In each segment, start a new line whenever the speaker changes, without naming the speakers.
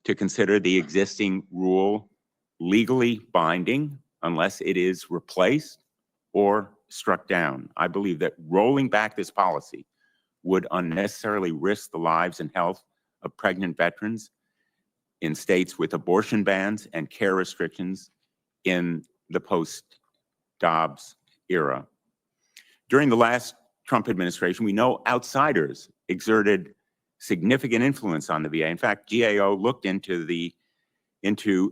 to consider the existing rule legally binding unless it is replaced or struck down. I believe that rolling back this policy would unnecessarily risk the lives and health of pregnant veterans in states with abortion bans and care restrictions in the post-Dobbs era. During the last Trump administration, we know outsiders exerted significant influence on the VA. In fact, GAO looked into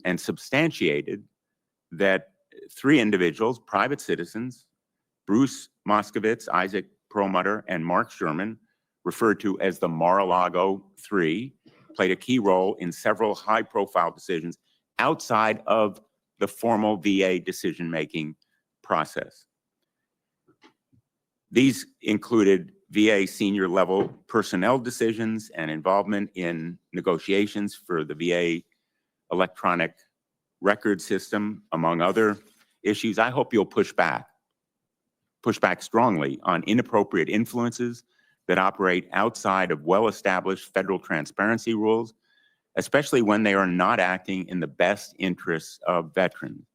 and substantiated that 3 individuals, private citizens, Bruce Moskowitz, Isaac Perlmutter, and Mark Sherman, referred to as the Mar-a-Lago 3, played a key role in several high-profile decisions outside of the formal VA decision-making process. These included VA senior level personnel decisions and involvement in negotiations for the VA electronic record system, among other issues. I hope you'll push back strongly on inappropriate influences that operate outside of well-established federal transparency rules, especially when they are not acting in the best interests of veterans,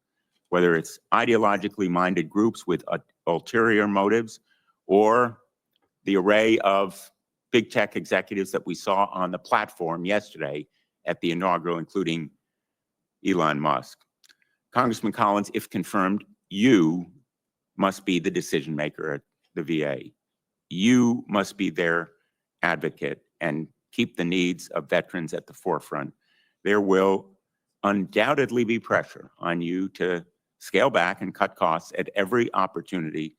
whether it's ideologically minded groups with ulterior motives or the array of big tech executives that we saw on the platform yesterday at the inaugural, including Elon Musk. Congressman Collins, if confirmed, you must be the decision maker at the VA. You must be their advocate and keep the needs of veterans at the forefront. There will undoubtedly be pressure on you to scale back and cut costs at every opportunity,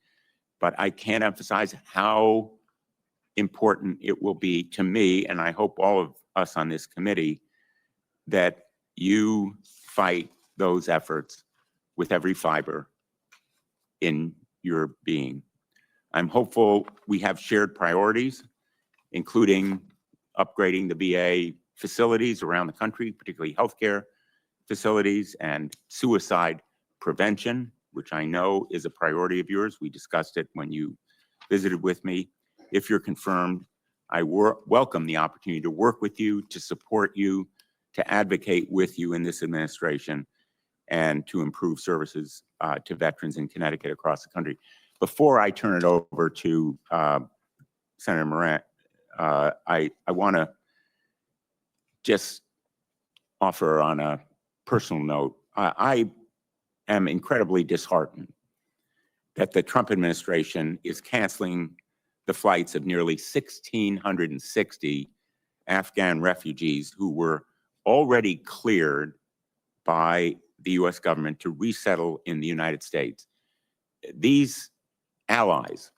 but I can't emphasize how important it will be to me, and I hope all of us on this committee, that you fight those efforts with every fiber in your being. I'm hopeful we have shared priorities, including upgrading the VA facilities around the country, particularly healthcare facilities, and suicide prevention, which I know is a priority of yours. We discussed it when you visited with me. If you're confirmed, I welcome the opportunity to work with you, to support you, to advocate with you in this administration, and to improve services to veterans in Connecticut across the country. Before I turn it over to Senator Morant, I want to just offer on a personal note, I am incredibly disheartened that the Trump administration is canceling the flights of nearly 1,660 Afghan refugees who were already cleared by the U.S. government to resettle in the United States. These allies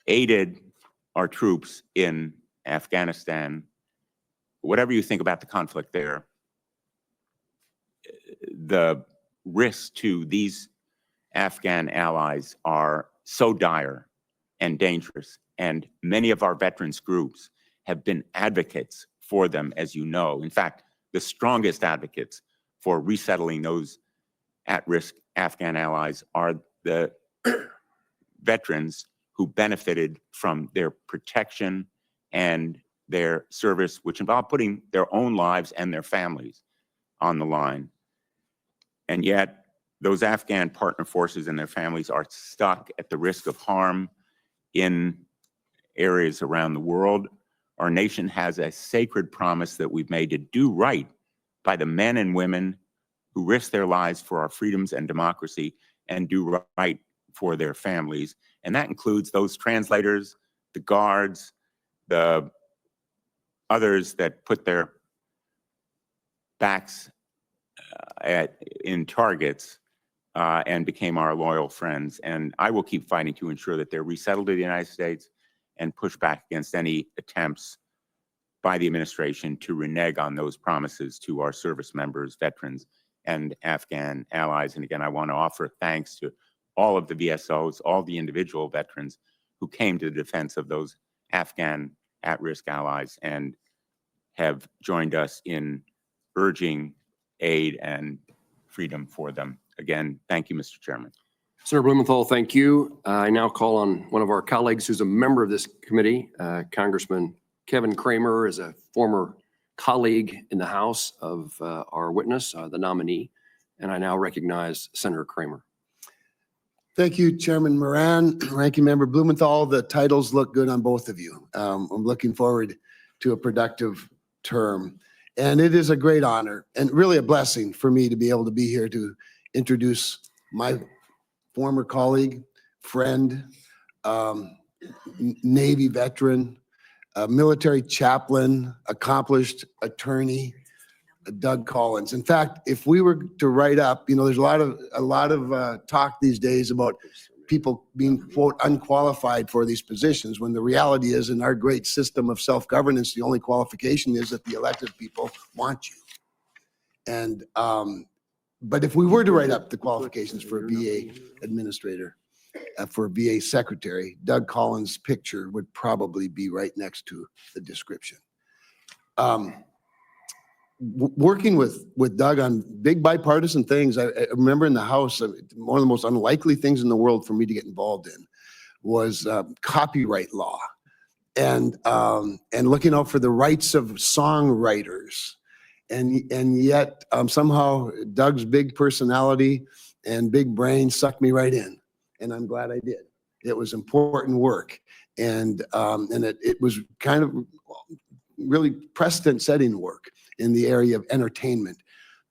aided our troops in Afghanistan. Whatever you think about the conflict there, the risks to these Afghan allies are so dire and dangerous, and many of our veterans groups have been advocates for them, as you know. In fact, the strongest advocates for resettling those at-risk Afghan allies are the veterans who benefited from their protection and their service, which involved putting their own lives and their families on the line. And yet, those Afghan partner forces and their families are stuck at the risk of harm in areas around the world. Our nation has a sacred promise that we've made to do right by the men and women who risk their lives for our freedoms and democracy and do right for their families. And that includes those translators, the guards, the others that put their backs in targets and became our loyal friends. And I will keep fighting to ensure that they're resettled to the United States and push back against any attempts by the administration to renege on those promises to our service members, veterans, and Afghan allies. And again, I want to offer thanks to all of the VSOs, all the individual veterans who came to the defense of those Afghan at-risk allies and have joined us in urging aid and freedom for them. Again, thank you, Mr. Chairman.
Senator Blumenthal, thank you. I now call on one of our colleagues who's a member of this committee, Congressman Kevin Kramer, is a former colleague in the House of our witness, the nominee. And I now recognize Senator Kramer.
Thank you, Chairman Moran, Ranking Member Blumenthal. The titles look good on both of you. I'm looking forward to a productive term. And it is a great honor and really a blessing for me to be able to be here to introduce my former colleague, friend, Navy veteran, military chaplain, accomplished attorney, Doug Collins. In fact, if we were to write up, there's a lot of talk these days about people being, quote, unqualified for these positions, when the reality is, in our great system of self-governance, the only qualification is that the elected people want you. And but if we were to write up the qualifications for a VA administrator, for a VA secretary, Doug Collins' picture would probably be right next to the description. Working with Doug on big bipartisan things, I remember in the House, one of the most unlikely things in the world for me to get involved in was copyright law and looking out for the rights of songwriters. And yet somehow Doug's big personality and big brain sucked me right in. And I'm glad I did. It was important work. And it was kind of really precedent-setting work in the area of entertainment.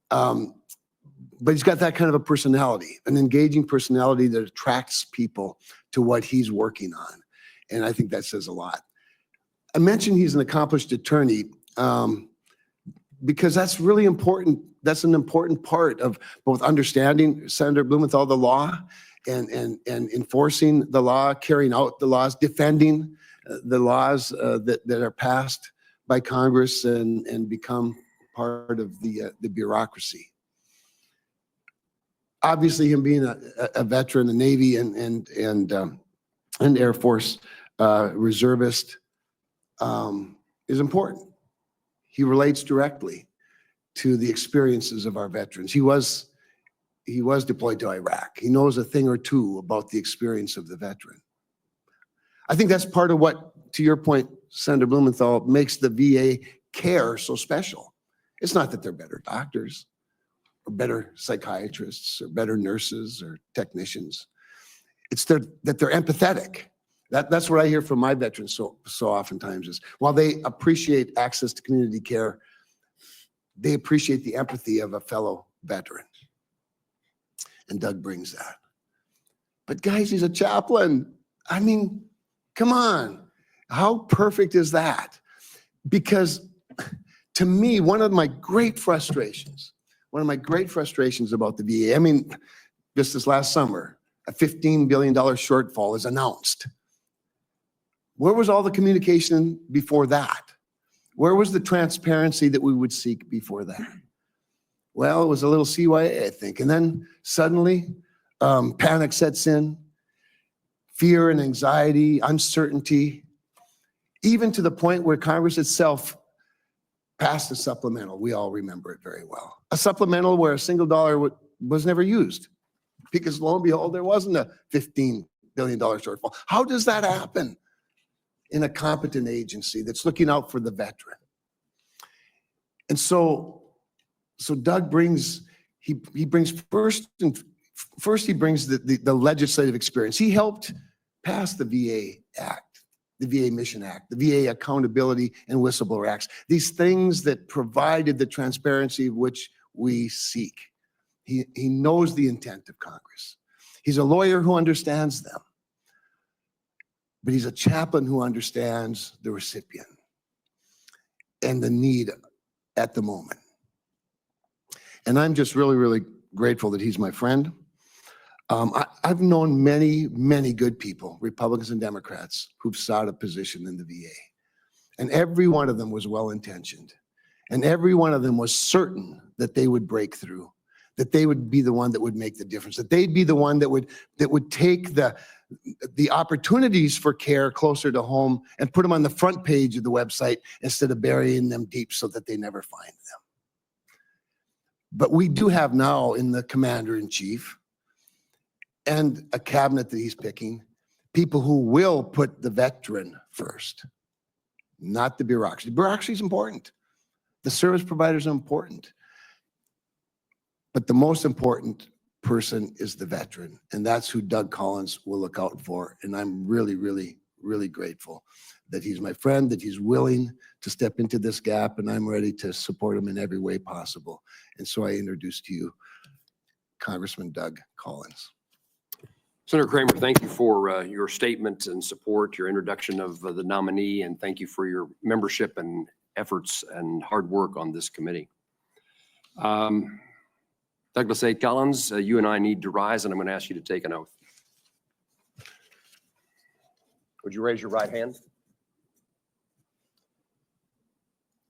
But he's got that kind of a personality, an engaging personality that attracts people to what he's working on. And I think that says a lot. I mentioned he's an accomplished attorney because that's really important. That's an important part of both understanding, Senator Blumenthal, the law and enforcing the law, carrying out the laws, defending the laws that are passed by Congress and become part of the bureaucracy. Obviously, him being a veteran, a Navy and Air Force reservist is important. He relates directly to the experiences of our veterans. He was deployed to Iraq. He knows a thing or two about the experience of the veteran. I think that's part of what, to your point, Senator Blumenthal, makes the VA care so special. It's not that they're better doctors or better psychiatrists or better nurses or technicians. It's that they're empathetic. That's what I hear from my veterans so oftentimes is, while they appreciate access to community care, they appreciate the empathy of a fellow veteran. And Doug brings that. But guys, he's a chaplain. I mean, come on. How perfect is that? Because to me, one of my great frustrations about the VA, I mean, just this last summer, a $15 billion shortfall is announced. Where was all the communication before that? Where was the transparency that we would seek before that? Well, it was a little CYA, I think. And then suddenly panic sets in, fear and anxiety, uncertainty, even to the point where Congress itself passed a supplemental. We all remember it very well. A supplemental where a single dollar was never used because lo and behold, there wasn't a $15 billion shortfall. How does that happen in a competent agency that's looking out for the veteran? And so Doug brings, he brings first he brings the legislative experience. He helped pass the VA Act, the VA Mission Act, the VA Accountability and Whistleblower Acts, these things that provided the transparency which we seek. He knows the intent of Congress. He's a lawyer who understands them, but he's a chaplain who understands the recipient and the need at the moment. And I'm just really, really grateful that he's my friend. I've known many, many good people, Republicans and Democrats, who've sought a position in the VA. And every one of them was well-intentioned. And every one of them was certain that they would break through, that they would be the one that would make the difference, that they'd be the one that would take the opportunities for care closer to home and put them on the front page of the website instead of burying them deep so that they never find them. But we do have now in the commander-in-chief and a cabinet that he's picking, people who will put the veteran first, not the bureaucracy. Bureaucracy is important. The service providers are important. But the most important person is the veteran. And that's who Doug Collins will look out for. And I'm really, really, really grateful that he's my friend, that he's willing to step into this gap, and I'm ready to support him in every way possible. And so I introduce to you Congressman Doug Collins.
Senator Kramer, thank you for your statement and support, your introduction of the nominee, and thank you for your membership and efforts and hard work on this committee. Douglas A. Collins, you and I need to rise, and I'm going to ask you to take an oath. Would you raise your right hand?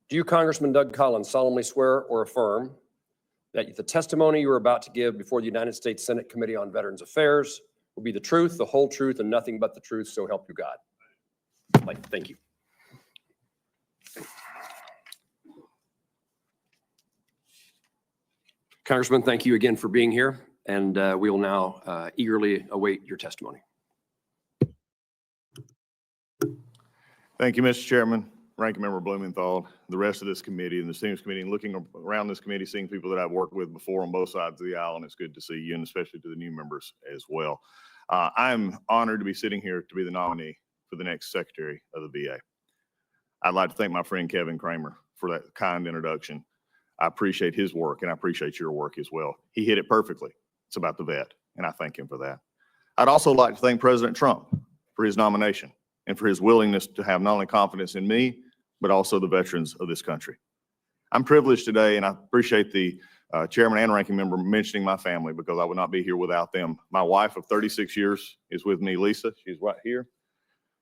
Do you, Congressman Doug Collins, solemnly swear or affirm that the testimony you are about to give before the United States Senate Committee on Veterans Affairs will be the truth, the whole truth, and nothing but the truth, so help you God? Thank you. Congressman, thank you again for being here, and we will now eagerly await your testimony.
Thank you, Mr. Chairman, Ranking Member Blumenthal, the rest of this committee and the Steers Committee, and looking around this committee, seeing people that I've worked with before on both sides of the aisle, and it's good to see you, and especially to the new members as well. I'm honored to be sitting here to be the nominee for the next Secretary of the VA. I'd like to thank my friend Kevin Kramer for that kind introduction. I appreciate his work, and I appreciate your work as well. He hit it perfectly. It's about the vet, and I thank him for that. I'd also like to thank President Trump for his nomination and for his willingness to have not only confidence in me, but also the veterans of this country. I'm privileged today, and I appreciate the chairman and ranking member mentioning my family, because I would not be here without them. My wife of 36 years is with me, Lisa. She's right here.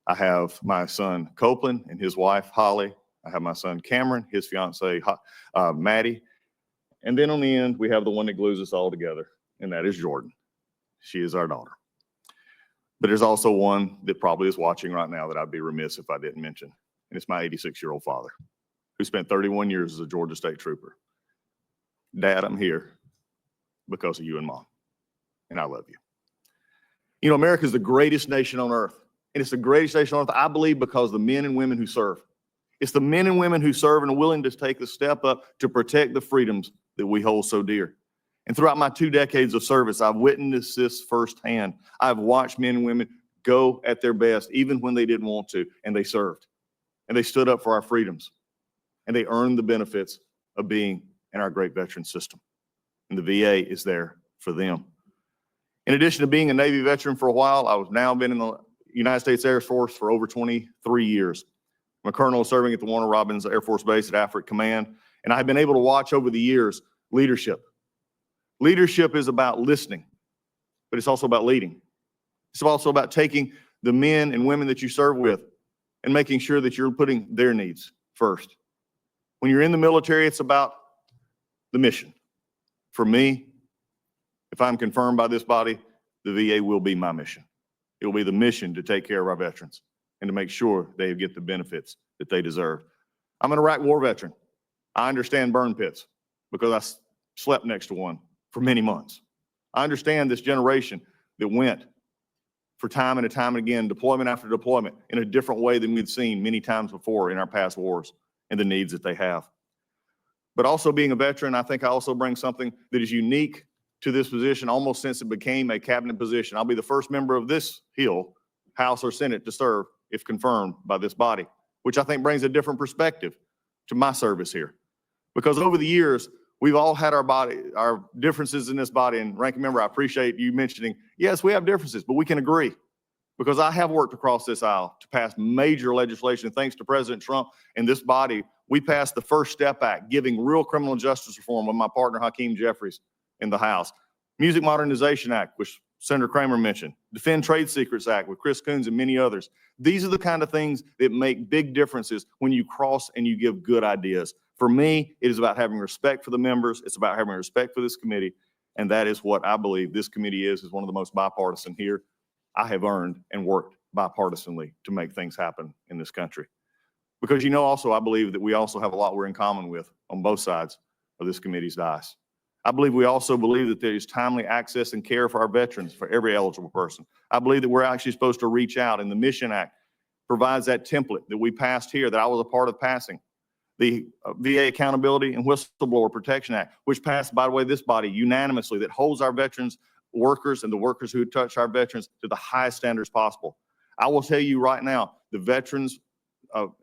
I have my son, Copeland, and his wife, Holly. I have my son, Cameron, his fiance, Maddie. And then on the end, we have the one that glues us all together, and that is Jordan. She is our daughter. But there's also one that probably is watching right now that I'd be remiss if I didn't mention, and it's my 86-year-old father, who spent 31 years as a Georgia State Trooper. Dad, I'm here because of you and Mom, and I love you. You know, America is the greatest nation on earth, and it's the greatest nation on earth, I believe, because of the men and women who serve. It's the men and women who serve and are willing to take the step up to protect the freedoms that we hold so dear. And throughout my 2 decades of service, I've witnessed this firsthand. I've watched men and women go at their best, even when they didn't want to, and they served. And they stood up for our freedoms. And they earned the benefits of being in our great veteran system. And the VA is there for them. In addition to being a Navy veteran for a while, I've now been in the United States Air Force for over 23 years. I'm a colonel serving at the Warner Robins Air Force Base at Afric Command. And I've been able to watch over the years leadership. Leadership is about listening, but it's also about leading. It's also about taking the men and women that you serve with and making sure that you're putting their needs first. When you're in the military, it's about the mission. For me, if I'm confirmed by this body, the VA will be my mission. It will be the mission to take care of our veterans and to make sure they get the benefits that they deserve. I'm an Iraq War veteran. I understand burn pits because I slept next to one for many months. I understand this generation that went for time and time again, deployment after deployment, in a different way than we'd seen many times before in our past wars, and the needs that they have. But also being a veteran, I think I also bring something that is unique to this position almost since it became a cabinet position. I'll be the first member of this Hill, House or Senate, to serve if confirmed by this body, which I think brings a different perspective to my service here. Because over the years, we've all had our differences in this body. And ranking member, I appreciate you mentioning, yes, we have differences, but we can agree. Because I have worked across this aisle to pass major legislation. Thanks to President Trump and this body, we passed the First Step Act, giving real criminal justice reform with my partner, Hakeem Jeffries, in the House. Music Modernization Act, which Senator Kramer mentioned. Defend Trade Secrets Act with Chris Coons and many others. These are the kind of things that make big differences when you cross and you give good ideas. For me, it is about having respect for the members. It's about having respect for this committee. And that is what I believe this committee is one of the most bipartisan here. I have earned and worked bipartisanly to make things happen in this country. Because, you know, also, I believe that we also have a lot we're in common with on both sides of this committee's dais. I believe we also believe that there is timely access and care for our veterans, for every eligible person. I believe that we're actually supposed to reach out, and the Mission Act provides that template that we passed here, that I was a part of passing, the VA Accountability and Whistleblower Protection Act, which passed, by the way, this body unanimously, that holds our veterans workers and the workers who touch our veterans to the highest standards possible. I will tell you right now, the veterans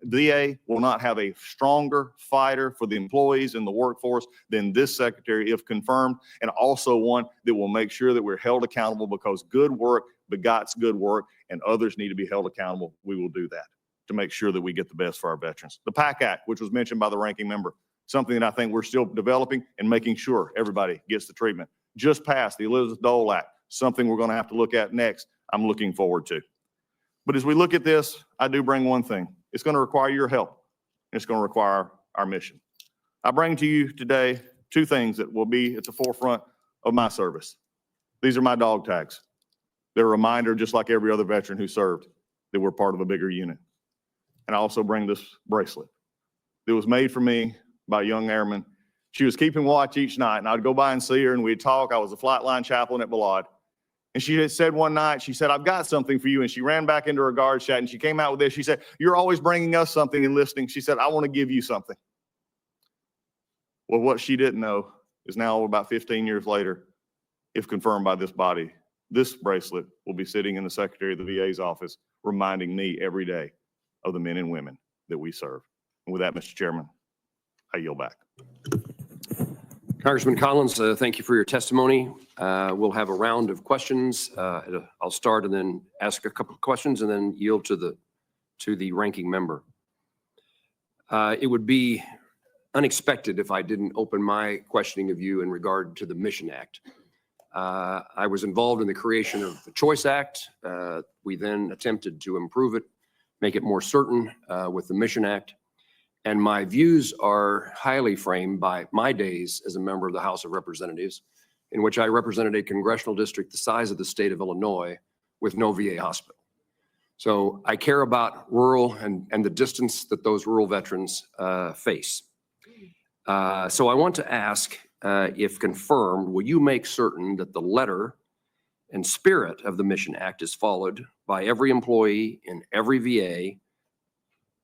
VA will not have a stronger fighter for the employees in the workforce than this secretary if confirmed, and also one that will make sure that we're held accountable, because good work begots good work, and others need to be held accountable. We will do that to make sure that we get the best for our veterans. The PAC Act, which was mentioned by the ranking member, something that I think we're still developing and making sure everybody gets the treatment. Just passed the Elizabeth Dole Act, something we're going to have to look at next. I'm looking forward to. But as we look at this, I do bring one thing. It's going to require your help. It's going to require our mission. I bring to you today two things that will be at the forefront of my service. These are my dog tags. They're a reminder, just like every other veteran who served, that we're part of a bigger unit. And I also bring this bracelet. It was made for me by a young airman. She was keeping watch each night, and I'd go by and see her, and we'd talk. I was a flight line chaplain at Balad. And she had said one night, she said, "I've got something for you." And she ran back into her guard chat, and she came out with this. She said, "You're always bringing us something and listening." She said, "I want to give you something." Well, what she didn't know is now, about 15 years later, if confirmed by this body, this bracelet will be sitting in the Secretary of the VA's office, reminding me every day of the men and women that we serve. And with that, Mr. Chairman, I yield back.
Congressman Collins, thank you for your testimony. We'll have a round of questions. I'll start and then ask a couple of questions and then yield to the ranking member. It would be unexpected if I didn't open my questioning of you in regard to the Mission Act. I was involved in the creation of the Choice Act. We then attempted to improve it, make it more certain with the Mission Act. And my views are highly framed by my days as a member of the House of Representatives, in which I represented a congressional district the size of the state of Illinois with no VA hospital. So I care about rural and the distance that those rural veterans face. So I want to ask, if confirmed, will you make certain that the letter and spirit of the Mission Act is followed by every employee in every VA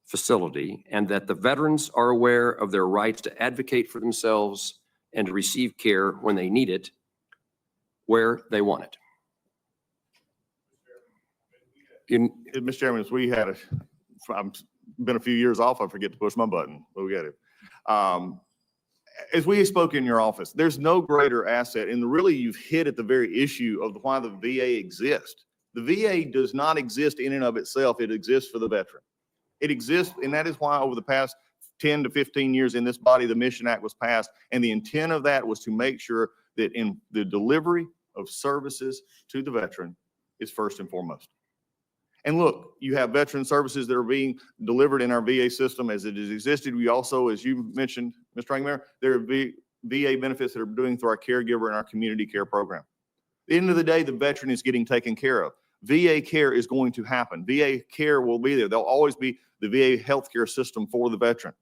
facility, and that the veterans are aware of their rights to advocate for themselves and to receive care when they need it, where they want it?
Mr. Chairman, as we had I've been a few years off, I forget to push my button, but we got it. As we spoke in your office, there's no greater asset, and really you've hit at the very issue of why the VA exists. The VA does not exist in and of itself. It exists for the veteran. It exists, and that is why over the past 10 to 15 years in this body, the Mission Act was passed. And the intent of that was to make sure that in the delivery of services to the veteran is first and foremost. And look, you have veteran services that are being delivered in our VA system as it has existed. We also, as you mentioned, Mr. Ranking Member, there are VA benefits that are doing through our caregiver and our community care program. At the end of the day, the veteran is getting taken care of. VA care is going to happen. VA care will be there. There'll always be the VA healthcare system for the veteran.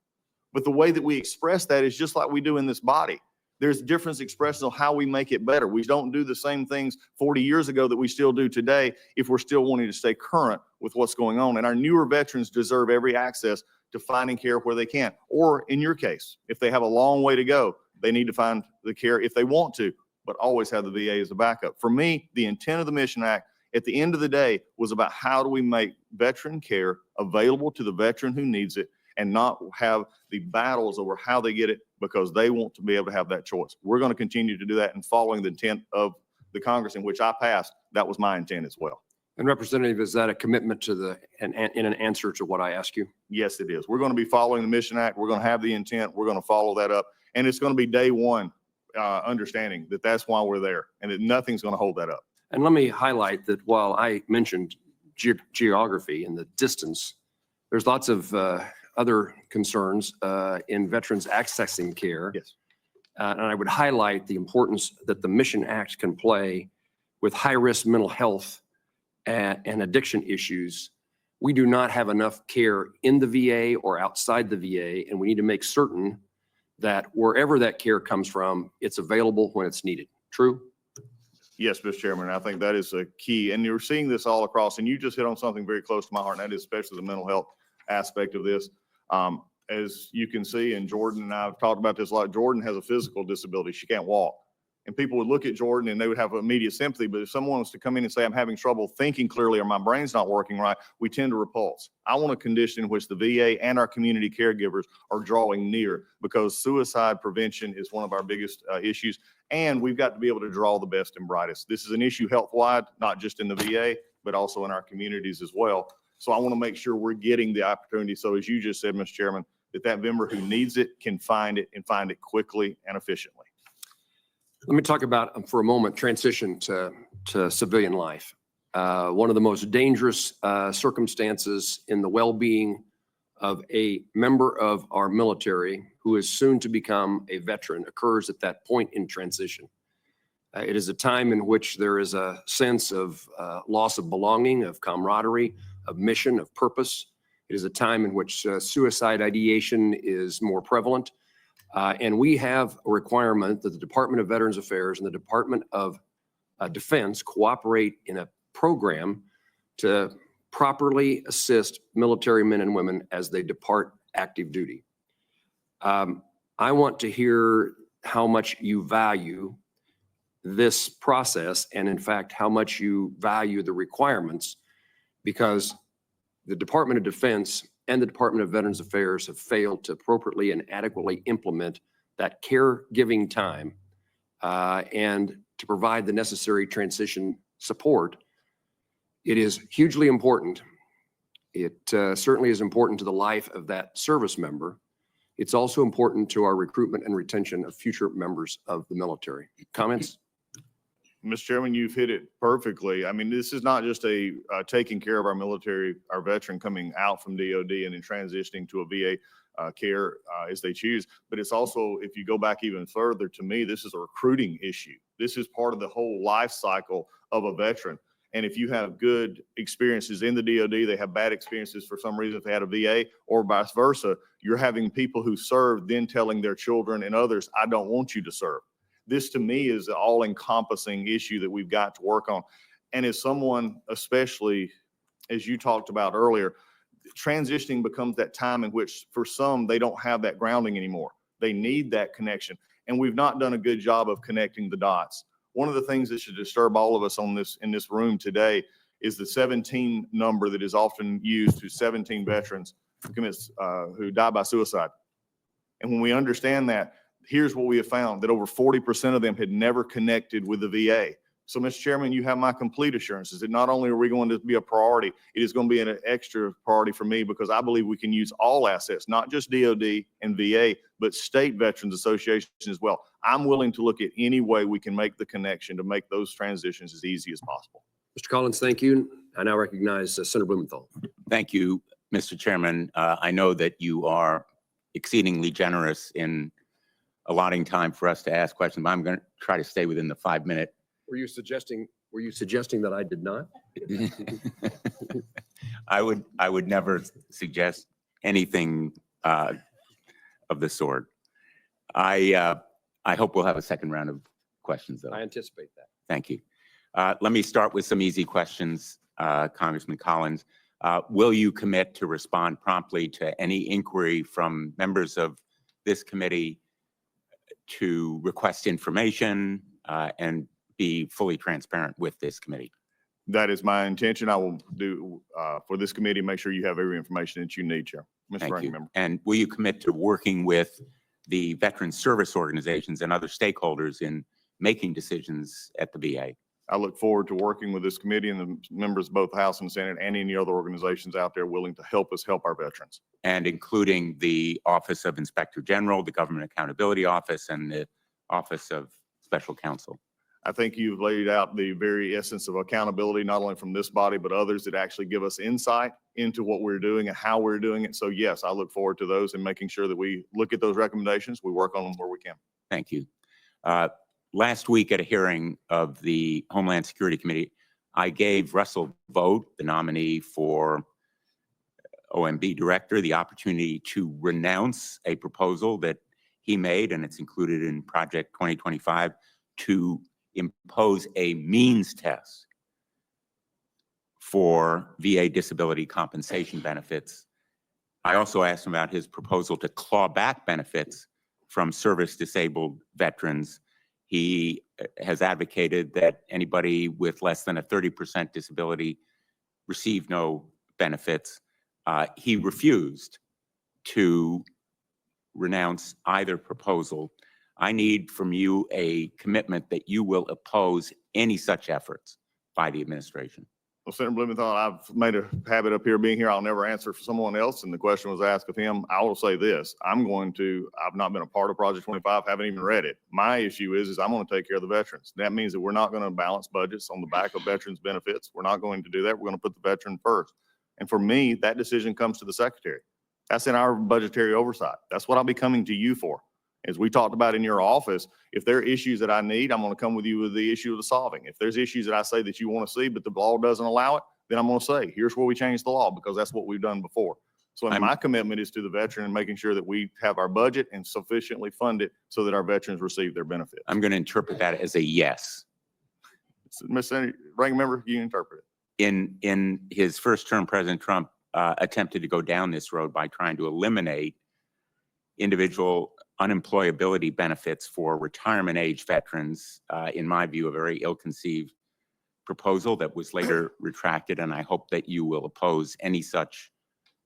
But the way that we express that is just like we do in this body. There's different expressions of how we make it better. We don't do the same things 40 years ago that we still do today if we're still wanting to stay current with what's going on. And our newer veterans deserve every access to finding care where they can. Or in your case, if they have a long way to go, they need to find the care if they want to, but always have the VA as a backup. For me, the intent of the Mission Act at the end of the day was about how do we make veteran care available to the veteran who needs it, and not have the battles over how they get it because they want to be able to have that choice. We're going to continue to do that, and following the intent of the Congress in which I passed, that was my intent as well.
And Representative, is that a commitment to in an answer to what I asked you?
Yes, it is. We're going to be following the Mission Act. We're going to have the intent. We're going to follow that up. And it's going to be day one understanding that that's why we're there, and that nothing's going to hold that up.
And let me highlight that while I mentioned geography and the distance, there's lots of other concerns in veterans accessing care.
Yes.
And I would highlight the importance that the Mission Act can play with high-risk mental health and addiction issues. We do not have enough care in the VA or outside the VA, and we need to make certain that wherever that care comes from, it's available when it's needed. True?
Yes, Mr. Chairman, I think that is a key. And you're seeing this all across, and you just hit on something very close to my heart, and that is especially the mental health aspect of this. as you can see, and Jordan and I have talked about this a lot, Jordan has a physical disability. She can't walk. And people would look at Jordan and they would have immediate sympathy. But if someone was to come in and say, I'm having trouble thinking clearly or my brain's not working right, we tend to repulse. I want a condition in which the VA and our community caregivers are drawing near, because suicide prevention is one of our biggest issues. And we've got to be able to draw the best and brightest. This is an issue health-wide, not just in the VA, but also in our communities as well. So I want to make sure we're getting the opportunity. So as you just said, Mr. Chairman, that member who needs it can find it and find it quickly and efficiently.
Let me talk about, for a moment, transition to civilian life. One of the most dangerous circumstances in the well-being of a member of our military who is soon to become a veteran occurs at that point in transition. It is a time in which there is a sense of loss of belonging, of camaraderie, of mission, of purpose. It is a time in which suicide ideation is more prevalent. And we have a requirement that the Department of Veterans Affairs and the Department of Defense cooperate in a program to properly assist military men and women as they depart active duty. I want to hear how much you value this process and, in fact, how much you value the requirements, because the Department of Defense and the Department of Veterans Affairs have failed to appropriately and adequately implement that caregiving time and to provide the necessary transition support. It is hugely important. It certainly is important to the life of that service member. It's also important to our recruitment and retention of future members of the military. Comments?
Mr. Chairman, you've hit it perfectly. I mean, this is not just a taking care of our military, our veteran coming out from DOD and then transitioning to a VA care as they choose, but it's also, if you go back even further, to me, this is a recruiting issue. This is part of the whole life cycle of a veteran. And if you have good experiences in the DOD, they have bad experiences for some reason if they had a VA, or vice versa, you're having people who serve then telling their children and others, I don't want you to serve. This to me is an all-encompassing issue that we've got to work on. And as someone, especially as you talked about earlier, transitioning becomes that time in which for some, they don't have that grounding anymore. They need that connection. And we've not done a good job of connecting the dots. One of the things that should disturb all of us in this room today is the 17 number that is often used to 17 veterans who die by suicide. And when we understand that, here's what we have found, that over 40% of them had never connected with the VA. So, Mr. Chairman, you have my complete assurances that not only are we going to be a priority, it is going to be an extra priority for me, because I believe we can use all assets, not just DOD and VA, but state veterans associations as well. I'm willing to look at any way we can make the connection to make those transitions as easy as possible.
Mr. Collins, thank you. I now recognize Senator Blumenthal.
Thank you, Mr. Chairman. I know that you are exceedingly generous in allotting time for us to ask questions, but I'm going to try to stay within the 5-minute.
Were you suggesting that I did not?
I would never suggest anything of the sort. I hope we'll have a second round of questions, though.
I anticipate that.
Thank you. Let me start with some easy questions, Congressman Collins. Will you commit to respond promptly to any inquiry from members of this committee to request information and be fully transparent with this committee?
That is my intention. I will do for this committee, make sure you have every information that you need, Chair. Mr.
Thank
Ranking
you.
Member.
And will you commit to working with the veteran service organizations and other stakeholders in making decisions at the VA?
I look forward to working with this committee and the members of both House and Senate and any other organizations out there willing to help us help our veterans.
And including the Office of Inspector General, the Government Accountability Office, and the Office of Special Counsel.
I think you've laid out the very essence of accountability, not only from this body, but others that actually give us insight into what we're doing and how we're doing it. So yes, I look forward to those and making sure that we look at those recommendations. We work on them where we can.
Thank you. Last week at a hearing of the Homeland Security Committee, I gave Russell Vought, the nominee for OMB director, the opportunity to renounce a proposal that he made, and it's included in Project 2025, to impose a means test for VA disability compensation benefits. I also asked him about his proposal to claw back benefits from service-disabled veterans. He has advocated that anybody with less than a 30% disability receive no benefits. He refused to renounce either proposal. I need from you a commitment that you will oppose any such efforts by the administration.
Well, Senator Blumenthal, I've made a habit up here being here. I'll never answer for someone else. And the question was asked of him. I will say this, I've not been a part of Project 25, haven't even read it. My issue is I'm going to take care of the veterans. That means that we're not going to balance budgets on the back of veterans benefits. We're not going to do that. We're going to put the veteran first. And for me, that decision comes to the secretary. That's in our budgetary oversight. That's what I'll be coming to you for. As we talked about in your office, if there are issues that I need, I'm going to come with you with the issue of the solving. If there's issues that I say that you want to see, but the law doesn't allow it, then I'm going to say, here's where we change the law, because that's what we've done before. So my commitment is to the veteran and making sure that we have our budget and sufficiently fund it so that our veterans receive their benefits.
I'm going to interpret that as a yes.
Mr. Senator, ranking member, you interpret it.
In his first term, President Trump attempted to go down this road by trying to eliminate individual unemployability benefits for retirement age veterans. In my view, a very ill-conceived proposal that was later retracted, and I hope that you will oppose any such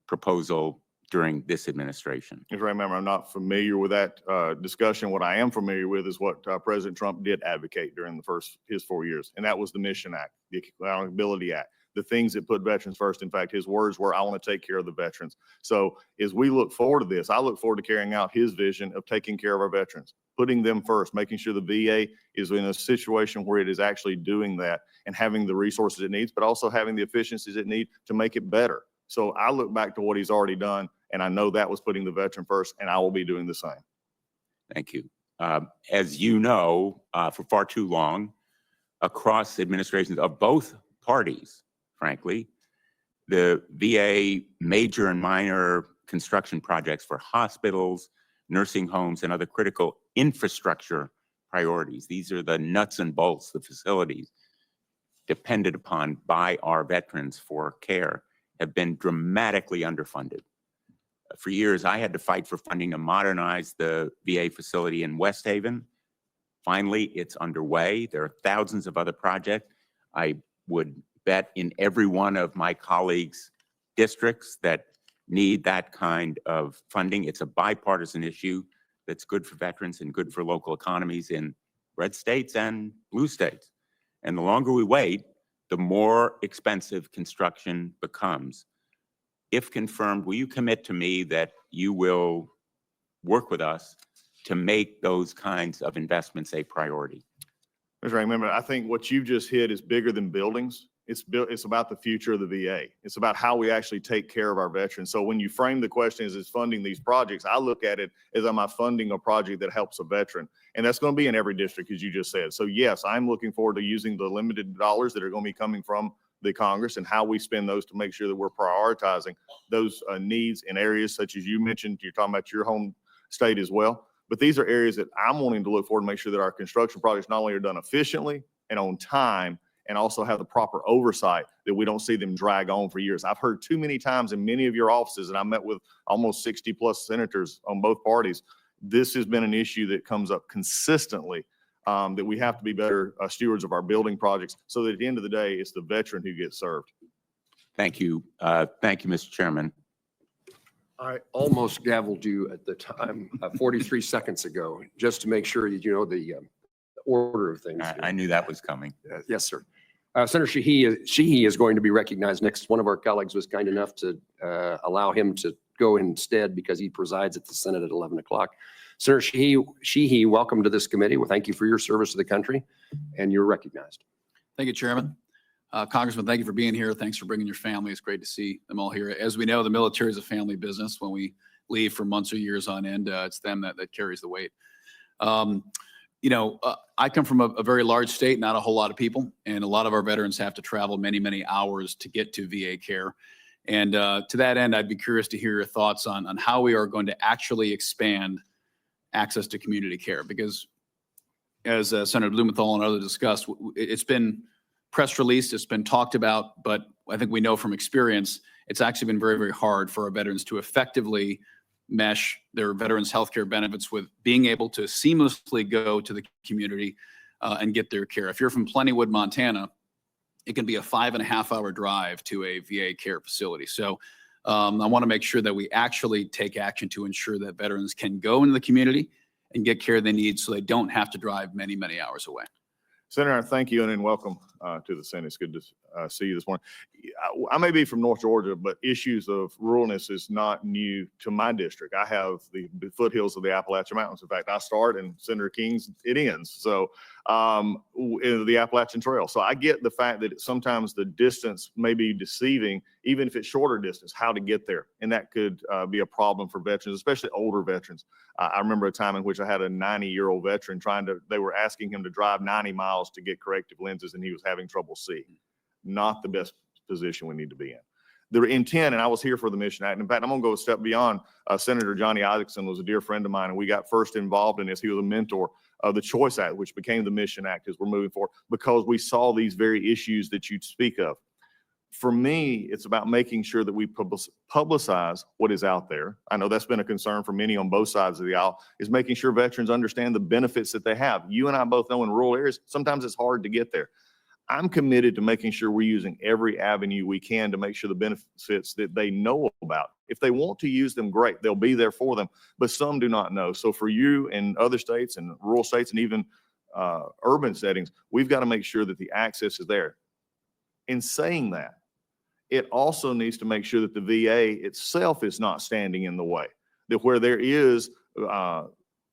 proposal during this administration.
Mr. Ranking Member, I'm not familiar with that discussion. What I am familiar with is what President Trump did advocate during his 4 years, and that was the Mission Act, the Accountability Act, the things that put veterans first. In fact, his words were, I want to take care of the veterans. So as we look forward to this, I look forward to carrying out his vision of taking care of our veterans, putting them first, making sure the VA is in a situation where it is actually doing that and having the resources it needs, but also having the efficiencies it needs to make it better. So I look back to what he's already done, and I know that was putting the veteran first, and I will be doing the same.
Thank you. As you know, for far too long, across administrations of both parties, frankly, the VA major and minor construction projects for hospitals, nursing homes, and other critical infrastructure priorities. These are the nuts and bolts, the facilities depended upon by our veterans for care, have been dramatically underfunded. For years, I had to fight for funding to modernize the VA facility in West Haven. Finally, it's underway. There are thousands of other projects. I would bet in every one of my colleagues' districts that need that kind of funding. It's a bipartisan issue that's good for veterans and good for local economies in red states and blue states. And the longer we wait, the more expensive construction becomes. If confirmed, will you commit to me that you will work with us to make those kinds of investments a priority?
Mr. Ranking Member, I think what you just hit is bigger than buildings. It's about the future of the VA. It's about how we actually take care of our veterans. So when you frame the question as funding these projects, I look at it as am I funding a project that helps a veteran? And that's going to be in every district, as you just said. So yes, I'm looking forward to using the limited dollars that are going to be coming from the Congress and how we spend those to make sure that we're prioritizing those needs in areas such as you mentioned. You're talking about your home state as well. But these are areas that I'm wanting to look forward to make sure that our construction projects not only are done efficiently and on time, and also have the proper oversight that we don't see them drag on for years. I've heard too many times in many of your offices, and I met with almost 60 plus senators on both parties. This has been an issue that comes up consistently, that we have to be better stewards of our building projects so that at the end of the day, it's the veteran who gets served.
Thank you. Thank you, Mr. Chairman.
I almost gavelled you at the time, 43 seconds ago, just to make sure that you know the order of things.
I knew that was coming.
Yes, sir. Senator Sheehy is going to be recognized next. One of our colleagues was kind enough to allow him to go instead because he presides at the Senate at 11 o'clock. Senator Sheehy, welcome to this committee. Well, thank you for your service to the country, and you're recognized.
Thank you, Chairman. Congressman, thank you for being here. Thanks for bringing your family. It's great to see them all here. As we know, the military is a family business. When we leave for months or years on end, it's them that carries the weight. You know, I come from a very large state, not a whole lot of people, and a lot of our veterans have to travel many, many hours to get to VA care. And to that end, I'd be curious to hear your thoughts on how we are going to actually expand access to community care. Because as Senator Blumenthal and others discussed, it's been press released, it's been talked about, but I think we know from experience, it's actually been very, very hard for our veterans to effectively mesh their veterans' healthcare benefits with being able to seamlessly go to the community and get their care. If you're from Plentywood, Montana, it can be a 5.5-hour drive to a VA care facility. So I want to make sure that we actually take action to ensure that veterans can go into the community and get care they need so they don't have to drive many, many hours away.
Senator, thank you and welcome to the Senate. It's good to see you this morning. I may be from North Georgia, but issues of ruralness is not new to my district. I have the foothills of the Appalachian Mountains. In fact, I start and Senator King's, it ends. So in the Appalachian Trail. So I get the fact that sometimes the distance may be deceiving, even if it's shorter distance, how to get there. And that could be a problem for veterans, especially older veterans. I remember a time in which I had a 90-year-old veteran they were asking him to drive 90 miles to get corrective lenses and he was having trouble seeing. Not the best position we need to be in. The intent, and I was here for the Mission Act. In fact, I'm going to go a step beyond. Senator Johnny Isaacson was a dear friend of mine, and we got first involved in this. He was a mentor of the Choice Act, which became the Mission Act as we're moving forward, because we saw these very issues that you speak of. For me, it's about making sure that we publicize what is out there. I know that's been a concern for many on both sides of the aisle, is making sure veterans understand the benefits that they have. You and I both know in rural areas, sometimes it's hard to get there. I'm committed to making sure we're using every avenue we can to make sure the benefits that they know about. If they want to use them, great, they'll be there for them, but some do not know. So for you and other states and rural states and even urban settings, we've got to make sure that the access is there. In saying that, it also needs to make sure that the VA itself is not standing in the way, that where there is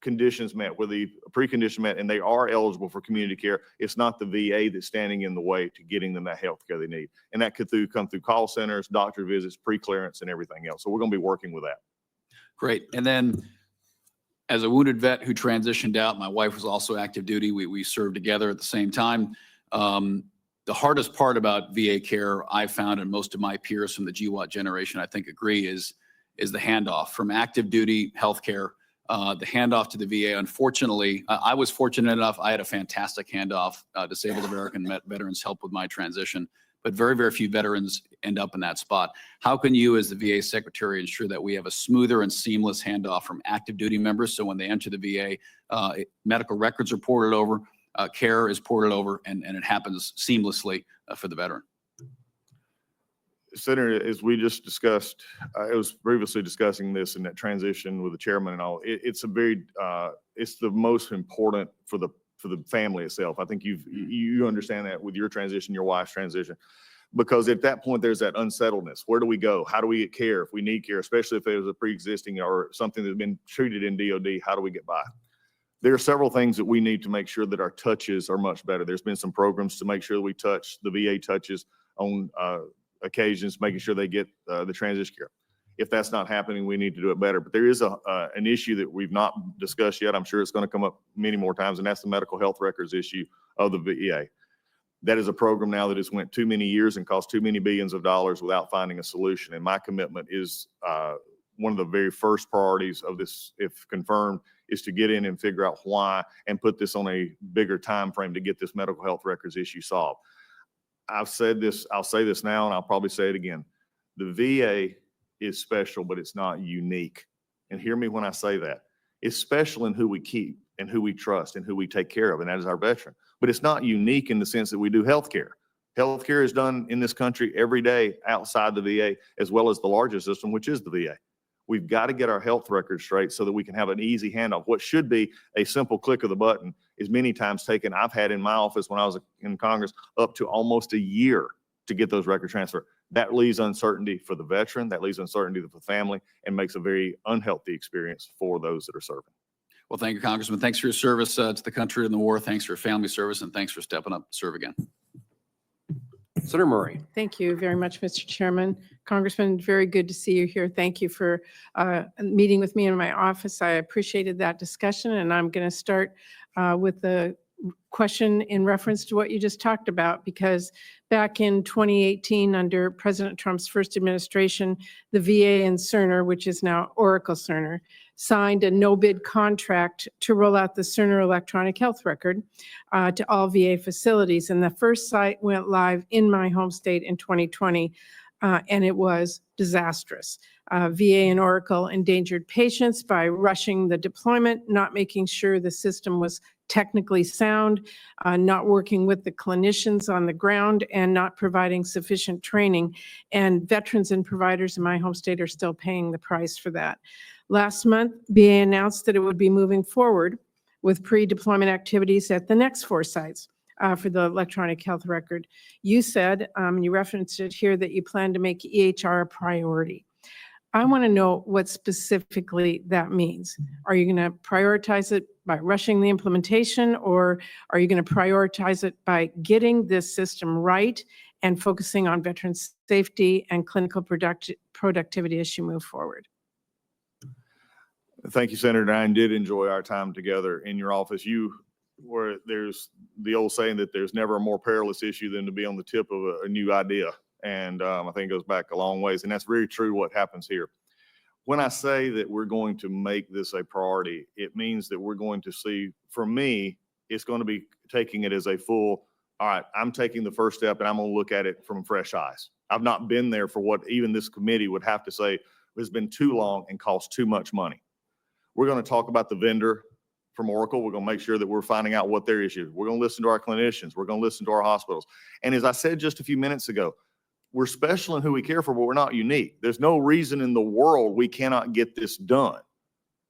conditions met, where the precondition met, and they are eligible for community care, it's not the VA that's standing in the way to getting them that health care they need. And that could come through call centers, doctor visits, pre-clearance, and everything else. So we're going to be working with that.
Great. And then as a wounded vet who transitioned out, my wife was also active duty. We served together at the same time. The hardest part about VA care, I found, and most of my peers from the GWAT generation, I think, agree, is the handoff from active duty healthcare. The handoff to the VA, unfortunately, I was fortunate enough. I had a fantastic handoff. Disabled American veterans helped with my transition, but very, very few veterans end up in that spot. How can you, as the VA secretary, ensure that we have a smoother and seamless handoff from active duty members, so when they enter the VA, medical records are ported over, care is ported over, and it happens seamlessly for the veteran?
Senator, as we just discussed, I was previously discussing this in that transition with the chairman and all. It's a very, it's the most important for the family itself. I think you understand that with your transition, your wife's transition, because at that point there's that unsettledness. Where do we go? How do we get care if we need care, especially if there's a pre-existing or something that's been treated in DOD? How do we get by? There are several things that we need to make sure that our touches are much better. There's been some programs to make sure that we touch, the VA touches on occasions, making sure they get the transition care. If that's not happening, we need to do it better. But there is an issue that we've not discussed yet. I'm sure it's going to come up many more times, and that's the medical health records issue of the VA. That is a program now that has went too many years and cost too many billions of dollars without finding a solution. And my commitment is one of the very first priorities of this, if confirmed, is to get in and figure out why and put this on a bigger time frame to get this medical health records issue solved. I've said this, I'll say this now, and I'll probably say it again. The VA is special, but it's not unique. And hear me when I say that. It's special in who we keep and who we trust and who we take care of, and that is our veteran. But it's not unique in the sense that we do healthcare. Healthcare is done in this country every day outside the VA, as well as the largest system, which is the VA. We've got to get our health records straight so that we can have an easy handoff. What should be a simple click of the button is many times taken. I've had in my office when I was in Congress up to almost a year to get those records transferred. That leaves uncertainty for the veteran, that leaves uncertainty for the family, and makes a very unhealthy experience for those that are serving.
Well, thank you, Congressman. Thanks for your service to the country in the war. Thanks for your family service, and thanks for stepping up to serve again.
Senator Murray.
Thank you very much, Mr. Chairman. Congressman, very good to see you here. Thank you for meeting with me in my office. I appreciated that discussion, and I'm going to start with the question in reference to what you just talked about, because back in 2018, under President Trump's first administration, the VA and Cerner, which is now Oracle Cerner, signed a no-bid contract to roll out the Cerner electronic health record to all VA facilities. And the first site went live in my home state in 2020. and it was disastrous. VA and Oracle endangered patients by rushing the deployment, not making sure the system was technically sound, not working with the clinicians on the ground, and not providing sufficient training. And veterans and providers in my home state are still paying the price for that. Last month, VA announced that it would be moving forward with pre-deployment activities at the next 4 sites for the electronic health record. You said, you referenced it here, that you plan to make EHR a priority. I want to know what specifically that means. Are you going to prioritize it by rushing the implementation, or are you going to prioritize it by getting this system right and focusing on veteran safety and clinical productivity as you move forward?
Thank you, Senator. I did enjoy our time together in your office. There's the old saying that there's never a more perilous issue than to be on the tip of a new idea. And I think it goes back a long ways. And that's very true what happens here. When I say that we're going to make this a priority, it means that we're going to see, for me, it's going to be taking it as a full, all right, I'm taking the first step and I'm going to look at it from fresh eyes. I've not been there for what even this committee would have to say has been too long and cost too much money. We're going to talk about the vendor from Oracle. We're going to make sure that we're finding out what their issue is. We're going to listen to our clinicians. We're going to listen to our hospitals. And as I said just a few minutes ago, we're special in who we care for, but we're not unique. There's no reason in the world we cannot get this done.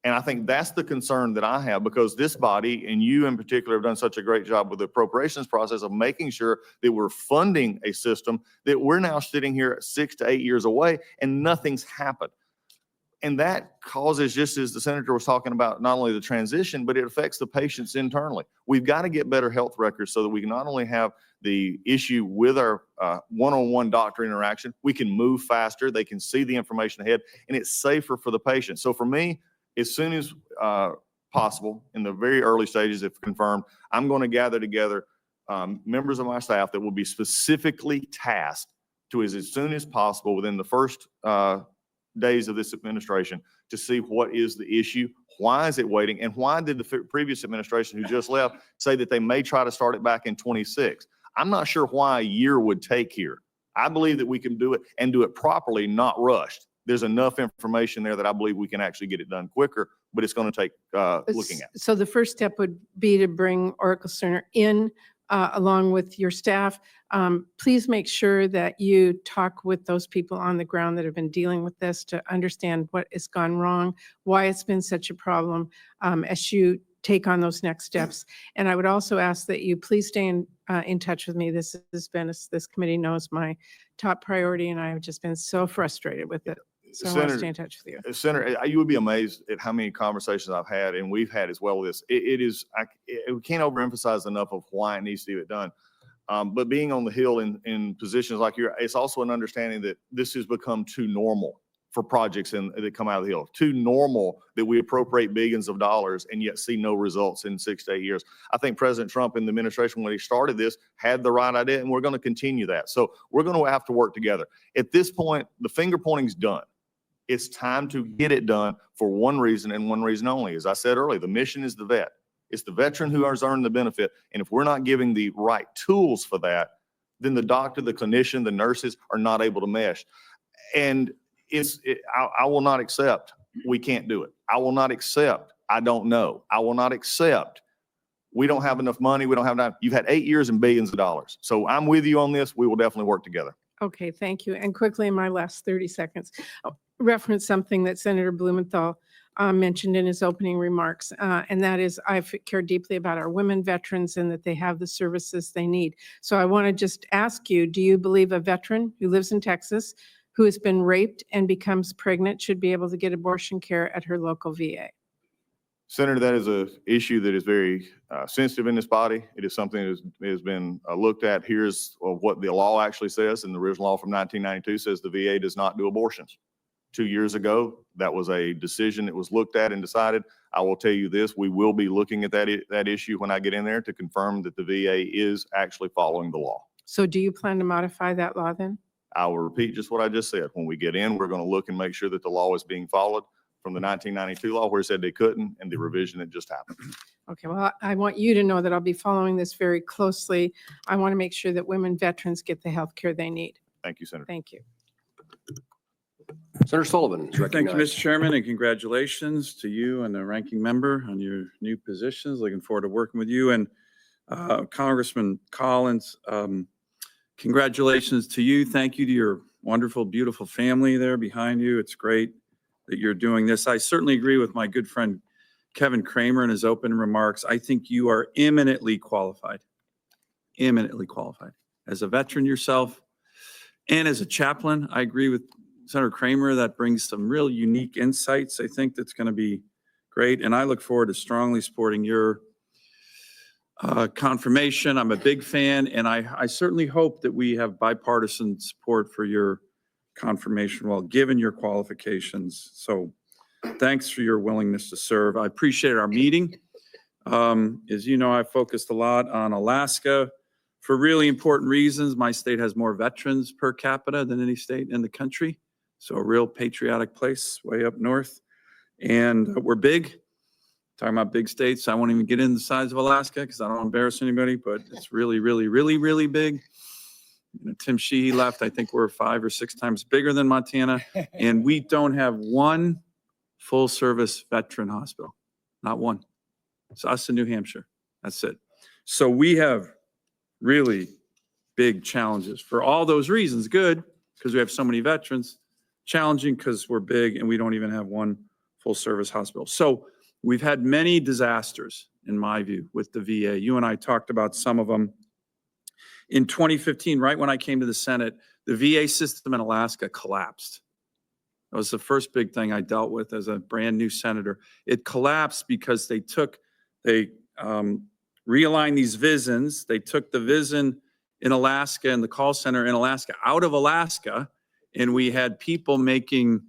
And I think that's the concern that I have, because this body, and you in particular, have done such a great job with the appropriations process of making sure that we're funding a system that we're now sitting here 6 to 8 years away and nothing's happened. And that causes, just as the senator was talking about, not only the transition, but it affects the patients internally. We've got to get better health records so that we can not only have the issue with our one-on-one doctor interaction, we can move faster, they can see the information ahead, and it's safer for the patient. So for me, as soon as possible, in the very early stages, if confirmed, I'm going to gather together members of my staff that will be specifically tasked to, as soon as possible, within the first days of this administration, to see what is the issue, why is it waiting, and why did the previous administration who just left say that they may try to start it back in 26. I'm not sure why a year would take here. I believe that we can do it and do it properly, not rushed. There's enough information there that I believe we can actually get it done quicker, but it's going to take looking at.
So the first step would be to bring Oracle Cerner in along with your staff. Please make sure that you talk with those people on the ground that have been dealing with this to understand what has gone wrong, why it's been such a problem, as you take on those next steps. And I would also ask that you please stay in touch with me. This has been, this committee knows, my top priority, and I have just been so frustrated with it. So I want to stay in touch with you.
Senator, you would be amazed at how many conversations I've had, and we've had as well with this. We can't overemphasize enough of why it needs to get done. But being on the Hill in positions like you're, it's also an understanding that this has become too normal for projects that come out of the Hill. Too normal that we appropriate billions of dollars and yet see no results in 6 to 8 years. I think President Trump in the administration, when he started this, had the right idea, and we're going to continue that. So we're going to have to work together. At this point, the finger pointing's done. It's time to get it done for one reason and one reason only. As I said earlier, the mission is the vet. It's the veteran who has earned the benefit. And if we're not giving the right tools for that, then the doctor, the clinician, the nurses are not able to mesh. And I will not accept we can't do it. I will not accept I don't know. I will not accept we don't have enough money. We don't have enough. You've had 8 years and billions of dollars. So I'm with you on this. We will definitely work together.
Okay, thank you. And quickly, in my last 30 seconds, I'll reference something that Senator Blumenthal mentioned in his opening remarks, and that is I care deeply about our women veterans and that they have the services they need. So I want to just ask you, do you believe a veteran who lives in Texas who has been raped and becomes pregnant should be able to get abortion care at her local VA?
Senator, that is an issue that is very sensitive in this body. It is something that has been looked at. Here's what the law actually says, and the original law from 1992 says the VA does not do abortions. 2 years ago, that was a decision that was looked at and decided. I will tell you this, we will be looking at that issue when I get in there to confirm that the VA is actually following the law.
So do you plan to modify that law then?
I will repeat just what I just said. When we get in, we're going to look and make sure that the law is being followed from the 1992 law where it said they couldn't and the revision that just happened.
Okay, well, I want you to know that I'll be following this very closely. I want to make sure that women veterans get the health care they need.
Thank you, Senator.
Thank you.
Senator Sullivan is
Thank you,
recognized.
Mr. Chairman, and congratulations to you and the ranking member on your new positions. Looking forward to working with you. And Congressman Collins, congratulations to you. Thank you to your wonderful, beautiful family there behind you. It's great that you're doing this. I certainly agree with my good friend Kevin Kramer in his open remarks. I think you are eminently qualified as a veteran yourself and as a chaplain. I agree with Senator Kramer. That brings some real unique insights. I think that's going to be great. And I look forward to strongly supporting your confirmation. I'm a big fan, and I certainly hope that we have bipartisan support for your confirmation, well, given your qualifications. So thanks for your willingness to serve. I appreciate our meeting. As you know, I focused a lot on Alaska for really important reasons. My state has more veterans per capita than any state in the country. So a real patriotic place way up north. And we're big. Talking about big states, I won't even get in the size of Alaska because I don't want to embarrass anybody, but it's really, really, really, really big. You know, Tim Sheehy left. I think we're 5 or 6 times bigger than Montana. And we don't have one full service veteran hospital. Not one. It's us in New Hampshire. That's it. So we have really big challenges for all those reasons. Good, because we have so many veterans. Challenging because we're big and we don't even have one full service hospital. So we've had many disasters, in my view, with the VA. You and I talked about some of them. In 2015, right when I came to the Senate, the VA system in Alaska collapsed. That was the first big thing I dealt with as a brand new senator. It collapsed because they realigned these VISNs. They took the VISN in Alaska and the call center in Alaska out of Alaska, and we had people making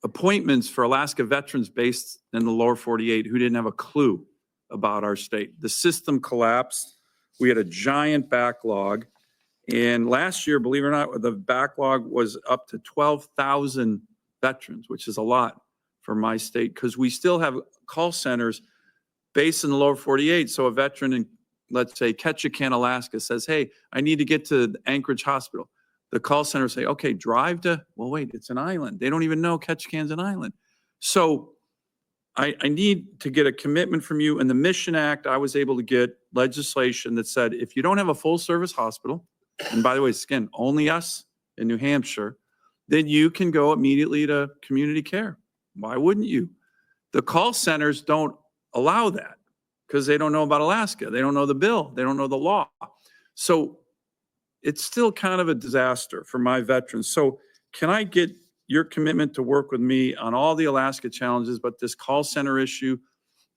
appointments for Alaska veterans based in the lower 48 who didn't have a clue about our state. The system collapsed. We had a giant backlog. And last year, believe it or not, the backlog was up to 12,000 veterans, which is a lot for my state because we still have call centers based in the lower 48. So a veteran in, let's say, Ketchikan, Alaska says, hey, I need to get to Anchorage Hospital. The call center say, okay, drive to, well, wait, it's an island. They don't even know Ketchikan's an island. So I need to get a commitment from you. In the Mission Act, I was able to get legislation that said, if you don't have a full service hospital, and by the way, it's again, only us in New Hampshire, then you can go immediately to community care. Why wouldn't you? The call centers don't allow that because they don't know about Alaska. They don't know the bill. They don't know the law. So it's still kind of a disaster for my veterans. So can I get your commitment to work with me on all the Alaska challenges, but this call center issue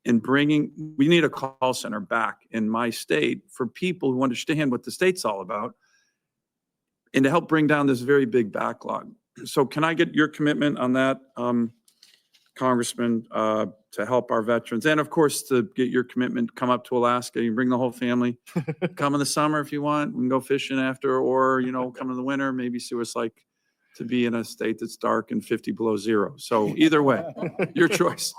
and we need a call center back in my state for people who understand what the state's all about and to help bring down this very big backlog. So can I get your commitment on that, Congressman, to help our veterans? And of course, to get your commitment, come up to Alaska. You can bring the whole family. Come in the summer if you want. We can go fishing after, or, come in the winter, maybe see what it's like to be in a state that's dark and 50 below zero. So either way, your choice.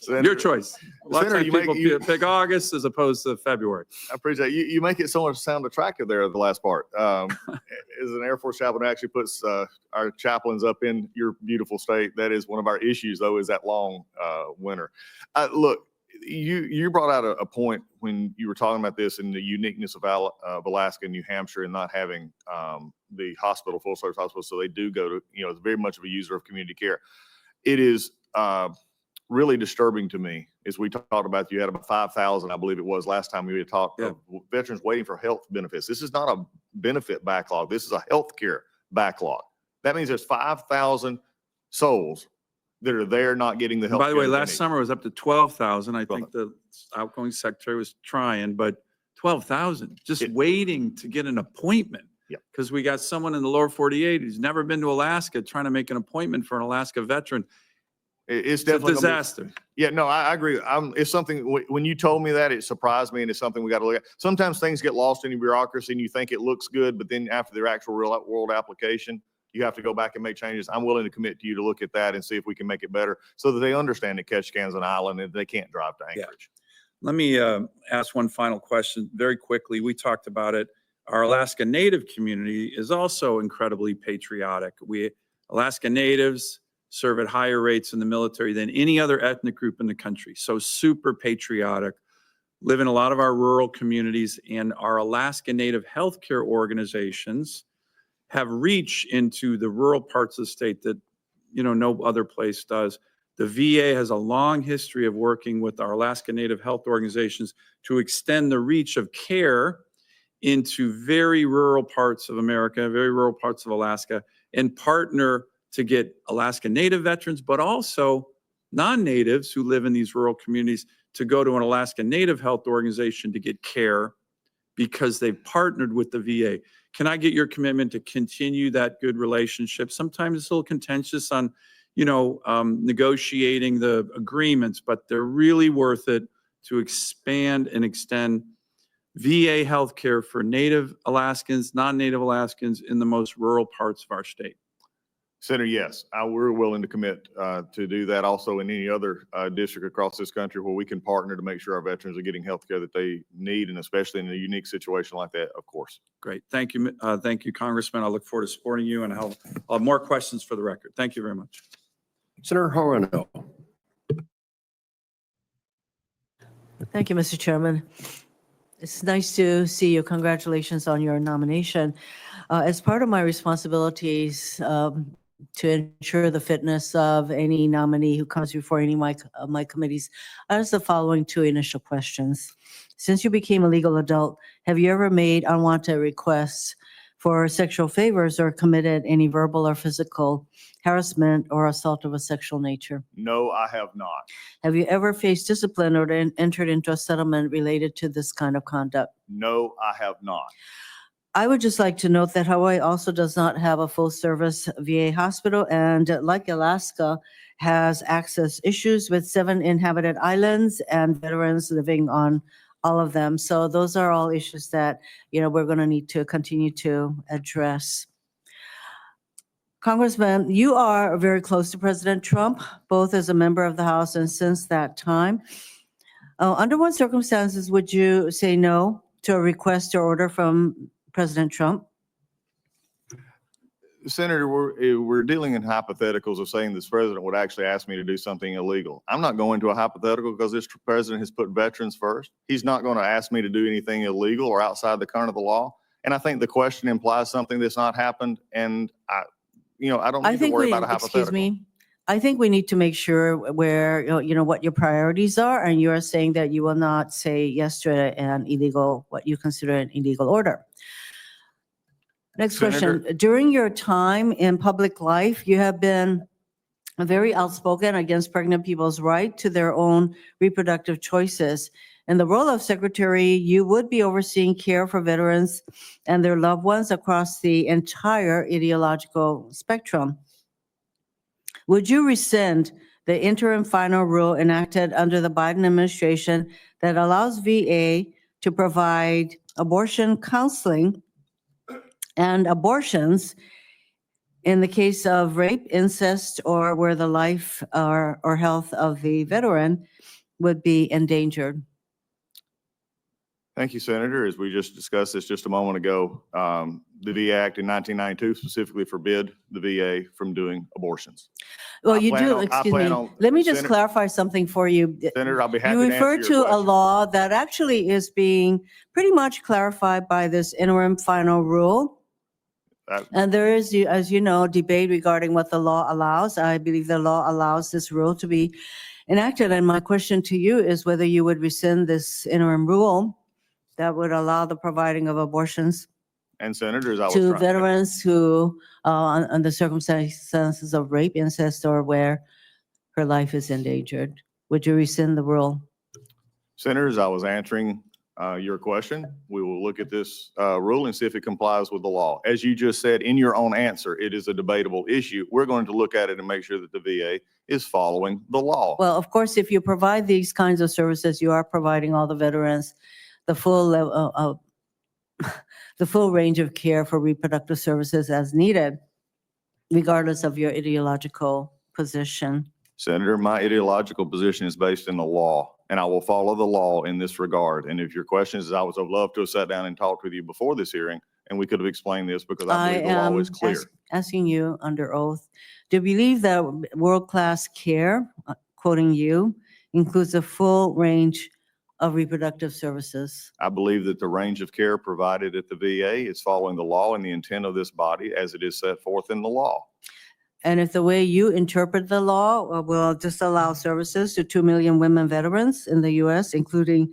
Your choice. A lot of
Senator,
times people pick August as opposed to February.
I appreciate you. You make it so much sound attractive there, the last part. As an Air Force chaplain, actually puts our chaplains up in your beautiful state. That is one of our issues, though, is that long winter. Look, you brought out a point when you were talking about this and the uniqueness of Alaska and New Hampshire and not having the hospital, full service hospital. So they do go to, it's very much of a user of community care. It is really disturbing to me, as we talked about, you had about 5,000, I believe it was last time we had talked, of veterans waiting for health benefits. This is not a benefit backlog. This is a health care backlog. That means there's 5,000 souls that are there not getting the health care.
By the way, last summer it was up to 12,000. I think the outgoing secretary was trying, but 12,000 just waiting to get an appointment. Because we got someone in the lower 48 who's never been to Alaska trying to make an appointment for an Alaska veteran.
It's definitely
a disaster.
No, I agree. It's something, when you told me that, it surprised me, and it's something we got to look at. Sometimes things get lost in your bureaucracy and you think it looks good, but then after their actual real world application, you have to go back and make changes. I'm willing to commit to you to look at that and see if we can make it better so that they understand that Ketchikan's an island and they can't drive to Anchorage.
Let me ask one final question very quickly. We talked about it. our Alaska Native community is also incredibly patriotic. Alaska Natives serve at higher rates in the military than any other ethnic group in the country. So super patriotic, live in a lot of our rural communities, and our Alaska Native healthcare organizations have reach into the rural parts of the state that, no other place does. The VA has a long history of working with our Alaska Native health organizations to extend the reach of care into very rural parts of America, very rural parts of Alaska, and partner to get Alaska Native veterans, but also non-natives who live in these rural communities to go to an Alaska Native health organization to get care because they've partnered with the VA. Can I get your commitment to continue that good relationship? Sometimes it's a little contentious on, negotiating the agreements, but they're really worth it to expand and extend VA healthcare for Native Alaskans, non-Native Alaskans in the most rural parts of our state.
Senator, yes, we're willing to commit to do that also in any other district across this country where we can partner to make sure our veterans are getting health care that they need, and especially in a unique situation like that, of course.
Great. Thank you. Thank you, Congressman. I look forward to supporting you, and I'll have more questions for the record. Thank you very much.
Senator Horweno.
Thank you, Mr. Chairman. It's nice to see you. Congratulations on your nomination. As part of my responsibilities to ensure the fitness of any nominee who comes before any of my committees, I ask the following two initial questions. Since you became a legal adult, have you ever made unwanted requests for sexual favors or committed any verbal or physical harassment or assault of a sexual nature?
No, I have not.
Have you ever faced discipline or entered into a settlement related to this kind of conduct?
No, I have not.
I would just like to note that Hawaii also does not have a full-service VA hospital, and like Alaska, has access issues with 7 inhabited islands and veterans living on all of them. So those are all issues that, we're going to need to continue to address. Congressman, you are very close to President Trump, both as a member of the House and since that time. Under what circumstances would you say no to a request or order from President Trump?
Senator, we're dealing in hypotheticals of saying this president would actually ask me to do something illegal. I'm not going to a hypothetical because this president has put veterans first. He's not going to ask me to do anything illegal or outside the current of the law. And I think the question implies something that's not happened. And I don't need to worry about a hypothetical.
Excuse me. I think we need to make sure where, what your priorities are. And you are saying that you will not say yes to what you consider an illegal order. Next
Senator.
question. During your time in public life, you have been very outspoken against pregnant people's right to their own reproductive choices. In the role of secretary, you would be overseeing care for veterans and their loved ones across the entire ideological spectrum. Would you rescind the interim final rule enacted under the Biden administration that allows VA to provide abortion counseling and abortions in the case of rape, incest, or where the life or health of the veteran would be endangered?
Thank you, Senator. As we just discussed this just a moment ago, the VA Act in 1992 specifically forbid the VA from doing abortions.
Well,
I
you
plan
do,
on- I
excuse
plan
me.
on-
Let me just
Senator-
clarify something for you.
Senator, I'll be happy
You
to
refer
answer your
to a
question.
law that actually is being pretty much clarified by this interim final rule. And there is, as you know, debate regarding what the law allows. I believe the law allows this rule to be enacted. And my question to you is whether you would rescind this interim rule that would allow the providing of abortions
And Senators, I was
to
trying.
veterans who, under circumstances of rape, incest, or where her life is endangered. Would you rescind the rule?
Senators, I was answering your question. We will look at this rule and see if it complies with the law. As you just said in your own answer, it is a debatable issue. We're going to look at it and make sure that the VA is following the law.
Well, of course, if you provide these kinds of services, you are providing all the veterans the full level of the full range of care for reproductive services as needed, regardless of your ideological position.
Senator, my ideological position is based in the law. and I will follow the law in this regard. And if your question is, I would have loved to have sat down and talked with you before this hearing, and we could have explained this because I
I
believe the law
am
is clear.
asking you under oath, do you believe that world-class care, quoting you, includes a full range of reproductive services?
I believe that the range of care provided at the VA is following the law and the intent of this body as it is set forth in the law.
And if the way you interpret the law will disallow services to 2 million women veterans in the U.S., including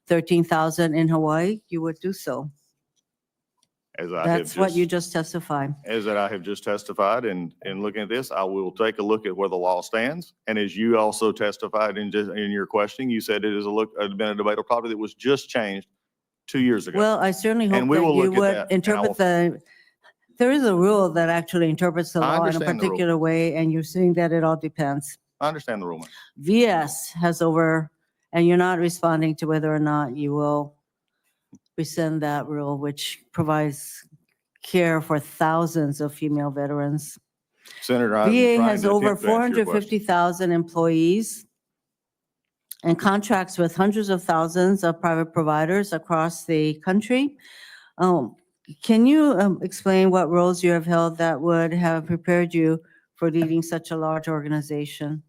13,000 in Hawaii, you would do so.
As I have
That's what you just testified.
As that I have just testified, and looking at this, I will take a look at where the law stands. And as you also testified in your questioning, you said it has been a debatable topic that was just changed 2 years ago.
Well, I certainly hope
And we
that
will
you
look at
would
that, and I
interpret there is a rule that actually interprets the
I
law in a
understand the rule.
particular way, and you're saying that it all depends.
I understand the rule, ma'am.
VS has and you're not responding to whether or not you will rescind that rule, which provides care for thousands of female veterans.
Senator, I'm
VA
trying
has
to
over
attempt to answer your question.
450,000 employees and contracts with hundreds of thousands of private providers across the country. Can you explain what roles you have held that would have prepared you for leading such a large organization?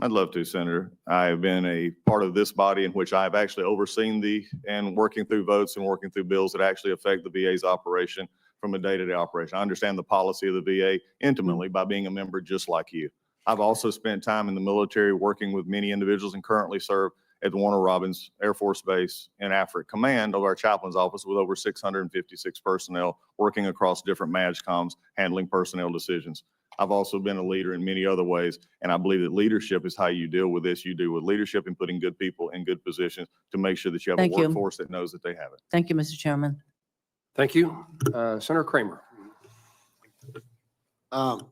I'd love to, Senator. I have been a part of this body in which I have actually overseen and working through votes and working through bills that actually affect the VA's operation from a day-to-day operation. I understand the policy of the VA intimately by being a member just like you. I've also spent time in the military working with many individuals and currently serve at the Warner Robins Air Force Base in Africa Command of our chaplain's office with over 656 personnel working across different MAGCOMs, handling personnel decisions. I've also been a leader in many other ways, and I believe that leadership is how you deal with this. You do with leadership and putting good people in good positions to make sure that you have
Thank
a
you.
workforce that knows that they have it.
Thank you, Mr. Chairman.
Thank you. Senator Kramer.
I'm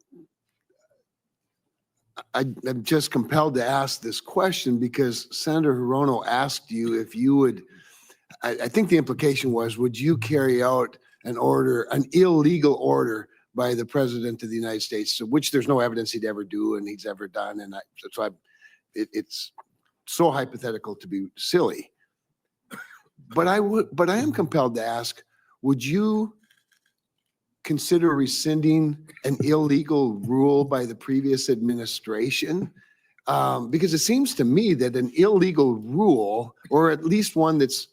just compelled to ask this question because Senator Hirono asked you if you would, I think the implication was, would you carry out an illegal order by the President of the United States, which there's no evidence he'd ever do and he's ever done. And it's so hypothetical to be silly. But I am compelled to ask, would you consider rescinding an illegal rule by the previous administration? Because it seems to me that an illegal rule, or at least one that's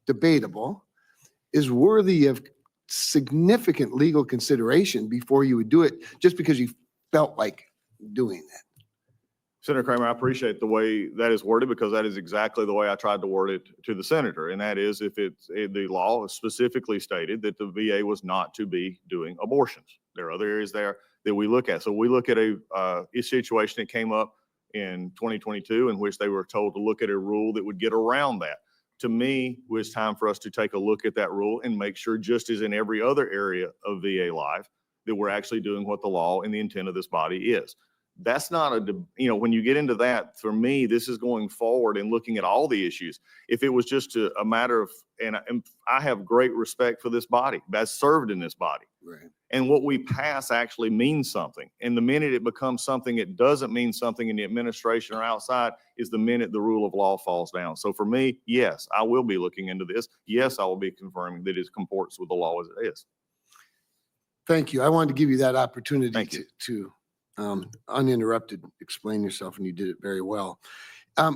debatable, is worthy of significant legal consideration before you would do it, just because you felt like doing it.
Senator Kramer, I appreciate the way that is worded because that is exactly the way I tried to word it to the senator. And that is if the law specifically stated that the VA was not to be doing abortions. There are other areas there that we look at. So we look at a situation that came up in 2022 in which they were told to look at a rule that would get around that. To me, it was time for us to take a look at that rule and make sure, just as in every other area of VA life, that we're actually doing what the law and the intent of this body is. That's not when you get into that, for me, this is going forward and looking at all the issues. If it was just a matter of, and I have great respect for this body that's served in this body.
Right.
And what we pass actually means something. And the minute it becomes something it doesn't mean something in the administration or outside is the minute the rule of law falls down. So for me, yes, I will be looking into this. Yes, I will be confirming that it comports with the law as it is.
Thank you. I wanted to give you that opportunity
Thank you.
to uninterrupted explain yourself, and you did it very well.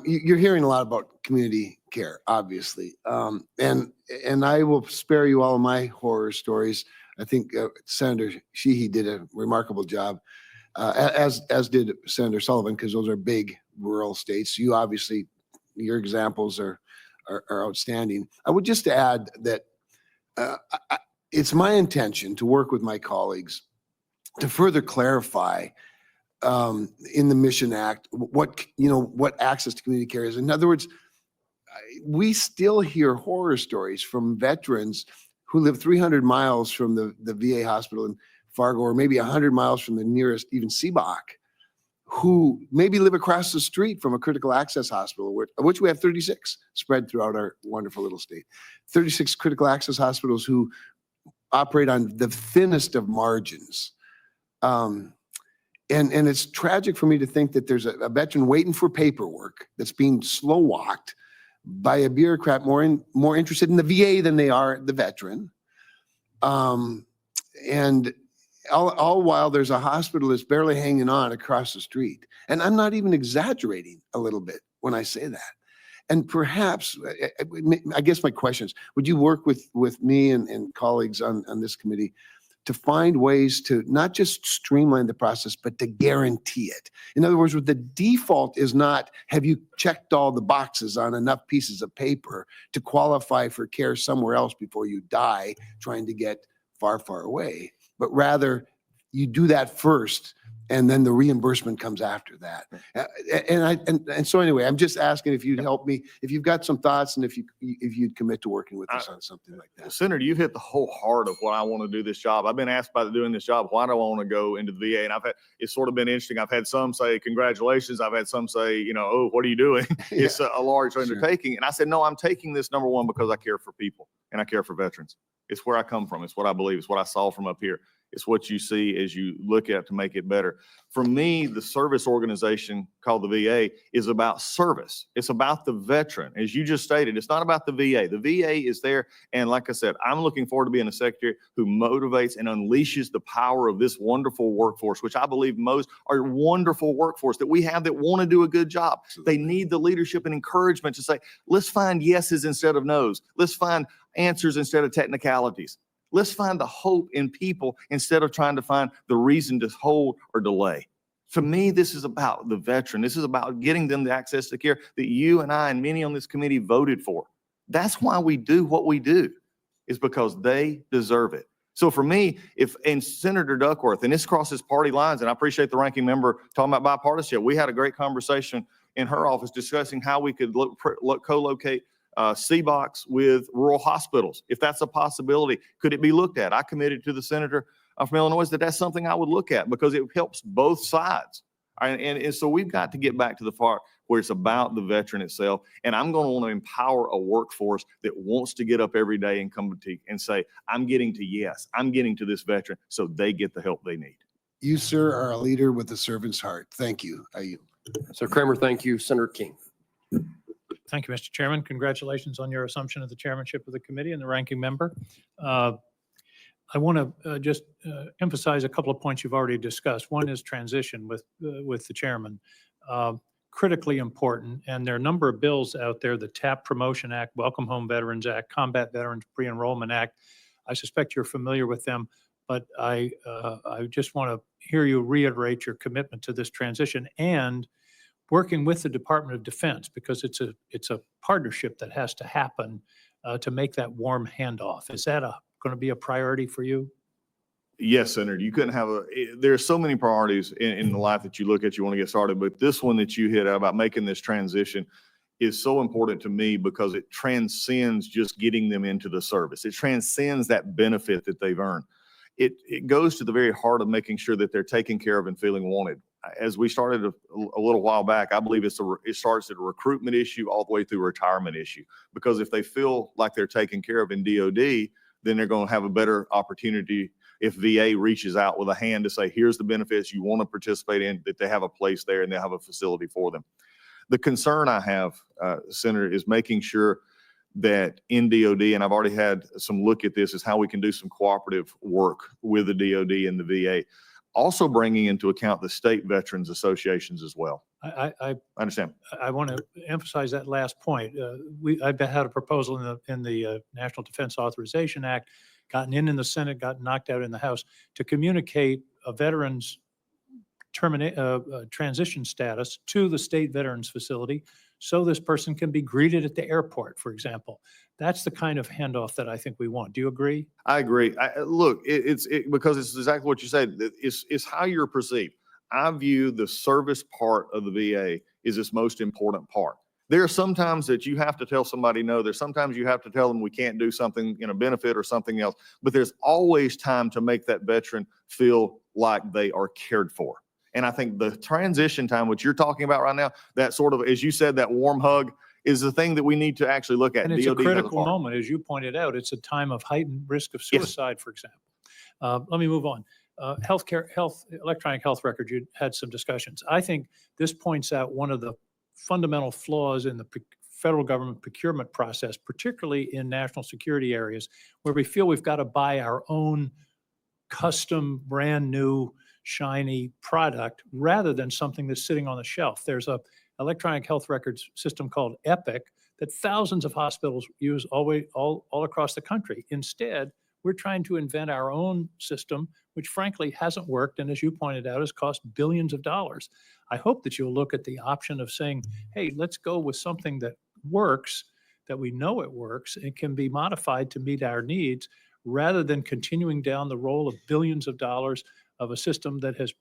You're hearing a lot about community care, obviously, and I will spare you all of my horror stories. I think Senator Sheehy did a remarkable job, as did Senator Sullivan, because those are big rural states. You obviously, your examples are outstanding. I would just add that it's my intention to work with my colleagues to further clarify in the Mission Act what access to community care is. In other words, we still hear horror stories from veterans who live 300 miles from the VA hospital in Fargo, or maybe 100 miles from the nearest, even CBOC, who maybe live across the street from a critical access hospital, which we have 36 spread throughout our wonderful little state. 36 critical access hospitals who operate on the thinnest of margins. And it's tragic for me to think that there's a veteran waiting for paperwork that's being slow walked by a bureaucrat more interested in the VA than they are the veteran. And all while there's a hospital that's barely hanging on across the street. And I'm not even exaggerating a little bit when I say that. And perhaps, I guess my question is, would you work with me and colleagues on this committee to find ways to not just streamline the process, but to guarantee it? In other words, the default is not, have you checked all the boxes on enough pieces of paper to qualify for care somewhere else before you die trying to get far, far away, but rather you do that first and then the reimbursement comes after that. And so anyway, I'm just asking if you'd help me, if you've got some thoughts and if you'd commit to working with us on something like that.
Senator, you've hit the whole heart of why I want to do this job. I've been asked about doing this job. Why do I want to go into the VA? And it's sort of been interesting. I've had some say, congratulations. I've had some say, oh, what are you doing? It's a large undertaking. And I said, no, I'm taking this, number one, because I care for people and I care for veterans. It's where I come from. It's what I believe. It's what I saw from up here. It's what you see as you look at to make it better. For me, the service organization called the VA is about service. It's about the veteran. As you just stated, it's not about the VA. The VA is there. And like I said, I'm looking forward to being a secretary who motivates and unleashes the power of this wonderful workforce, which I believe most are wonderful workforce that we have that want to do a good job. They need the leadership and encouragement to say, let's find yeses instead of nos. Let's find answers instead of technicalities. Let's find the hope in people instead of trying to find the reason to hold or delay. For me, this is about the veteran. This is about getting them the access to care that you and I and many on this committee voted for. That's why we do what we do, is because they deserve it. So for me, and Senator Duckworth, and this crosses party lines, and I appreciate the ranking member talking about bipartisanship. We had a great conversation in her office discussing how we could co-locate CBOCs with rural hospitals. If that's a possibility, could it be looked at? I committed to the senator from Illinois that that's something I would look at because it helps both sides. And so we've got to get back to the part where it's about the veteran itself. And I'm going to want to empower a workforce that wants to get up every day and come to and say, I'm getting to this veteran so they get the help they need.
You, sir, are a leader with a servant's heart. Thank you.
Senator Kramer, thank you. Senator King.
Thank you, Mr. Chairman. Congratulations on your assumption of the chairmanship of the committee and the ranking member. I want to just emphasize a couple of points you've already discussed. One is transition with the chairman. Critically important, and there are a number of bills out there, the TAP Promotion Act, Welcome Home Veterans Act, Combat Veterans Pre-Enrollment Act. I suspect you're familiar with them, but I just want to hear you reiterate your commitment to this transition and working with the Department of Defense, because it's a partnership that has to happen to make that warm handoff. Is that going to be a priority for you?
Yes, Senator. You couldn't have there's so many priorities in the life that you look at, you want to get started, but this one that you hit about making this transition is so important to me because it transcends just getting them into the service. It transcends that benefit that they've earned. It goes to the very heart of making sure that they're taken care of and feeling wanted. As we started a little while back, I believe it starts at a recruitment issue all the way through a retirement issue. Because if they feel like they're taken care of in DOD, then they're going to have a better opportunity if VA reaches out with a hand to say, here's the benefits you want to participate in, that they have a place there and they have a facility for them. The concern I have, Senator, is making sure that in DOD, and I've already had some look at this, is how we can do some cooperative work with the DOD and the VA. Also bringing into account the state veterans associations as well.
I
understand.
I want to emphasize that last point. I've had a proposal in the National Defense Authorization Act, gotten in the Senate, got knocked out in the House, to communicate a veteran's transition status to the state veterans facility so this person can be greeted at the airport, for example. That's the kind of handoff that I think we want. Do you agree?
I agree. Look, because it's exactly what you said. It's how you're perceived. I view the service part of the VA is its most important part. There are some times that you have to tell somebody no. There's sometimes you have to tell them we can't do something in a benefit or something else. But there's always time to make that veteran feel like they are cared for. And I think the transition time, what you're talking about right now, that sort of, as you said, that warm hug is the thing that we need to actually look at.
And it's a critical moment, as you pointed out. It's a time of heightened risk of suicide, for example. Let me move on. Electronic health record, you had some discussions. I think this points out one of the fundamental flaws in the federal government procurement process, particularly in national security areas, where we feel we've got to buy our own custom, brand new, shiny product rather than something that's sitting on the shelf. There's a electronic health records system called Epic that thousands of hospitals use all across the country. Instead, we're trying to invent our own system, which frankly hasn't worked, and as you pointed out, has cost billions of dollars. I hope that you'll look at the option of saying, hey, let's go with something that works, that we know it works, and can be modified to meet our needs, rather than continuing down the road of billions of dollars of a system that has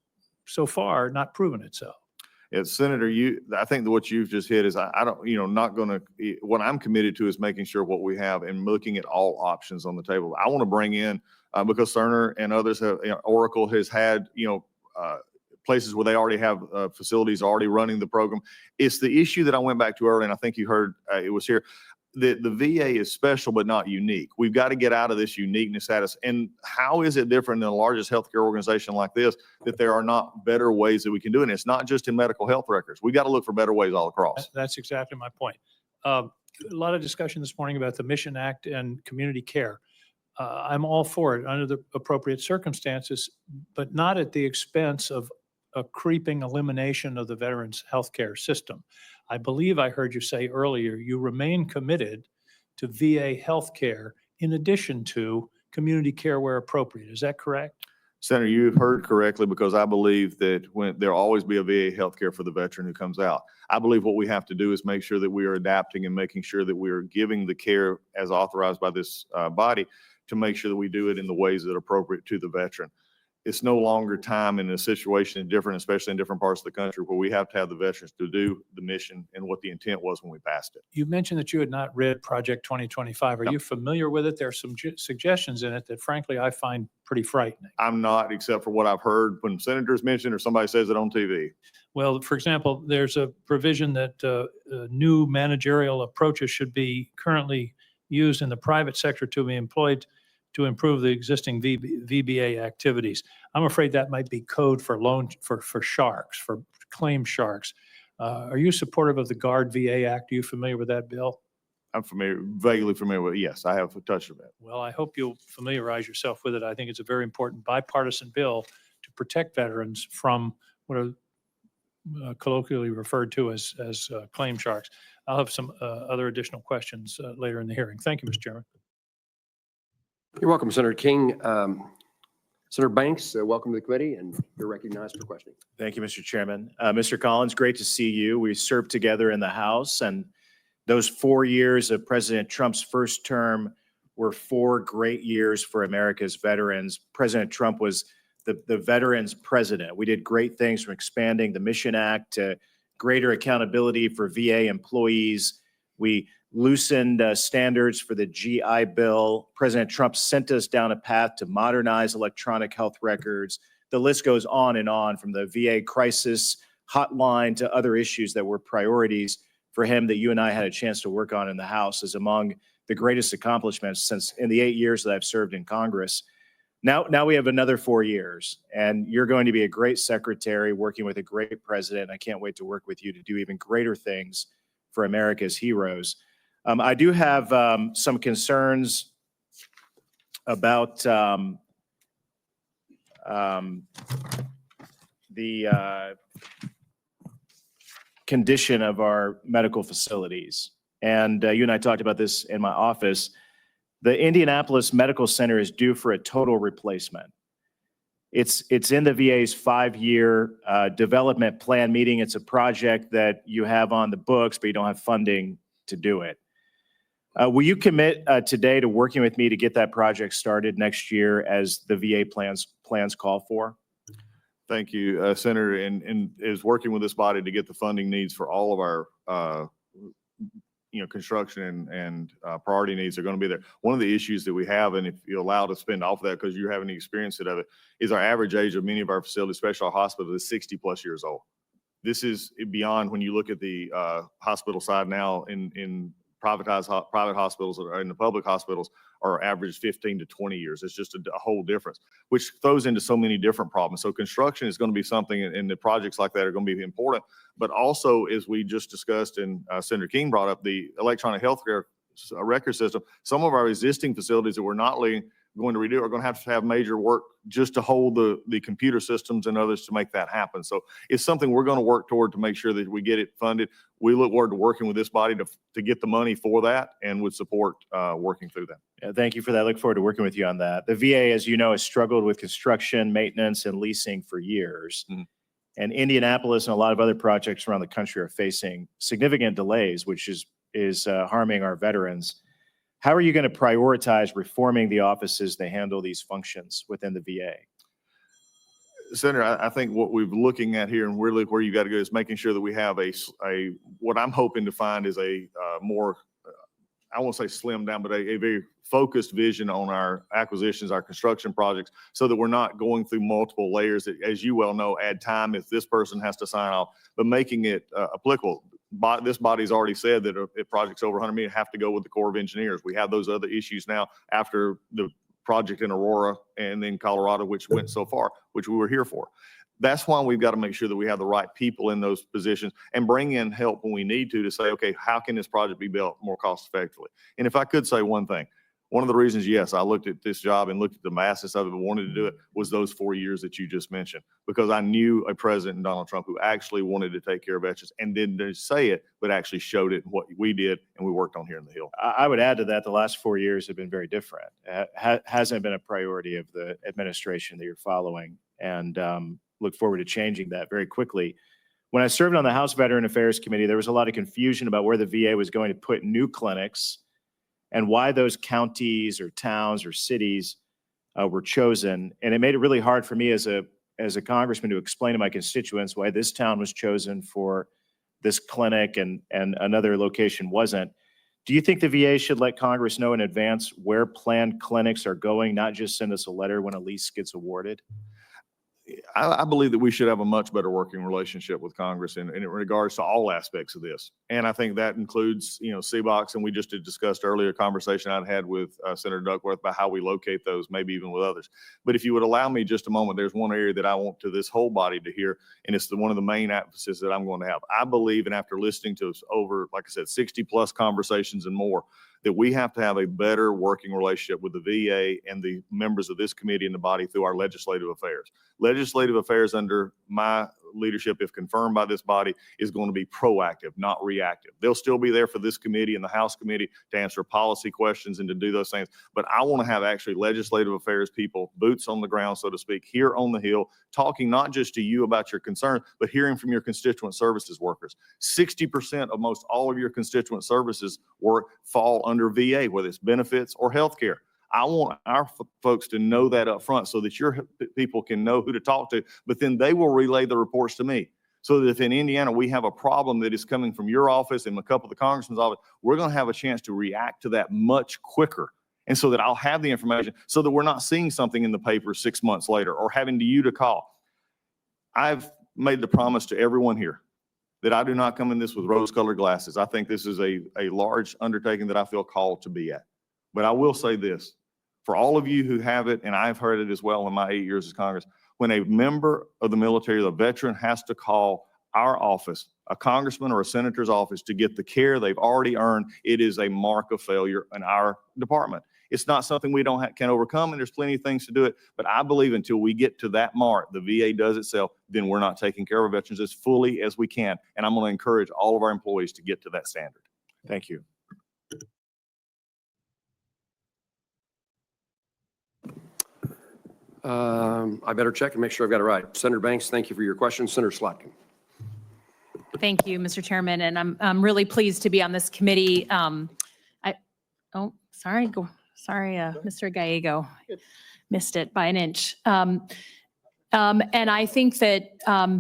so far not proven itself.
Yeah, Senator, I think that what you've just hit is I don't, not going to, what I'm committed to is making sure what we have and looking at all options on the table. I want to bring in, because Cerner and others have, Oracle has had, places where they already have facilities already running the program. It's the issue that I went back to earlier, and I think you heard it was here. The VA is special but not unique. We've got to get out of this uniqueness status. And how is it different than the largest healthcare organization like this, that there are not better ways that we can do it? And it's not just in medical health records. We got to look for better ways all across.
That's exactly my point. A lot of discussion this morning about the Mission Act and community care. I'm all for it under the appropriate circumstances, but not at the expense of a creeping elimination of the veterans' healthcare system. I believe I heard you say earlier, you remain committed to VA healthcare in addition to community care where appropriate. Is that correct?
Senator, you've heard correctly, because I believe that there'll always be a VA healthcare for the veteran who comes out. I believe what we have to do is make sure that we are adapting and making sure that we are giving the care as authorized by this body to make sure that we do it in the ways that are appropriate to the veteran. It's no longer time in a situation different, especially in different parts of the country, where we have to have the veterans to do the mission and what the intent was when we passed it.
You mentioned that you had not read Project 2025. Are
No.
you familiar with it? There are some suggestions in it that frankly I find pretty frightening.
I'm not, except for what I've heard when senators mention or somebody says it on TV.
Well, for example, there's a provision that new managerial approaches should be currently used in the private sector to be employed to improve the existing VBA activities. I'm afraid that might be code for sharks, for claim sharks. Are you supportive of the Guard VA Act? Are you familiar with that bill?
I'm vaguely familiar with it. Yes, I have a touch of it.
Well, I hope you'll familiarize yourself with it. I think it's a very important bipartisan bill to protect veterans from what are colloquially referred to as claim sharks. I'll have some other additional questions later in the hearing. Thank you, Mr. Chairman.
You're welcome, Senator King. Senator Banks, welcome to the committee, and you're recognized for questioning.
Thank you, Mr. Chairman. Mr. Collins, great to see you. We served together in the House, and those 4 years of President Trump's first term were 4 great years for America's veterans. President Trump was the veterans president. We did great things, from expanding the Mission Act to greater accountability for VA employees. We loosened standards for the GI Bill. President Trump sent us down a path to modernize electronic health records. The list goes on and on, from the VA crisis hotline to other issues that were priorities for him that you and I had a chance to work on in the House, is among the greatest accomplishments since in the 8 years that I've served in Congress. Now we have another 4 years, and you're going to be a great secretary working with a great president. I can't wait to work with you to do even greater things for America's heroes. I do have some concerns about the condition of our medical facilities. And you and I talked about this in my office. The Indianapolis Medical Center is due for a total replacement. It's in the VA's 5-year development plan meeting. It's a project that you have on the books, but you don't have funding to do it. Will you commit today to working with me to get that project started next year as the VA plans call for?
Thank you, Senator, and is working with this body to get the funding needs for all of our construction and priority needs are going to be there. One of the issues that we have, and if you're allowed to spend off of that because you haven't experienced it of it, is our average age of many of our facilities, especially our hospitals, is 60+ years old. This is beyond when you look at the hospital side now in private hospitals or in the public hospitals. are average 15 to 20 years. It's just a whole difference, which throws into so many different problems. So construction is going to be something, and the projects like that are going to be important. But also, as we just discussed and Senator King brought up, the electronic healthcare record system, some of our existing facilities that we're not going to redo are going to have major work just to hold the computer systems and others to make that happen. So it's something we're going to work toward to make sure that we get it funded. We look forward to working with this body to get the money for that and would support working through that.
Yeah, thank you for that. I look forward to working with you on that. The VA, as you know, has struggled with construction, maintenance, and leasing for years.
Mhm.
And Indianapolis and a lot of other projects around the country are facing significant delays, which is harming our veterans. How are you going to prioritize reforming the offices that handle these functions within the VA?
Senator, I think what we're looking at here and really where you got to go is making sure that we have what I'm hoping to find is a more, I won't say slimmed down, but a very focused vision on our acquisitions, our construction projects, so that we're not going through multiple layers that, as you well know, add time if this person has to sign off, but making it applicable. This body's already said that if projects over 100 million have to go with the Corps of Engineers. We have those other issues now after the project in Aurora and then Colorado, which went so far, which we were here for. That's why we've got to make sure that we have the right people in those positions and bring in help when we need to say, okay, how can this project be built more cost effectively? And if I could say one thing, one of the reasons, yes, I looked at this job and looked at the masses of it and wanted to do it was those 4 years that you just mentioned, because I knew a president, Donald Trump, who actually wanted to take care of veterans and didn't just say it, but actually showed it what we did and we worked on here in the Hill.
I would add to that, the last 4 years have been very different. Hasn't been a priority of the administration that you're following, and look forward to changing that very quickly. When I served on the House Veteran Affairs Committee, there was a lot of confusion about where the VA was going to put new clinics and why those counties or towns or cities were chosen. And it made it really hard for me as a congressman to explain to my constituents why this town was chosen for this clinic and another location wasn't. Do you think the VA should let Congress know in advance where planned clinics are going, not just send us a letter when a lease gets awarded?
I believe that we should have a much better working relationship with Congress in regards to all aspects of this. And I think that includes, CBOX, and we just discussed earlier a conversation I'd had with Senator Duckworth about how we locate those, maybe even with others. But if you would allow me just a moment, there's one area that I want to this whole body to hear, and it's one of the main emphasis that I'm going to have. I believe, and after listening to over, like I said, 60 plus conversations and more, that we have to have a better working relationship with the VA and the members of this committee and the body through our legislative affairs. Legislative affairs under my leadership, if confirmed by this body, is going to be proactive, not reactive. They'll still be there for this committee and the House committee to answer policy questions and to do those things. But I want to have actually legislative affairs people, boots on the ground, so to speak, here on the Hill, talking not just to you about your concerns, but hearing from your constituent services workers. 60% of most all of your constituent services work fall under VA, whether it's benefits or healthcare. I want our folks to know that up front so that your people can know who to talk to, but then they will relay the reports to me. So that if in Indiana we have a problem that is coming from your office and a couple of the congressman's office, we're going to have a chance to react to that much quicker. And so that I'll have the information so that we're not seeing something in the paper 6 months later or having you to call. I've made the promise to everyone here that I do not come in this with rose-colored glasses. I think this is a large undertaking that I feel called to be at. But I will say this, for all of you who have it, and I've heard it as well in my 8 years as Congress, when a member of the military, the veteran, has to call our office, a congressman or a senator's office, to get the care they've already earned, it is a mark of failure in our department. It's not something we can overcome, and there's plenty of things to do it. But I believe until we get to that mark, the VA does itself, then we're not taking care of our veterans as fully as we can. And I'm going to encourage all of our employees to get to that standard.
Thank you.
I better check and make sure I've got it right. Senator Banks, thank you for your question. Senator Slotkin.
Thank you, Mr. Chairman, and I'm really pleased to be on this committee. Mr. Gallego, missed it by an inch. And I think that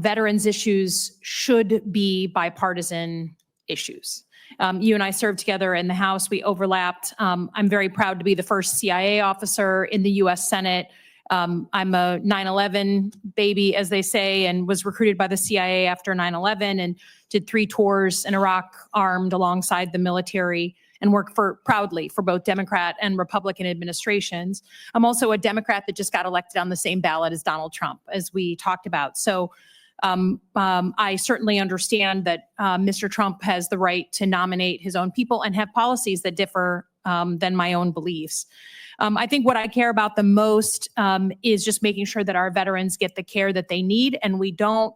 veterans issues should be bipartisan issues. You and I served together in the House. We overlapped. I'm very proud to be the first CIA officer in the U.S. Senate. I'm a 9/11 baby, as they say, and was recruited by the CIA after 9/11 and did 3 tours in Iraq armed alongside the military. and work proudly for both Democrat and Republican administrations. I'm also a Democrat that just got elected on the same ballot as Donald Trump, as we talked about. So I certainly understand that Mr. Trump has the right to nominate his own people and have policies that differ than my own beliefs. I think what I care about the most is just making sure that our veterans get the care that they need, and we don't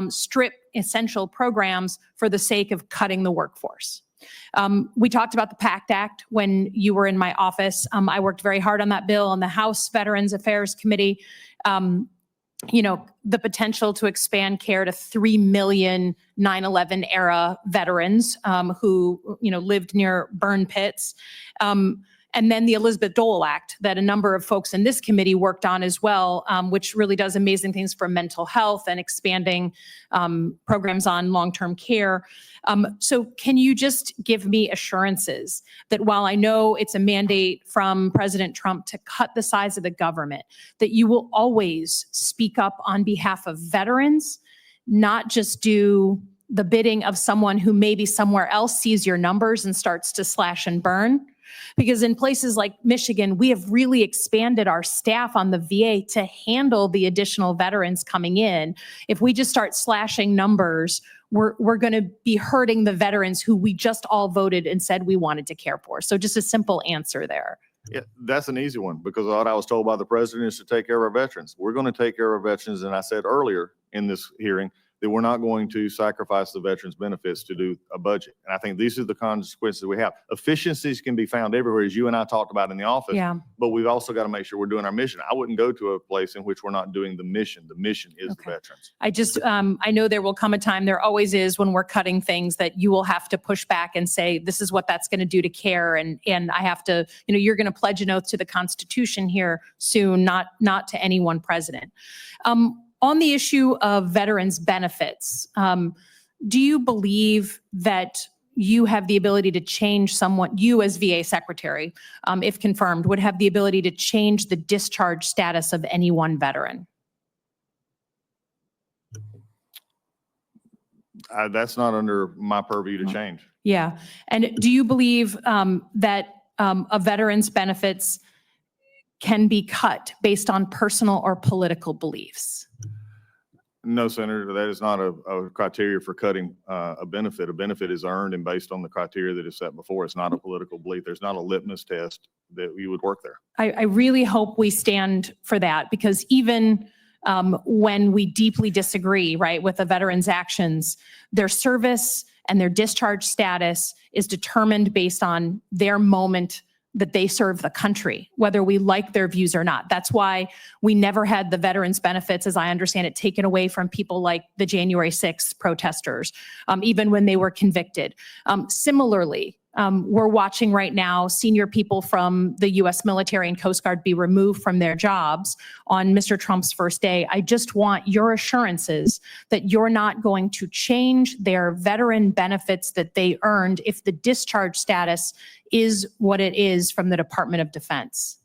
strip essential programs for the sake of cutting the workforce. We talked about the PACT Act when you were in my office. I worked very hard on that bill on the House Veterans Affairs Committee. You know, the potential to expand care to 3 million 9/11 era veterans who, you know, lived near burn pits. And then the Elizabeth Dole Act that a number of folks in this committee worked on as well, which really does amazing things for mental health and expanding programs on long-term care. So can you just give me assurances that while I know it's a mandate from President Trump to cut the size of the government, that you will always speak up on behalf of veterans, not just do the bidding of someone who maybe somewhere else sees your numbers and starts to slash and burn? Because in places like Michigan, we have really expanded our staff on the VA to handle the additional veterans coming in. If we just start slashing numbers, we're going to be hurting the veterans who we just all voted and said we wanted to care for. So just a simple answer there.
Yeah, that's an easy one, because what I was told by the president is to take care of our veterans. We're going to take care of our veterans. And I said earlier in this hearing that we're not going to sacrifice the veterans' benefits to do a budget. And I think these are the consequences we have. Efficiencies can be found everywhere, as you and I talked about in the office.
Yeah.
But we've also got to make sure we're doing our mission. I wouldn't go to a place in which we're not doing the mission. The mission is the veterans.
I just, I know there will come a time, there always is when we're cutting things, that you will have to push back and say, this is what that's going to do to care. And I have to, you know, you're going to pledge an oath to the Constitution here soon, not to any one president. On the issue of veterans benefits, do you believe that you have the ability to change someone, you as VA secretary, if confirmed, would have the ability to change the discharge status of any one veteran?
That's not under my purview to change.
Yeah. And do you believe that a veteran's benefits can be cut based on personal or political beliefs?
No, Senator, that is not a criteria for cutting a benefit. A benefit is earned and based on the criteria that is set before. It's not a political belief. There's not a litmus test that you would work there.
I really hope we stand for that, because even when we deeply disagree, right, with a veteran's actions, their service and their discharge status is determined based on their moment that they serve the country, whether we like their views or not. That's why we never had the veterans benefits, as I understand it, taken away from people like the January 6th protesters, even when they were convicted. Similarly, we're watching right now senior people from the U.S. military and Coast Guard be removed from their jobs on Mr. Trump's first day. I just want your assurances that you're not going to change their veteran benefits that they earned if the discharge status is what it is from the Department of Defense.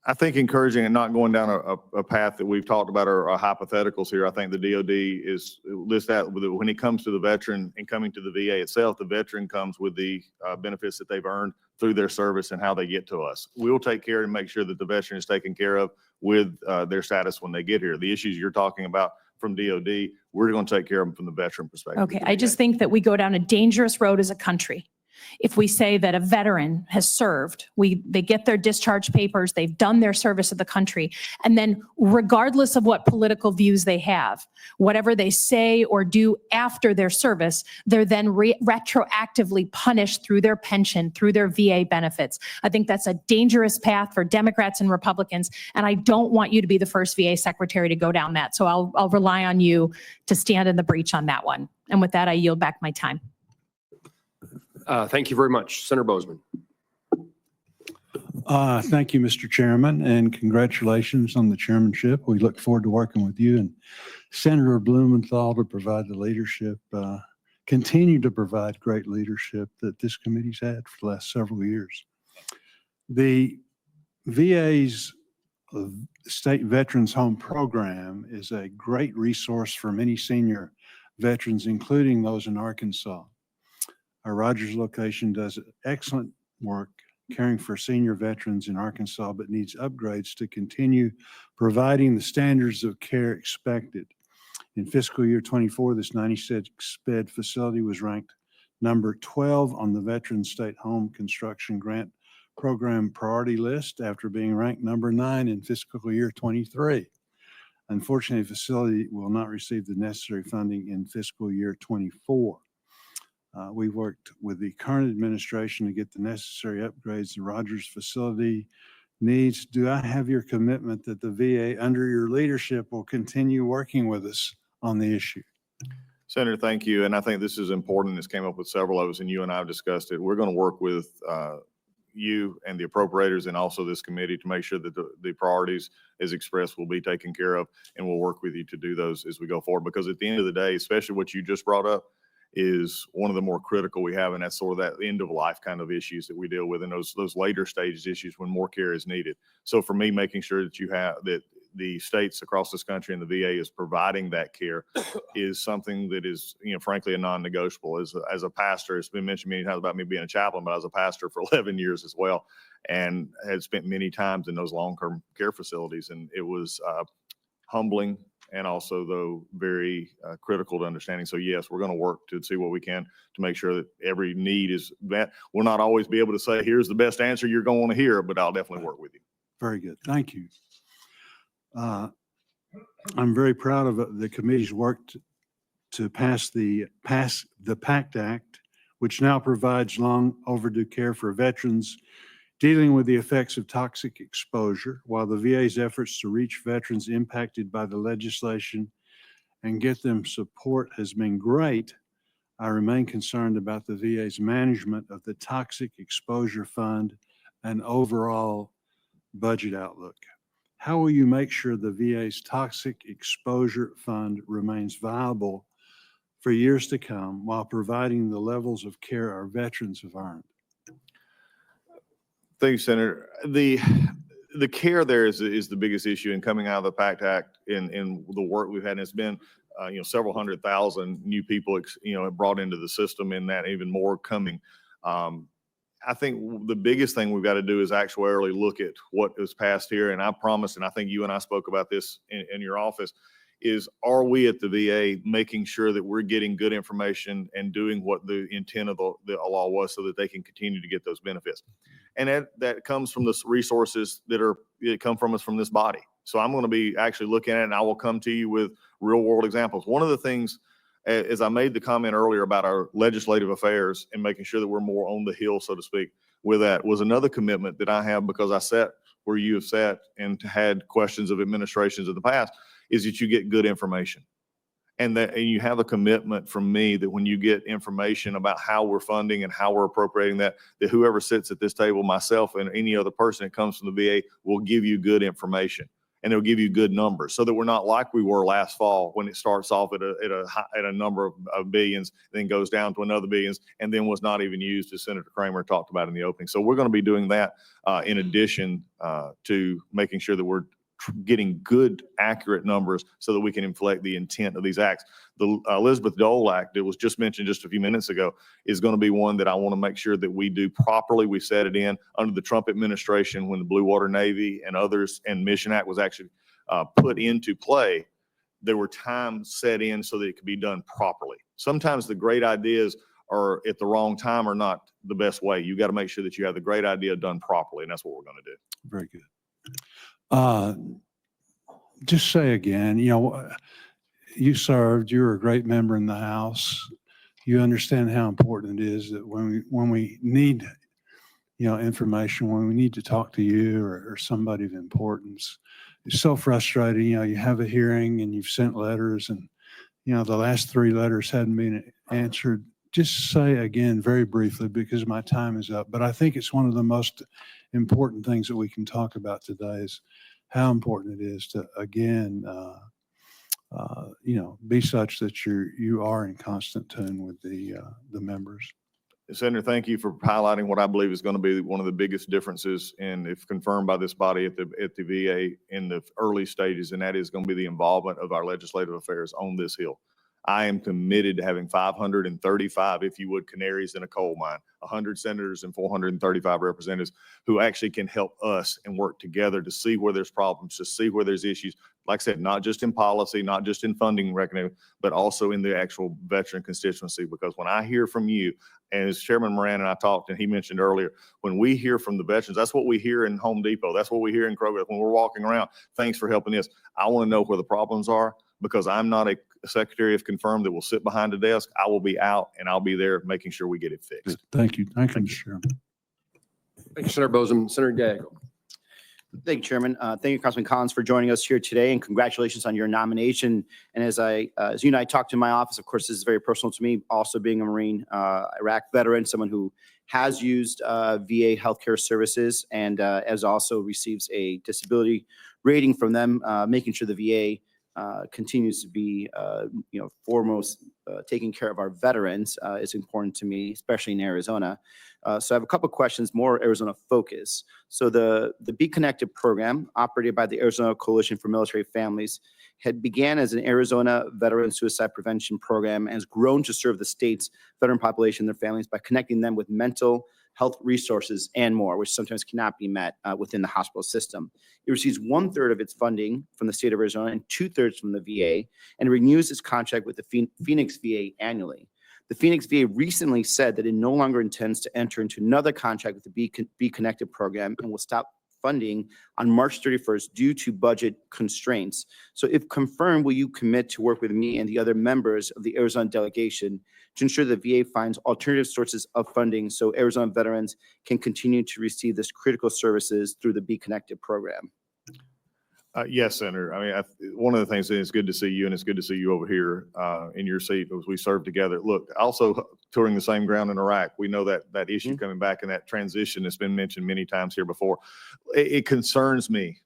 I think encouraging and not going down a path that we've talked about are hypotheticals here. I think the DOD is list that when it comes to the veteran and coming to the VA itself, the veteran comes with the benefits that they've earned through their service and how they get to us. We'll take care and make sure that the veteran is taken care of with their status when they get here. The issues you're talking about from DOD, we're going to take care of them from the veteran perspective.
Okay, I just think that we go down a dangerous road as a country if we say that a veteran has served, they get their discharge papers, they've done their service of the country, and then regardless of what political views they have, whatever they say or do after their service, they're then retroactively punished through their pension, through their VA benefits. I think that's a dangerous path for Democrats and Republicans, and I don't want you to be the first VA secretary to go down that. So I'll rely on you to stand in the breach on that one. And with that, I yield back my time.
Thank you very much. Senator Bozeman.
Thank you, Mr. Chairman, and congratulations on the chairmanship. We look forward to working with you and Senator Blumenthal to provide the leadership, continue to provide great leadership that this committee's had for the last several years. The VA's State Veterans Home Program is a great resource for many senior veterans, including those in Arkansas. Our Rogers location does excellent work caring for senior veterans in Arkansas, but needs upgrades to continue providing the standards of care expected. In fiscal year 24, this 96-bed facility was ranked number 12 on the Veteran State Home Construction Grant Program priority list after being ranked number 9 in fiscal year 23. Unfortunately, the facility will not receive the necessary funding in fiscal year 24. We worked with the current administration to get the necessary upgrades the Rogers facility needs. Do I have your commitment that the VA, under your leadership, will continue working with us on the issue?
Senator, thank you. And I think this is important. This came up with several of us, and you and I have discussed it. We're going to work with you and the appropriators and also this committee to make sure that the priorities as expressed will be taken care of, and we'll work with you to do those as we go forward. Because at the end of the day, especially what you just brought up, is one of the more critical we have, and that's sort of that end of life kind of issues that we deal with, and those later stages issues when more care is needed. So for me, making sure that you have that the states across this country and the VA is providing that care is something that is, frankly, a non-negotiable. As a pastor, it's been mentioned many times about me being a chaplain, but I was a pastor for 11 years as well, and had spent many times in those long-term care facilities, and it was humbling and also, though, very critical to understanding. So yes, we're going to work to see what we can to make sure that every need is met. We'll not always be able to say, here's the best answer you're going to want to hear, but I'll definitely work with you.
Very good. Thank you. I'm very proud of the committee's work to pass the PACT Act, which now provides long overdue care for veterans dealing with the effects of toxic exposure. While the VA's efforts to reach veterans impacted by the legislation and get them support has been great, I remain concerned about the VA's management of the Toxic Exposure Fund and overall budget outlook. How will you make sure the VA's Toxic Exposure Fund remains viable for years to come while providing the levels of care our veterans have earned?
Thank you, Senator. The care there is the biggest issue in coming out of the PACT Act in the work we've had. And it's been several 100,000 new people brought into the system, and that even more coming. I think the biggest thing we've got to do is actuarially look at what is passed here. And I promise, and I think you and I spoke about this in your office, is are we at the VA making sure that we're getting good information and doing what the intent of the law was so that they can continue to get those benefits? And that comes from the resources that come from us from this body. So I'm going to be actually looking at it, and I will come to you with real world examples. One of the things, as I made the comment earlier about our legislative affairs and making sure that we're more on the hill, so to speak, with that was another commitment that I have, because I sat where you have sat and had questions of administrations of the past, is that you get good information. And you have a commitment from me that when you get information about how we're funding and how we're appropriating that whoever sits at this table, myself and any other person that comes from the VA, will give you good information. And they'll give you good numbers, so that we're not like we were last fall when it starts off at a number of billions, then goes down to another billions, and then was not even used, as Senator Kramer talked about in the opening. So we're going to be doing that in addition to making sure that we're getting good, accurate numbers so that we can inflect the intent of these acts. The Elizabeth Dole Act that was just mentioned just a few minutes ago is going to be one that I want to make sure that we do properly. We set it in under the Trump administration when the Blue Water Navy and others and Mission Act was actually put into play. There were times set in so that it could be done properly. Sometimes the great ideas are at the wrong time or not the best way. You got to make sure that you have the great idea done properly, and that's what we're going to do.
Very good. Just say again, you served, you're a great member in the House. You understand how important it is that when we need, information, when we need to talk to you or somebody of importance, it's so frustrating. You have a hearing and you've sent letters and, the last 3 letters hadn't been answered. Just say again, very briefly, because my time is up, but I think it's one of the most important things that we can talk about today is how important it is to, again, be such that you are in constant tune with the members.
Senator, thank you for highlighting what I believe is going to be one of the biggest differences, and if confirmed by this body at the VA in the early stages, and that is going to be the involvement of our legislative affairs on this Hill. I am committed to having 535, if you would, canaries in a coal mine, 100 senators and 435 representatives who actually can help us and work together to see where there's problems, to see where there's issues. Like I said, not just in policy, not just in funding recognition, but also in the actual veteran constituency. Because when I hear from you, and as Chairman Moran and I talked, and he mentioned earlier, when we hear from the veterans, that's what we hear in Home Depot. That's what we hear in Kroger. When we're walking around, thanks for helping us. I want to know where the problems are, because I'm not a secretary if confirmed that will sit behind a desk. I will be out and I'll be there making sure we get it fixed.
Thank you. Thank you, Mr. Chairman.
Thank you, Senator Bosom. Senator Gallego.
Thank you, Chairman. Thank you, Councilman Collins, for joining us here today, and congratulations on your nomination. And as you and I talked to my office, of course, this is very personal to me, also being a Marine, Iraq veteran, someone who has used VA healthcare services and has also receives a disability rating from them, making sure the VA continues to be, foremost taking care of our veterans is important to me, especially in Arizona. So I have a couple of questions, more Arizona focus. So the Be Connected program, operated by the Arizona Coalition for Military Families, had began as an Arizona veteran suicide prevention program and has grown to serve the state's veteran population and their families by connecting them with mental health resources and more, which sometimes cannot be met within the hospital system. It receives 1/3 of its funding from the state of Arizona and 2/3 from the VA, and renews its contract with the Phoenix VA annually. The Phoenix VA recently said that it no longer intends to enter into another contract with the Be Connected program and will stop funding on March 31st due to budget constraints. So if confirmed, will you commit to work with me and the other members of the Arizona delegation to ensure the VA finds alternative sources of funding so Arizona veterans can continue to receive this critical services through the Be Connected program?
Yes, Senator. I mean, one of the things that it's good to see you, and it's good to see you over here in your seat as we serve together. Look, also touring the same ground in Iraq, we know that issue coming back and that transition that's been mentioned many times here before. It concerns me.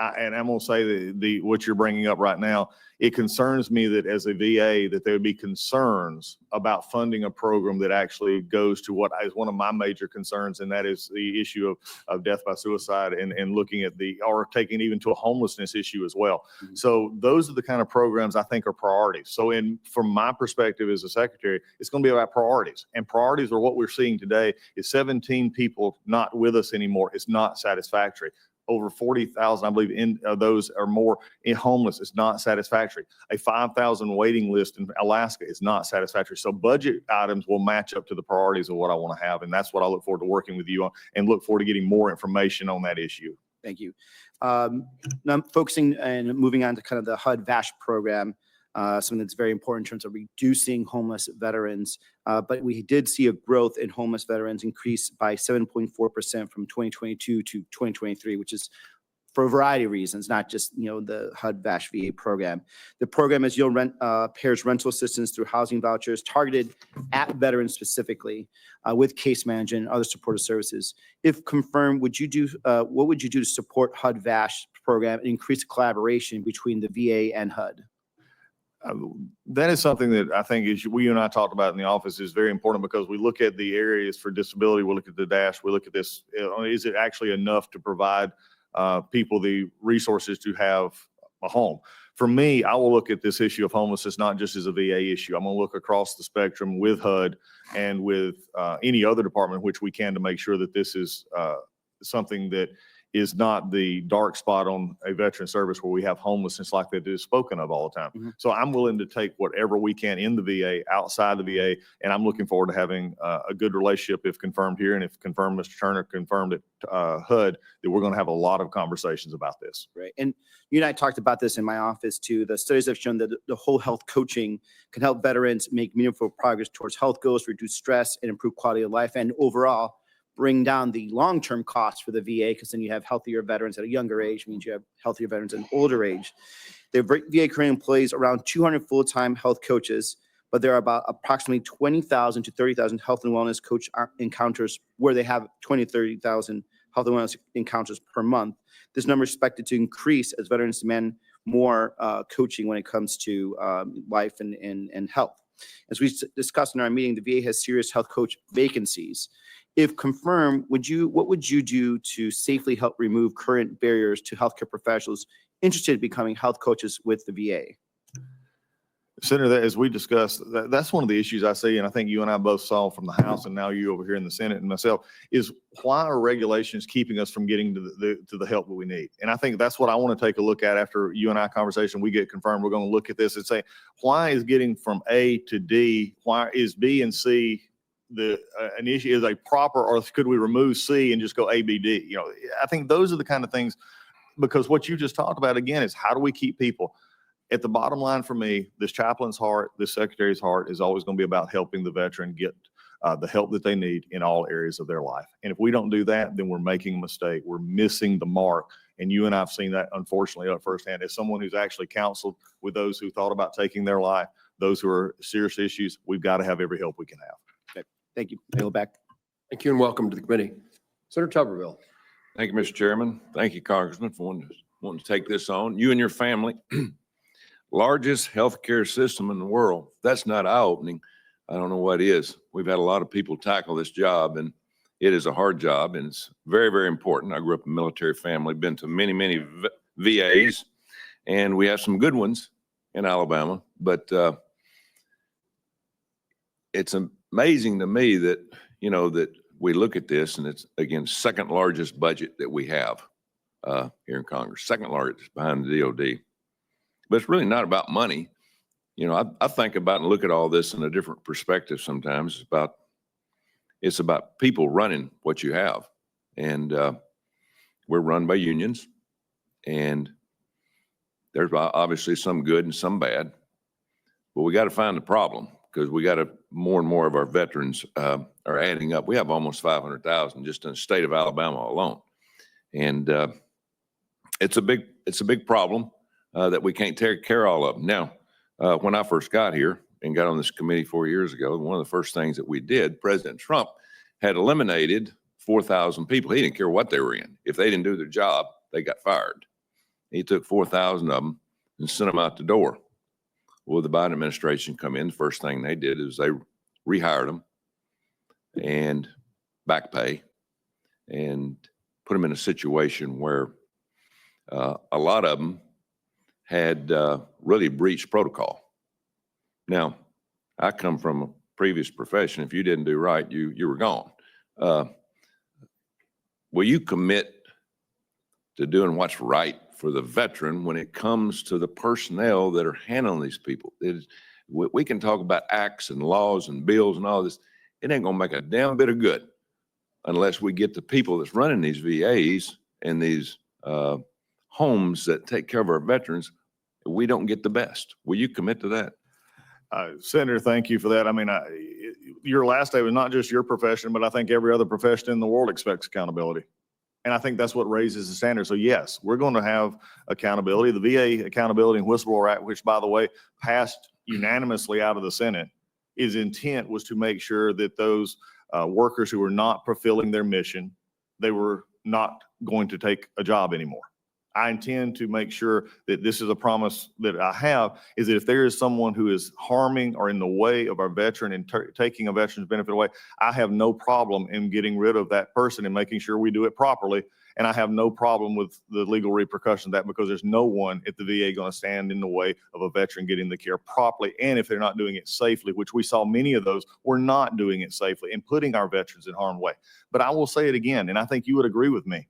And I'm going to say what you're bringing up right now, it concerns me that as a VA, that there would be concerns about funding a program that actually goes to what is one of my major concerns, and that is the issue of death by suicide and looking at or taking even to a homelessness issue as well.
Mm-hmm.
So those are the kind of programs I think are priorities. So from my perspective as a secretary, it's going to be about priorities, and priorities are what we're seeing today is 17 people not with us anymore. It's not satisfactory. Over 40,000, I believe, those are more in homeless. It's not satisfactory. A 5,000 waiting list in Alaska is not satisfactory. So budget items will match up to the priorities of what I want to have. And that's what I look forward to working with you on, and look forward to getting more information on that issue.
Thank you. Now I'm focusing and moving on to kind of the HUD-VASH program, something that's very important in terms of reducing homeless veterans. But we did see a growth in homeless veterans increase by 7.4% from 2022 to 2023, which is for a variety of reasons, not just, the HUD-VASH VA program. The program, as you'll pairs rental assistance through housing vouchers targeted at veterans specifically with case management and other supportive services. If confirmed, what would you do to support HUD-VASH program and increase collaboration between the VA and HUD?
That is something that I think you and I talked about in the office is very important, because we look at the areas for disability, we look at the DASH, we look at this, is it actually enough to provide people the resources to have a home? For me, I will look at this issue of homelessness not just as a VA issue. I'm going to look across the spectrum with HUD and with any other department which we can to make sure that this is something that is not the dark spot on a veteran service where we have homelessness like that is spoken of all the time.
Mm-hmm.
So I'm willing to take whatever we can in the VA, outside the VA, and I'm looking forward to having a good relationship if confirmed here, and if confirmed, Mr. Turner confirmed at HUD, that we're going to have a lot of conversations about this.
Right. And you and I talked about this in my office too. The studies have shown that the whole health coaching can help veterans make meaningful progress towards health goals, reduce stress, and improve quality of life, and overall bring down the long-term costs for the VA, because then you have healthier veterans at a younger age, means you have healthier veterans at an older age. The VA currently employs around 200 full-time health coaches, but there are about approximately 20,000 to 30,000 health and wellness coach encounters, where they have 20 to 30,000 health and wellness encounters per month. This number is expected to increase as veterans demand more coaching when it comes to life and health. As we discussed in our meeting, the VA has serious health coach vacancies. If confirmed, what would you do to safely help remove current barriers to healthcare professionals interested in becoming health coaches with the VA?
Senator, as we discussed, that's one of the issues I see, and I think you and I both saw from the House, and now you over here in the Senate and myself, is why are regulations keeping us from getting to the help that we need? And I think that's what I want to take a look at after you and I conversation, we get confirmed, we're going to look at this and say, why is getting from A to D, why is B and C an issue, is a proper, or could we remove C and just go A, B, D? You know, I think those are the kind of things, because what you just talked about again is how do we keep people? At the bottom line for me, this chaplain's heart, this secretary's heart is always going to be about helping the veteran get the help that they need in all areas of their life. And if we don't do that, then we're making a mistake. We're missing the mark. And you and I have seen that, unfortunately, firsthand. As someone who's actually counseled with those who thought about taking their life, those who are serious issues, we've got to have every help we can have.
Okay. Thank you. I yield back.
Thank you and welcome to the committee. Senator Tuberville.
Thank you, Mr. Chairman. Thank you, Congressman, for wanting to take this on. You and your family, largest healthcare system in the world. If that's not eye-opening, I don't know what is. We've had a lot of people tackle this job, and it is a hard job, and it's very, very important. I grew up in a military family, been to many, many VAs, and we have some good ones in Alabama, but it's amazing to me that, you know, that we look at this, and it's, again, second largest budget that we have here in Congress, second largest behind the DOD. But it's really not about money. You know, I think about and look at all this in a different perspective sometimes. It's about people running what you have. And we're run by unions. And there's obviously some good and some bad. But we got to find the problem, because we got to, more and more of our veterans are adding up. We have almost 500,000 just in the state of Alabama alone. And it's a big problem. That we can't take care of all of them. Now, when I first got here and got on this committee 4 years ago, one of the first things that we did, President Trump had eliminated 4,000 people. He didn't care what they were in. If they didn't do their job, they got fired. He took 4,000 of them and sent them out the door. Well, the Biden administration come in, the first thing they did is they rehired them and back pay and put them in a situation where a lot of them had really breached protocol. Now, I come from a previous profession. If you didn't do right, you were gone. Will you commit to doing what's right for the veteran when it comes to the personnel that are handling these people? We can talk about acts and laws and bills and all this. It ain't gonna make a damn bit of good unless we get the people that's running these VAs and these homes that take care of our veterans. We don't get the best. Will you commit to that?
Senator, thank you for that. I mean, your last day was not just your profession, but I think every other profession in the world expects accountability. And I think that's what raises the standard. So yes, we're going to have accountability. The VA Accountability and Whistleblower Act, which by the way, passed unanimously out of the Senate, its intent was to make sure that those workers who were not fulfilling their mission, they were not going to take a job anymore. I intend to make sure that this is a promise that I have, is that if there is someone who is harming or in the way of our veteran and taking a veteran's benefit away, I have no problem in getting rid of that person and making sure we do it properly. And I have no problem with the legal repercussions of that, because there's no one at the VA going to stand in the way of a veteran getting the care properly. And if they're not doing it safely, which we saw many of those were not doing it safely and putting our veterans in harm's way. But I will say it again, and I think you would agree with me.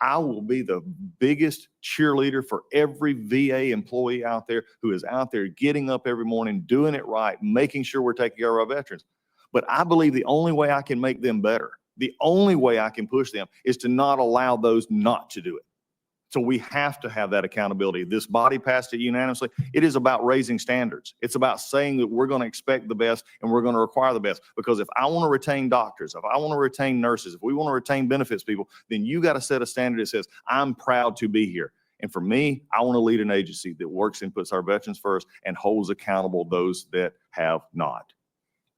I will be the biggest cheerleader for every VA employee out there who is out there getting up every morning, doing it right, making sure we're taking care of our veterans. But I believe the only way I can make them better, the only way I can push them, is to not allow those not to do it. So we have to have that accountability. This body passed it unanimously. It is about raising standards. It's about saying that we're going to expect the best and we're going to require the best. Because if I want to retain doctors, if I want to retain nurses, if we want to retain benefits people, then you got to set a standard that says, I'm proud to be here. And for me, I want to lead an agency that works and puts our veterans first and holds accountable those that have not.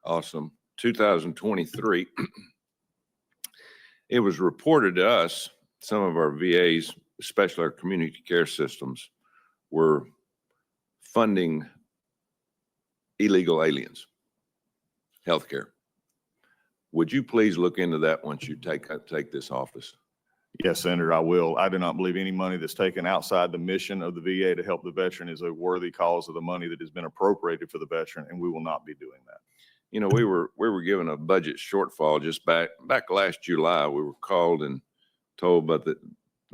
Awesome. 2023, it was reported to us, some of our VAs, especially our community care systems, were funding illegal aliens, healthcare. Would you please look into that once you take this office?
Yes, Senator, I will. I do not believe any money that's taken outside the mission of the VA to help the veteran is a worthy cause of the money that has been appropriated for the veteran, and we will not be doing that.
You know, we were given a budget shortfall just back last July. We were called and told by the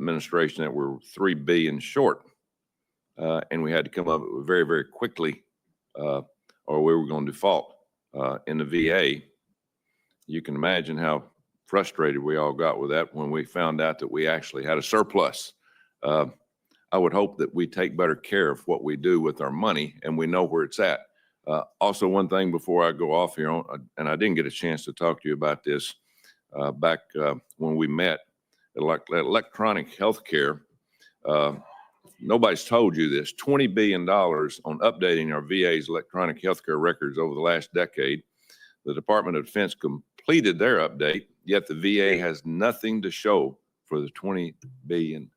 administration that we're $3 billion short. And we had to come up very, very quickly, or we were going to default. In the VA, you can imagine how frustrated we all got with that when we found out that we actually had a surplus. I would hope that we take better care of what we do with our money and we know where it's at. Also, one thing before I go off here, and I didn't get a chance to talk to you about this back when we met, electronic healthcare. Nobody's told you this, $20 billion on updating our VA's electronic healthcare records over the last decade. The Department of Defense completed their update, yet the VA has nothing to show for the $20 billion.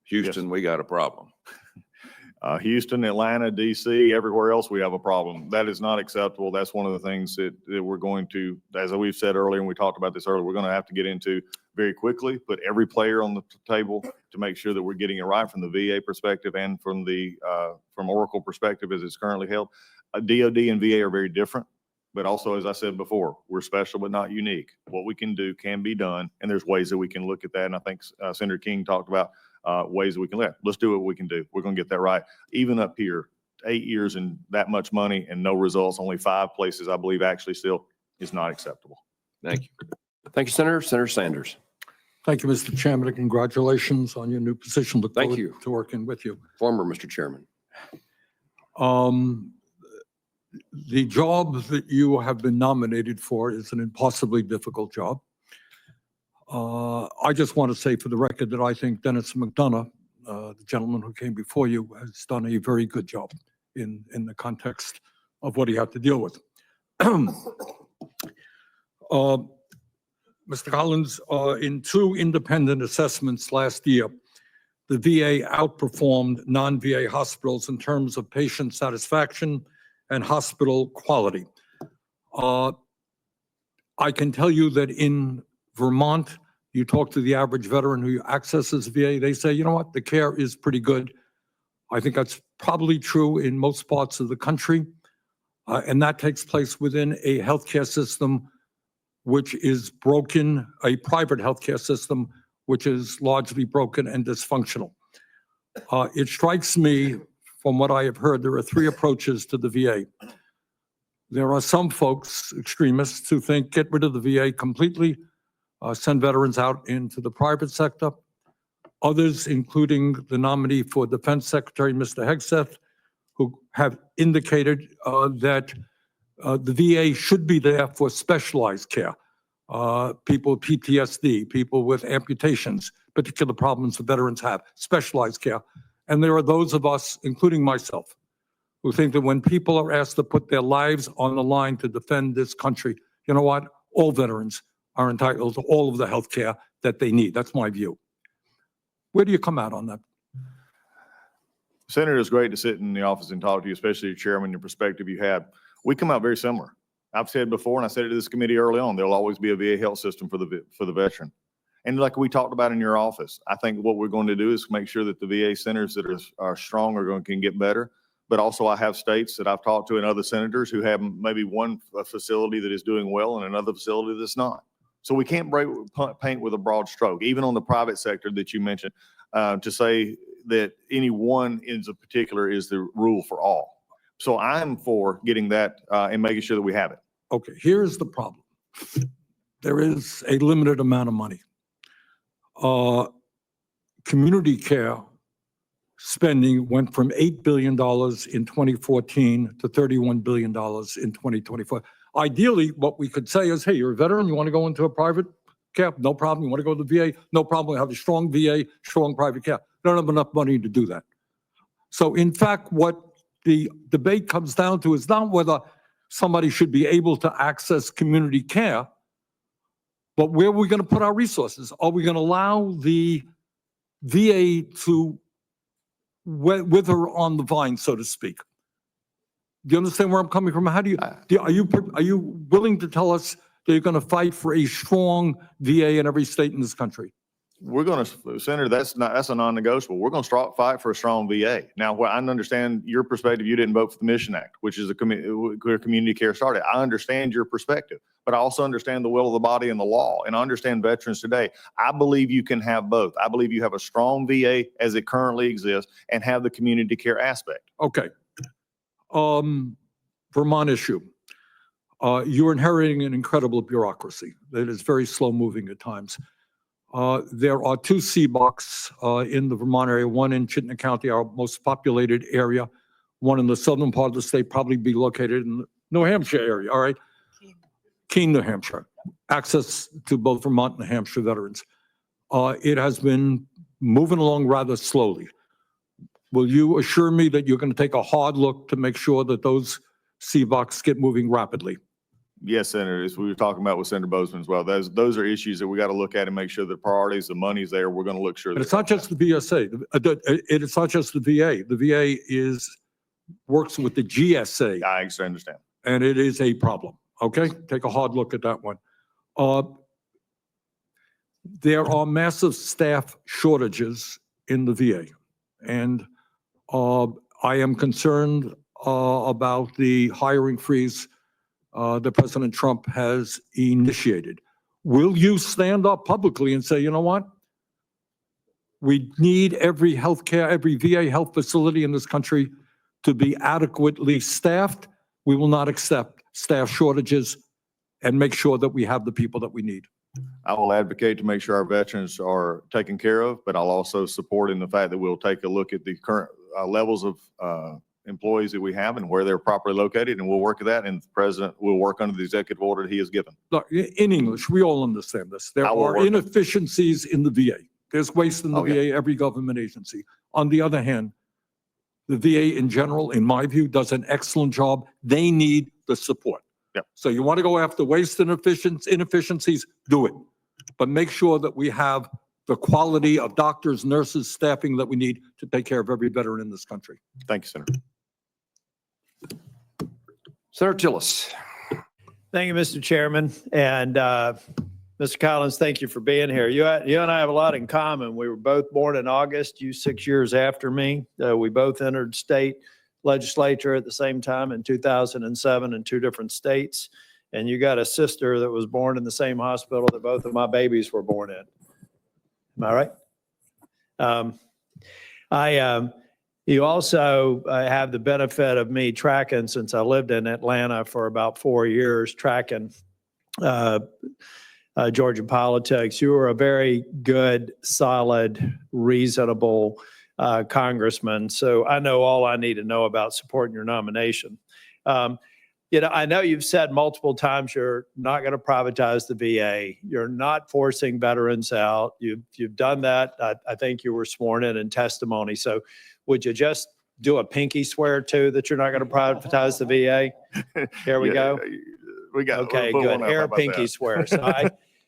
Houston,
Yes.
we got a problem.
Houston, Atlanta, DC, everywhere else, we have a problem. That is not acceptable. That's one of the things that we're going to, as we've said earlier, and we talked about this earlier, we're going to have to get into very quickly, put every player on the table to make sure that we're getting it right from the VA perspective and from the from Oracle perspective as it's currently held. DOD and VA are very different, but also, as I said before, we're special but not unique. What we can do can be done, and there's ways that we can look at that. And I think Senator King talked about ways that we can let's do what we can do. We're going to get that right. Even up here, 8 years and that much money and no results, only 5 places, I believe, actually still is not acceptable.
Thank you.
Thank you, Senator. Senator Sanders.
Thank you, Mr. Chairman, and congratulations on your new position. Look
Thank
forward
you.
to working with you.
Former Mr. Chairman.
The job that you have been nominated for is an impossibly difficult job. I just want to say for the record that I think Dennis McDonough, the gentleman who came before you, has done a very good job in the context of what he had to deal with. Mr. Collins, in 2 independent assessments last year, the VA outperformed non-VA hospitals in terms of patient satisfaction and hospital quality. I can tell you that in Vermont, you talk to the average veteran who accesses VA, they say, you know what, the care is pretty good. I think that's probably true in most parts of the country. And that takes place within a healthcare system which is broken, a private healthcare system which is largely broken and dysfunctional. It strikes me, from what I have heard, there are 3 approaches to the VA. There are some folks, extremists, who think get rid of the VA completely, send veterans out into the private sector. Others, including the nominee for Defense Secretary, Mr. Hegseth, who have indicated that the VA should be there for specialized care. People with PTSD, people with amputations, particular problems the veterans have, specialized care. And there are those of us, including myself, who think that when people are asked to put their lives on the line to defend this country, you know what? All veterans are entitled to all of the health care that they need. That's my view. Where do you come out on that?
Senator, it's great to sit in the office and talk to you, especially your chairman, your perspective you have. We come out very similar. I've said before, and I said it to this committee early on, there'll always be a VA health system for the veteran. And like we talked about in your office, I think what we're going to do is make sure that the VA centers that are strong can get better. But also I have states that I've talked to and other senators who have maybe one facility that is doing well and another facility that's not. So we can't paint with a broad stroke, even on the private sector that you mentioned, to say that any one in particular is the rule for all. So I'm for getting that and making sure that we have it.
Okay, here's the problem. There is a limited amount of money. Community care spending went from $8 billion in 2014 to $31 billion in 2024. Ideally, what we could say is, hey, you're a veteran, you want to go into a private care? No problem. You want to go to the VA? No problem. We have a strong VA, strong private care. They don't have enough money to do that. So in fact, what the debate comes down to is not whether somebody should be able to access community care, but where are we going to put our resources? Are we going to allow the VA to wither on the vine, so to speak? Do you understand where I'm coming from? How do you, are you willing to tell us that you're going to fight for a strong VA in every state in this country?
We're going to, Senator, that's a non-negotiable. We're going to fight for a strong VA. Now, I understand your perspective. You didn't vote for the Mission Act, which is where community care started. I understand your perspective, but I also understand the will of the body and the law, and I understand veterans today. I believe you can have both. I believe you have a strong VA as it currently exists and have the community care aspect.
Okay. Vermont issue. You're inheriting an incredible bureaucracy that is very slow moving at times. There are 2 CBOCs in the Vermont area, one in Chittenden County, our most populated area, one in the southern part of the state, probably be located in the New Hampshire area, all right? Keene, New Hampshire. Access to both Vermont and New Hampshire veterans. It has been moving along rather slowly. Will you assure me that you're going to take a hard look to make sure that those CBOCs get moving rapidly?
Yes, Senator, as we were talking about with Senator Bozeman as well, those are issues that we got to look at and make sure the priorities, the money's there. We're going to look sure.
But it's not just the VSA. It's not just the VA. The VA works with the GSA.
I understand.
And it is a problem. Okay, take a hard look at that one. There are massive staff shortages in the VA, and I am concerned about the hiring freeze that President Trump has initiated. Will you stand up publicly and say, you know what? We need every VA health facility in this country to be adequately staffed. We will not accept staff shortages, and make sure that we have the people that we need.
I will advocate to make sure our veterans are taken care of, but I'll also support in the fact that we'll take a look at the current levels of employees that we have and where they're properly located, and we'll work at that, and the president will work under the executive order that he has given.
Look, in English, we all understand this. There are inefficiencies in the VA. There's waste in the VA, every government agency. On the other hand, the VA in general, in my view, does an excellent job. They need the support.
Yep.
So you want to go after waste and inefficiencies, do it. But make sure that we have the quality of doctors, nurses, staffing that we need to take care of every veteran in this country.
Thank you, Senator.
Senator Tillis.
Thank you, Mr. Chairman. And Mr. Collins, thank you for being here. You and I have a lot in common. We were both born in August, you 6 years after me. We both entered state legislature at the same time in 2007 in 2 different states. And you got a sister that was born in the same hospital that both of my babies were born in. Am I right? You also have the benefit of me tracking, since I lived in Atlanta for about 4 years, tracking Georgia politics. You were a very good, solid, reasonable congressman. So I know all I need to know about supporting your nomination. I know you've said multiple times you're not going to privatize the VA. You're not forcing veterans out. You've done that. I think you were sworn in testimony. So would you just do a pinky swear too that you're not going to privatize the VA? Here we go.
We got
okay, good. Air pinky swear. So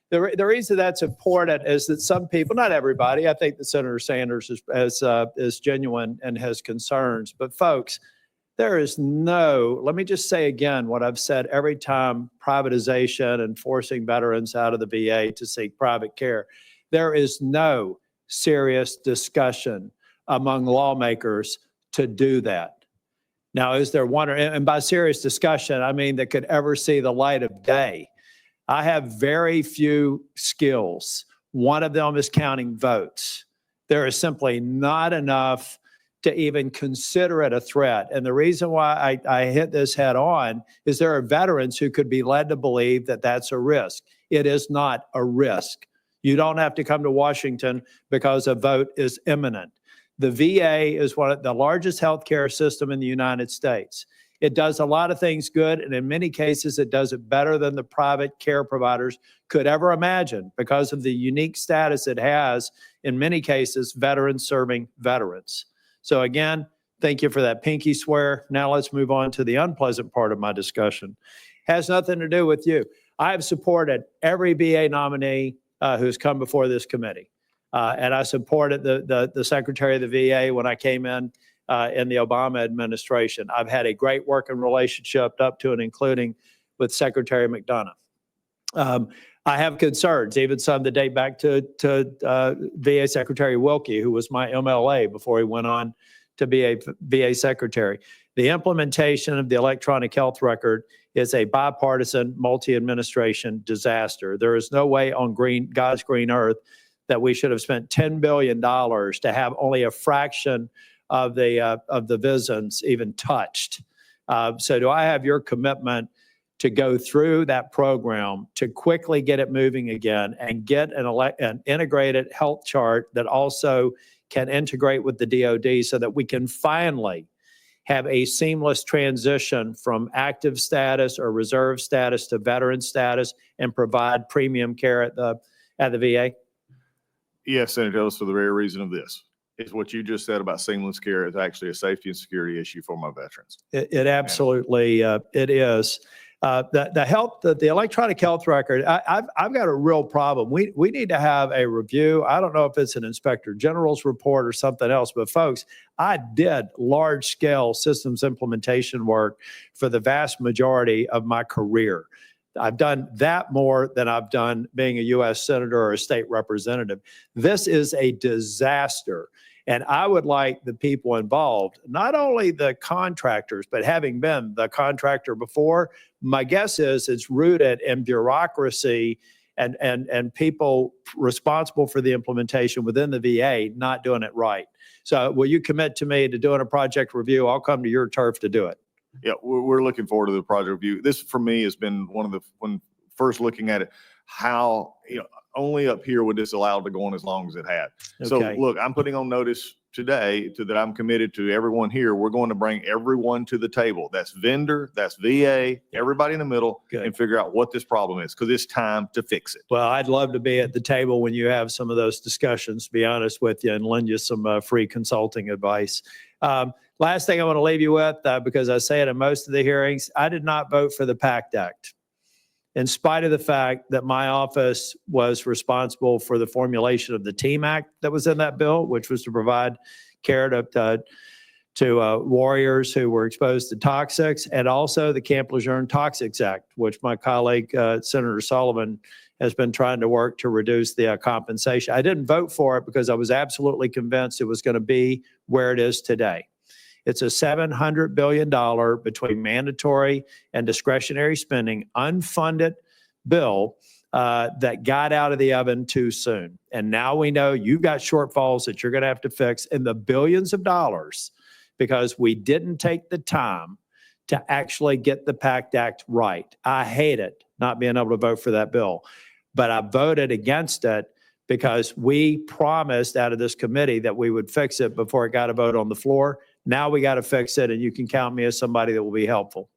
the reason that's important is that some people, not everybody, I think that Senator Sanders is genuine and has concerns, but folks, there is let me just say again what I've said every time, privatization and forcing veterans out of the VA to seek private care. There is no serious discussion among lawmakers to do that. Now, is there one, and by serious discussion, I mean that could ever see the light of day? I have very few skills. One of them is counting votes. There is simply not enough to even consider it a threat. And the reason why I hit this head on is there are veterans who could be led to believe that that's a risk. It is not a risk. You don't have to come to Washington because a vote is imminent. The VA is one of the largest healthcare system in the United States. It does a lot of things good, and in many cases, it does it better than the private care providers could ever imagine because of the unique status it has, in many cases, veterans serving veterans. So again, thank you for that pinky swear. Now let's move on to the unpleasant part of my discussion. Has nothing to do with you. I have supported every VA nominee who's come before this committee. And I supported the Secretary of the VA when I came in the Obama administration. I've had a great working relationship up to and including with Secretary McDonough. I have concerns, even some that date back to VA Secretary Wilkie, who was my MLA before he went on to be a VA Secretary. The implementation of the electronic health record is a bipartisan, multi-administration disaster. There is no way on God's green earth that we should have spent $10 billion to have only a fraction of the VISNs even touched. So do I have your commitment to go through that program to quickly get it moving again and get an integrated health chart that also can integrate with the DoD so that we can finally have a seamless transition from active status or reserve status to veteran status and provide premium care at the VA?
Yes, Senator Ellis, for the very reason of this. Is what you just said about seamless care is actually a safety and security issue for my veterans.
It absolutely it is. The electronic health record, I've got a real problem. We need to have a review. I don't know if it's an Inspector General's report or something else, but folks, I did large scale systems implementation work for the vast majority of my career. I've done that more than I've done being a U.S. Senator or a state representative. This is a disaster. And I would like the people involved, not only the contractors, but having been the contractor before, my guess is it's rooted in bureaucracy and people responsible for the implementation within the VA not doing it right. So will you commit to me to doing a project review? I'll come to your turf to do it.
Yeah, we're looking forward to the project review. This for me has been when first looking at it, how, only up here would this allow to go on as long as it had. So
Okay.
look, I'm putting on notice today that I'm committed to everyone here. We're going to bring everyone to the table. That's vendor, that's VA, everybody in the middle,
Good.
and figure out what this problem is because it's time to fix it.
Well, I'd love to be at the table when you have some of those discussions, to be honest with you, and lend you some free consulting advice. Last thing I want to leave you with, because I say it in most of the hearings, I did not vote for the PACT Act, in spite of the fact that my office was responsible for the formulation of the TEAM Act that was in that bill, which was to provide care to warriors who were exposed to toxics, and also the Camp Lejeune Toxics Act, which my colleague, Senator Sullivan, has been trying to work to reduce the compensation. I didn't vote for it because I was absolutely convinced it was going to be where it is today. It's a $700 billion between mandatory and discretionary spending, unfunded bill that got out of the oven too soon. And now we know you've got shortfalls that you're going to have to fix in the billions of dollars because we didn't take the time to actually get the PACT Act right. I hate it not being able to vote for that bill, but I voted against it because we promised out of this committee that we would fix it before it got a vote on the floor. Now we got to fix it, and you can count me as somebody that will be helpful.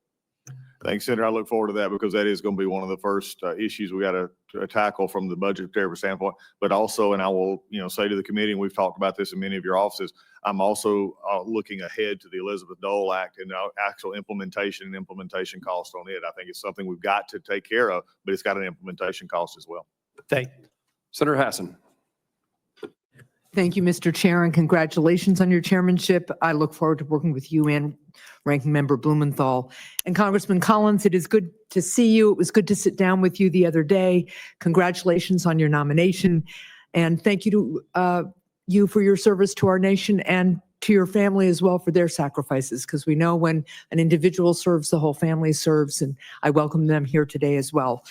Thanks, Senator. I look forward to that because that is going to be one of the first issues we got to tackle from the budgetary standpoint. But also, and I will, say to the committee, and we've talked about this in many of your offices, I'm also looking ahead to the Elizabeth Dole Act and actual implementation and implementation cost on it. I think it's something we've got to take care of, but it's got an implementation cost as well.
Thank you. Senator Hassan.
Thank you, Mr. Chair, and congratulations on your chairmanship. I look forward to working with you and Ranking Member Blumenthal. And Congressman Collins, it is good to see you. It was good to sit down with you the other day. Congratulations on your nomination. And thank you to you for your service to our nation and to your family as well for their sacrifices, because we know when an individual serves, the whole family serves, and I welcome them here today as well.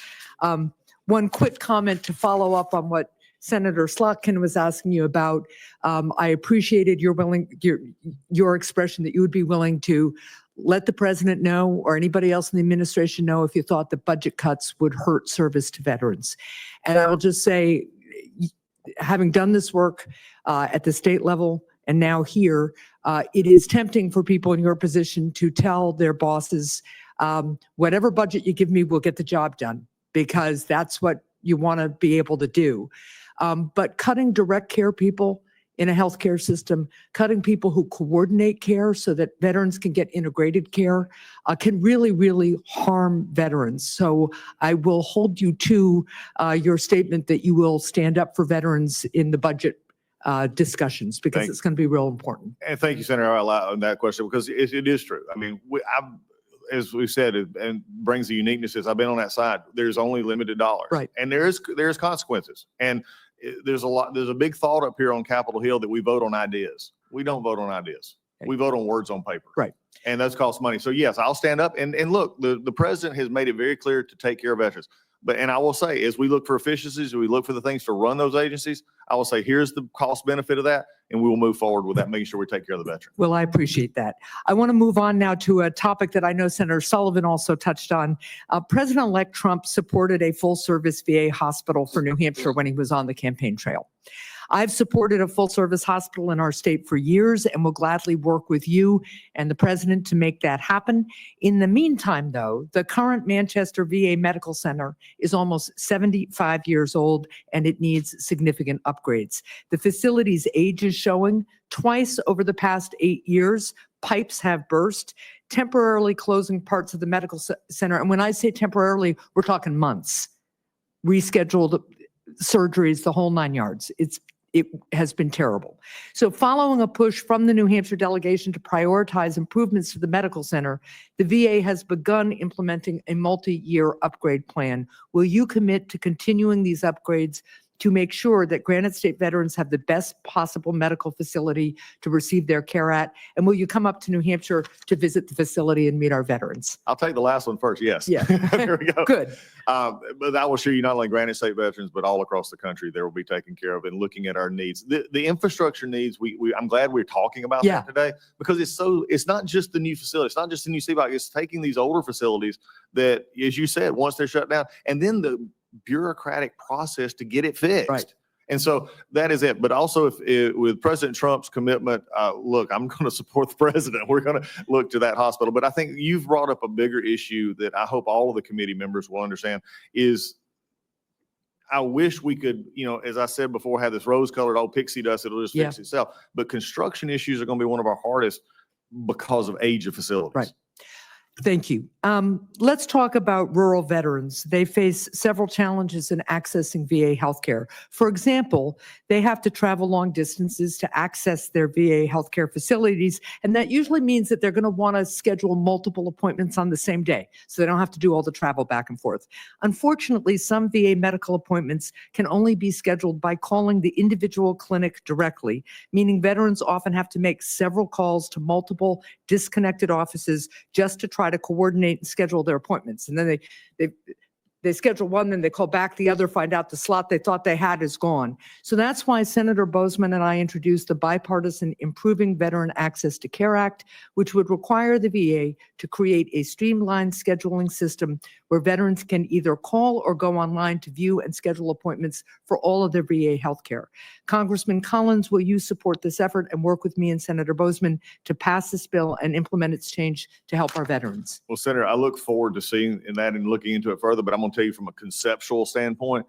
One quick comment to follow up on what Senator Slotkin was asking you about. I appreciated your expression that you would be willing to let the president know or anybody else in the administration know if you thought the budget cuts would hurt service to veterans. And I will just say, having done this work at the state level and now here, it is tempting for people in your position to tell their bosses, whatever budget you give me will get the job done, because that's what you want to be able to do. But cutting direct care people in a healthcare system, cutting people who coordinate care so that veterans can get integrated care, can really, really harm veterans. So I will hold you to your statement that you will stand up for veterans in the budget discussions, because it's going to be real important.
And thank you, Senator, on that question, because it is true. I mean, as we said, and brings the uniqueness is I've been on that side. There's only limited dollars.
Right.
And there's consequences. And there's a big thought up here on Capitol Hill that we vote on ideas. We don't vote on ideas. We vote on words on paper.
Right.
And those cost money. So yes, I'll stand up and look, the president has made it very clear to take care of veterans. And I will say, as we look for efficiencies, we look for the things to run those agencies, I will say, here's the cost benefit of that. And we will move forward with that, making sure we take care of the veteran.
Well, I appreciate that. I want to move on now to a topic that I know Senator Sullivan also touched on. President-elect Trump supported a full-service VA hospital for New Hampshire when he was on the campaign trail. I've supported a full-service hospital in our state for years and will gladly work with you and the president to make that happen. In the meantime, though, the current Manchester VA Medical Center is almost 75 years old and it needs significant upgrades. The facility's age is showing. Twice over the past 8 years, pipes have burst, temporarily closing parts of the medical center. And when I say temporarily, we're talking months. Rescheduled surgeries, the whole 9 yards. It has been terrible. So following a push from the New Hampshire delegation to prioritize improvements to the medical center, the VA has begun implementing a multi-year upgrade plan. Will you commit to continuing these upgrades to make sure that Granite State veterans have the best possible medical facility to receive their care at? And will you come up to New Hampshire to visit the facility and meet our veterans?
I'll take the last one first. Yes.
Yeah.
There we go.
Good.
But I will assure you, not only Granite State veterans, but all across the country, they will be taken care of and looking at our needs. The infrastructure needs, I'm glad we're talking about
Yeah.
that today because it's not just the new facility. It's not just the new CBOC. It's taking these older facilities that, as you said, once they're shut down, and then the bureaucratic process to get it fixed.
Right.
And so that is it. But also with President Trump's commitment, look, I'm going to support the president. We're going to look to that hospital. But I think you've brought up a bigger issue that I hope all of the committee members will understand is I wish we could, as I said before, have this rose-colored old pixie dust. It'll just fix itself. But construction issues are going to be one of our hardest because of age of facilities.
Right. Thank you. Let's talk about rural veterans. They face several challenges in accessing VA healthcare. For example, they have to travel long distances to access their VA healthcare facilities, and that usually means that they're going to want to schedule multiple appointments on the same day, so they don't have to do all the travel back and forth. Unfortunately, some VA medical appointments can only be scheduled by calling the individual clinic directly, meaning veterans often have to make several calls to multiple disconnected offices just to try to coordinate and schedule their appointments. And then they schedule one, then they call back the other, find out the slot they thought they had is gone. So that's why Senator Boozman and I introduced the bipartisan Improving Veteran Access to Care Act, which would require the VA to create a streamlined scheduling system where veterans can either call or go online to view and schedule appointments for all of their VA healthcare. Congressman Collins, will you support this effort and work with me and Senator Boozman to pass this bill and implement its change to help our veterans?
Well, Senator, I look forward to seeing that and looking into it further, but I'm going to tell you from a conceptual standpoint,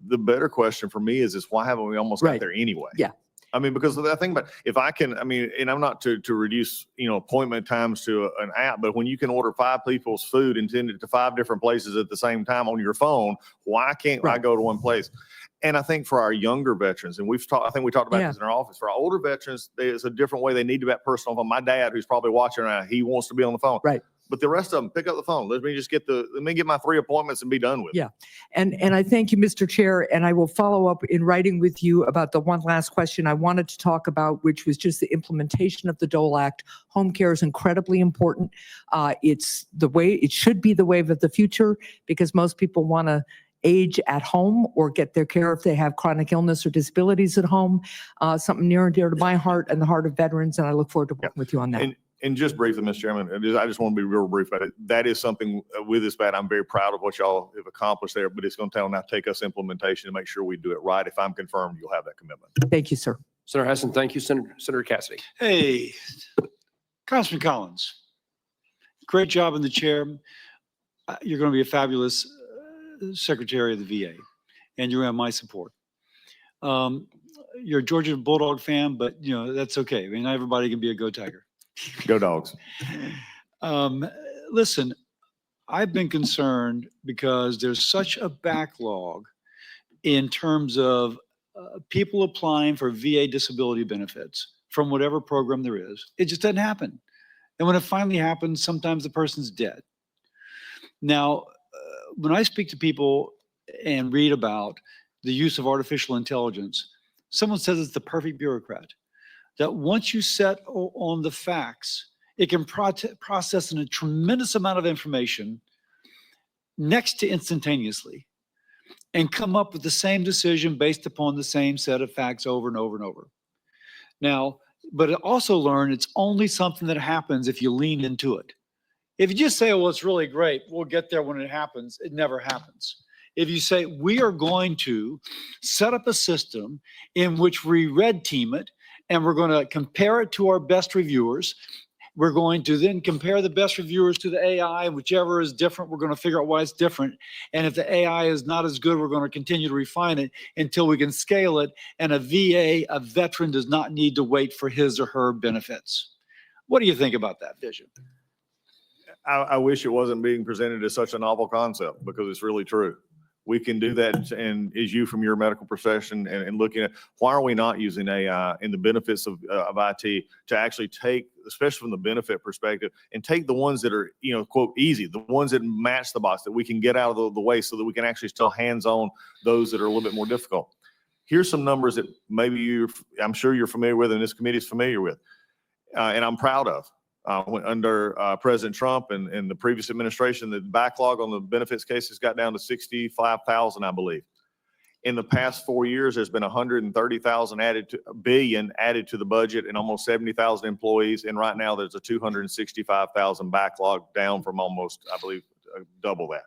the better question for me is why haven't we almost got there anyway?
Yeah.
I mean, because the thing about if I can, and I'm not to reduce, appointment times to an app, but when you can order 5 people's food and send it to 5 different places at the same time on your phone, why can't I go to one place? And I think for our younger veterans, and I think we talked about this in our office, for our older veterans, there's a different way they need to be personal phone. My dad, who's probably watching right now, he wants to be on the phone.
Right.
But the rest of them, pick up the phone. Let me get my 3 appointments and be done with it.
Yeah. And I thank you, Mr. Chair, and I will follow up in writing with you about the one last question I wanted to talk about, which was just the implementation of the Dole Act. Home care is incredibly important. It should be the wave of the future because most people want to age at home or get their care if they have chronic illness or disabilities at home. Something near and dear to my heart and the heart of veterans, and I look forward to working with you on that.
And just briefly, Mr. Chairman, I just want to be real brief about it. That is something with this bat, I'm very proud of what y'all have accomplished there, but it's going to now take us implementation to make sure we do it right. If I'm confirmed, you'll have that commitment.
Thank you, sir.
Senator Hessen, thank you. Senator Cassidy.
Hey, Congressman Collins, great job in the chair. You're going to be a fabulous Secretary of the VA, and you're going to have my support. You're a Georgia Bulldog fan, but that's okay. I mean, not everybody can be a Go Tiger.
Go Dogs.
Listen, I've been concerned because there's such a backlog in terms of people applying for VA disability benefits from whatever program there is. It just doesn't happen. And when it finally happens, sometimes the person's dead. Now, when I speak to people and read about the use of artificial intelligence, someone says it's the perfect bureaucrat. That once you set on the facts, it can process in a tremendous amount of information next to instantaneously and come up with the same decision based upon the same set of facts over and over and over. Now, but also learn it's only something that happens if you lean into it. If you just say, well, it's really great, we'll get there when it happens, it never happens. If you say, we are going to set up a system in which we red team it, and we're going to compare it to our best reviewers, we're going to then compare the best reviewers to the AI, and whichever is different, we're going to figure out why it's different. And if the AI is not as good, we're going to continue to refine it until we can scale it. And a VA, a veteran, does not need to wait for his or her benefits. What do you think about that vision?
I wish it wasn't being presented as such a novel concept, because it's really true. We can do that, and as you from your medical profession and looking at why are we not using AI and the benefits of IT to actually take, especially from the benefit perspective, and take the ones that are, quote, easy, the ones that match the box that we can get out of the way so that we can actually still hands-on those that are a little bit more difficult. Here's some numbers that maybe I'm sure you're familiar with and this committee is familiar with, and I'm proud of. Under President Trump and the previous administration, the backlog on the benefits cases got down to 65,000, I believe. In the past 4 years, there's been 130,000 billion added to the budget and almost 70,000 employees. And right now there's a 265,000 backlog, down from almost, I believe, double that.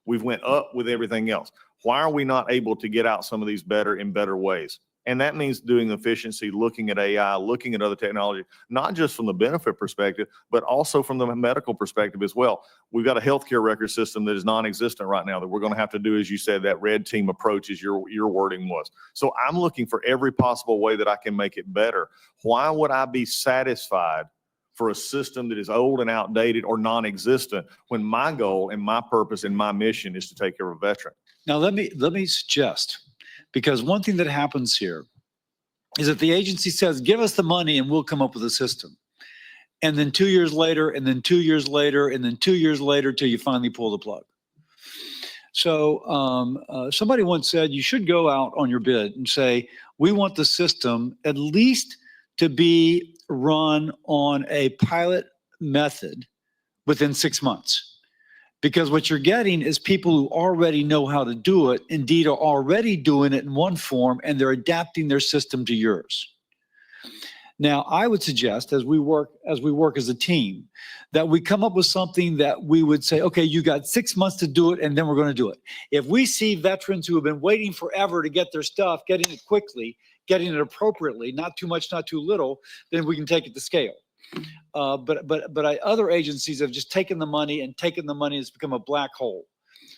We've went up with everything else. Why are we not able to get out some of these in better ways? And that means doing efficiency, looking at AI, looking at other technology, not just from the benefit perspective, but also from the medical perspective as well. We've got a healthcare record system that is non-existent right now that we're going to have to do, as you said, that red team approach, as your wording was. So I'm looking for every possible way that I can make it better. Why would I be satisfied for a system that is old and outdated or non-existent when my goal and my purpose and my mission is to take care of a veteran?
Now, let me suggest, because one thing that happens here is that the agency says, give us the money and we'll come up with a system. And then 2 years later, and then 2 years later, and then 2 years later, till you finally pull the plug. So somebody once said, you should go out on your bid and say, we want the system at least to be run on a pilot method within 6 months. Because what you're getting is people who already know how to do it, indeed are already doing it in one form, and they're adapting their system to yours. Now, I would suggest, as we work as a team, that we come up with something that we would say, okay, you got 6 months to do it, and then we're going to do it. If we see veterans who have been waiting forever to get their stuff, getting it quickly, getting it appropriately, not too much, not too little, then we can take it to scale. But other agencies have just taken the money, and it's become a black hole.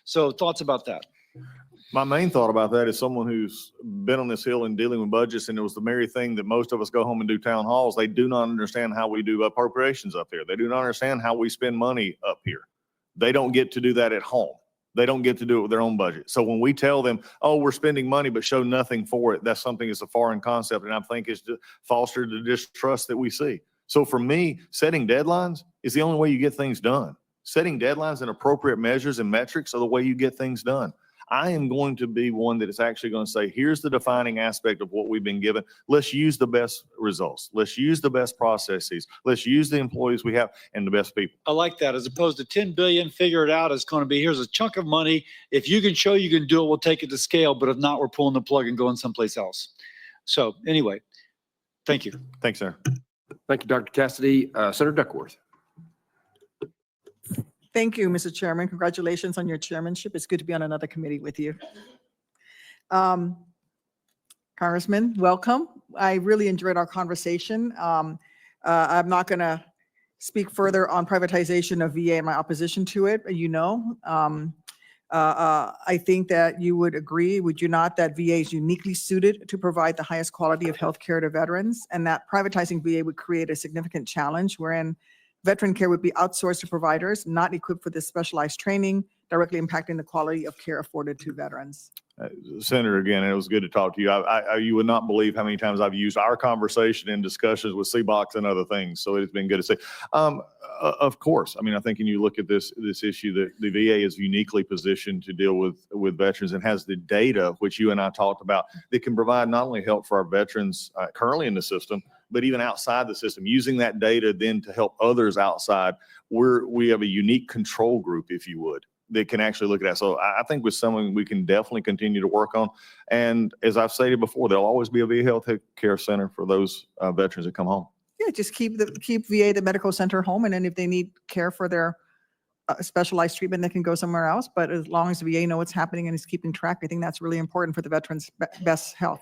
So thoughts about that?
My main thought about that is someone who's been on this hill and dealing with budgets, and it was the very thing that most of us go home and do town halls. They do not understand how we do appropriations up here. They do not understand how we spend money up here. They don't get to do that at home. They don't get to do it with their own budget. So when we tell them, oh, we're spending money, but show nothing for it, that's something that's a foreign concept. And I think it's fostered the distrust that we see. So for me, setting deadlines is the only way you get things done. Setting deadlines and appropriate measures and metrics are the way you get things done. I am going to be one that is actually going to say, here's the defining aspect of what we've been given. Let's use the best results. Let's use the best processes. Let's use the employees we have and the best people.
I like that, as opposed to 10 billion, figure it out. It's going to be, here's a chunk of money. If you can show you can do it, we'll take it to scale. But if not, we're pulling the plug and going someplace else. So anyway, thank you.
Thanks, sir.
Thank you, Dr. Cassidy. Senator Duckworth.
Thank you, Mr. Chairman. Congratulations on your chairmanship. It's good to be on another committee with you. Congressman, welcome. I really enjoyed our conversation. I'm not going to speak further on privatization of VA and my opposition to it. I think that you would agree, would you not, that VA is uniquely suited to provide the highest quality of health care to veterans, and that privatizing VA would create a significant challenge wherein veteran care would be outsourced to providers not equipped for this specialized training, directly impacting the quality of care afforded to veterans.
Senator, again, it was good to talk to you. You would not believe how many times I've used our conversation in discussions with CBOX and other things. So it's been good to see. Of course, I mean, I think when you look at this issue, that the VA is uniquely positioned to deal with veterans and has the data, which you and I talked about, that can provide not only help for our veterans currently in the system, but even outside the system, using that data then to help others outside. We have a unique control group, if you would, that can actually look at that. So I think with someone we can definitely continue to work on. And as I've stated before, there'll always be a VA health care center for those veterans that come home.
Yeah, just keep VA, the medical center home, and then if they need care for their specialized treatment, they can go somewhere else. But as long as VA know what's happening and is keeping track, I think that's really important for the veterans' best health.